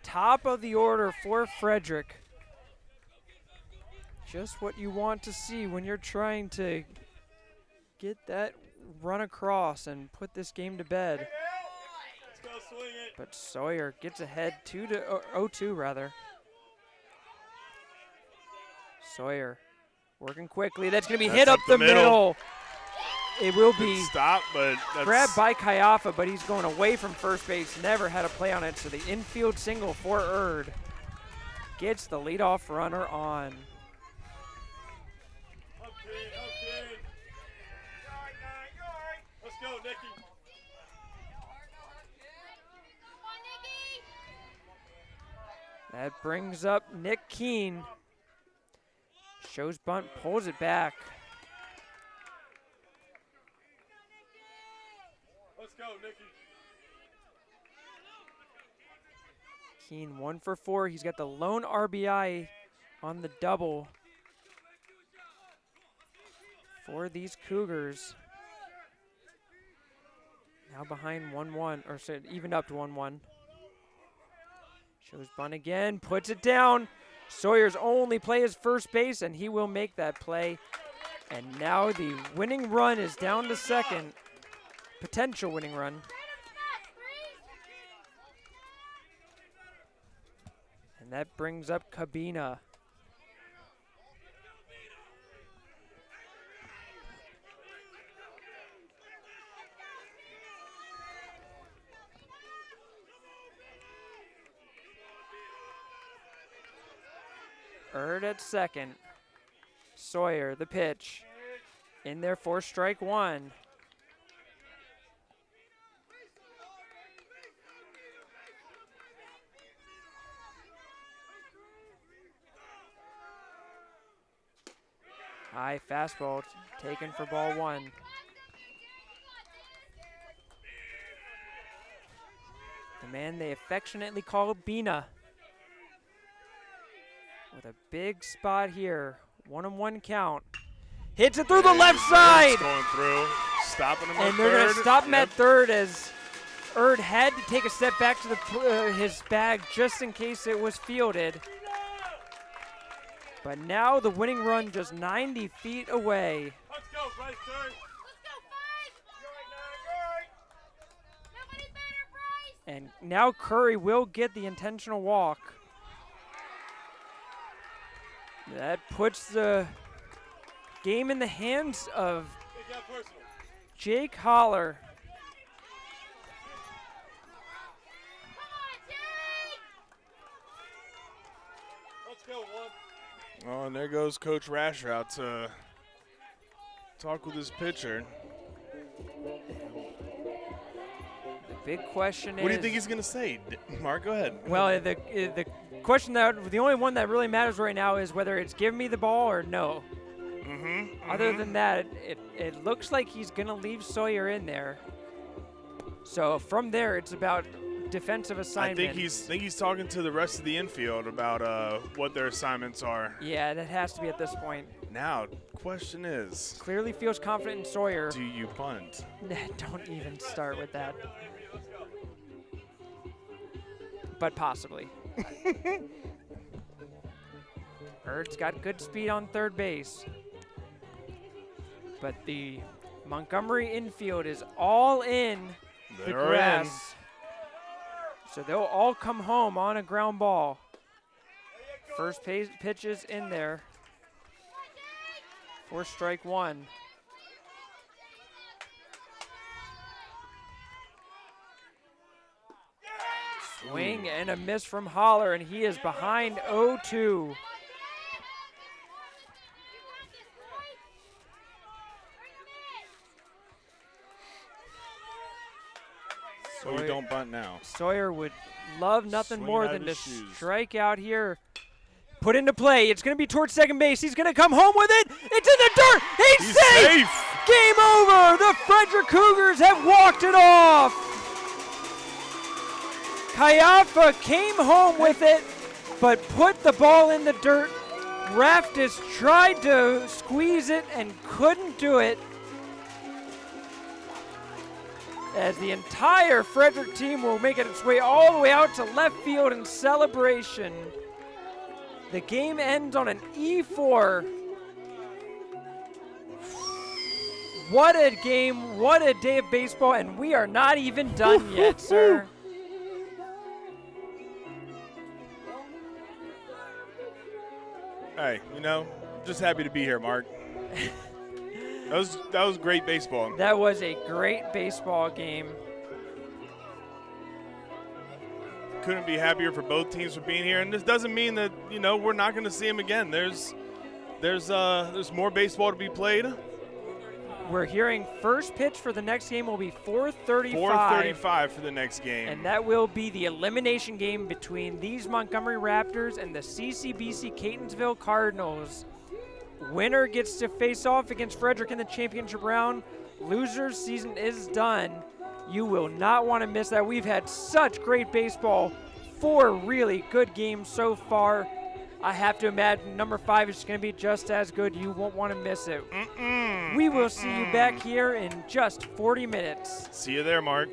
top of the order for Frederick. Just what you want to see when you're trying to get that run across and put this game to bed. Let's go swing it. But Sawyer gets ahead 0-2 rather. Sawyer working quickly. That's going to be hit up the middle. It will be stop, but that's grabbed by Kayafa, but he's going away from first base. Never had a play on it, so the infield single for Erd gets the leadoff runner on. Up kid. Let's go, Nicky. That brings up Nick Keene. Shows bunt, pulls it back. Let's go, Nicky. Keene 1 for 4. He's got the lone RBI on the double for these Cougars. Now behind 1-1, or so even up to 1-1. Shows bunt again, puts it down. Sawyer's only play is first base, and he will make that play. And now the winning run is down to second. Potential winning run. And that brings up Cabina. Erd at second. Sawyer, the pitch. In there for strike one. High fastball taken for ball one. The man they affectionately call Bina. With a big spot here. 1-1 count. Hits it through the left side. Going through, stopping him at and they're going to stop him at third as Erd had to take a step back to the his bag just in case it was fielded. But now the winning run just 90 feet away. Let's go, Bryce. Let's go, 5. You're right. Nobody better, And now Curry will get the intentional walk. That puts the game in the hands of Take out personal. Jake Holler. Let's go, one. Oh, and there goes Coach Rasher out to talk with his pitcher. The big question is. What do you think he's going to say? Mark, go ahead. Well, the question the only one that really matters right now is whether it's give me the ball or no. Other than that, it looks like he's going to leave Sawyer in there. So from there, it's about defensive assignment. I think he's talking to the rest of the infield about what their assignments are. Yeah, that has to be at this point. Now, question is, Clearly feels confident in Sawyer. do you punt? Don't even start with that. But possibly. Bird's got good speed on third base. But the Montgomery infield is all in the They're grass. So they'll all come home on a ground ball. First pitch is in there for strike one. Swing and a miss from Holler, and he is behind 0-2. So we don't bunt now. Sawyer would love nothing Swinging more out than of to his shoes. strike out here. Put into play. It's going to be towards second base. He's going to come home with it. It's in the dirt. He's safe. Game over. The Frederick Cougars have walked it off. Kayafa came home with it, but put the ball in the dirt. Raptors tried to squeeze it and couldn't do it. As the entire Frederick team will make it its way all the way out to left field in celebration. The game ends on an E4. What a game, what a day of baseball, and we are not even done yet, sir. Hey, I'm just happy to be here, Mark. That was great baseball. That was a great baseball game. Couldn't be happier for both teams for being here, and this doesn't mean that we're not going to see them again. There's more baseball to be played. We're hearing first pitch for the next game will be 4:35. 4:35 for the next game. And that will be the elimination game between these Montgomery Raptors and the CCBC Catonsville Cardinals. Winner gets to face off against Frederick in the championship round. Loser's season is done. You will not want to miss that. We've had such great baseball. 4 really good games so far. I have to imagine number 5 is going to be just as good. You won't want to miss it. We will see you back here in just 40 minutes. See you there, Mark.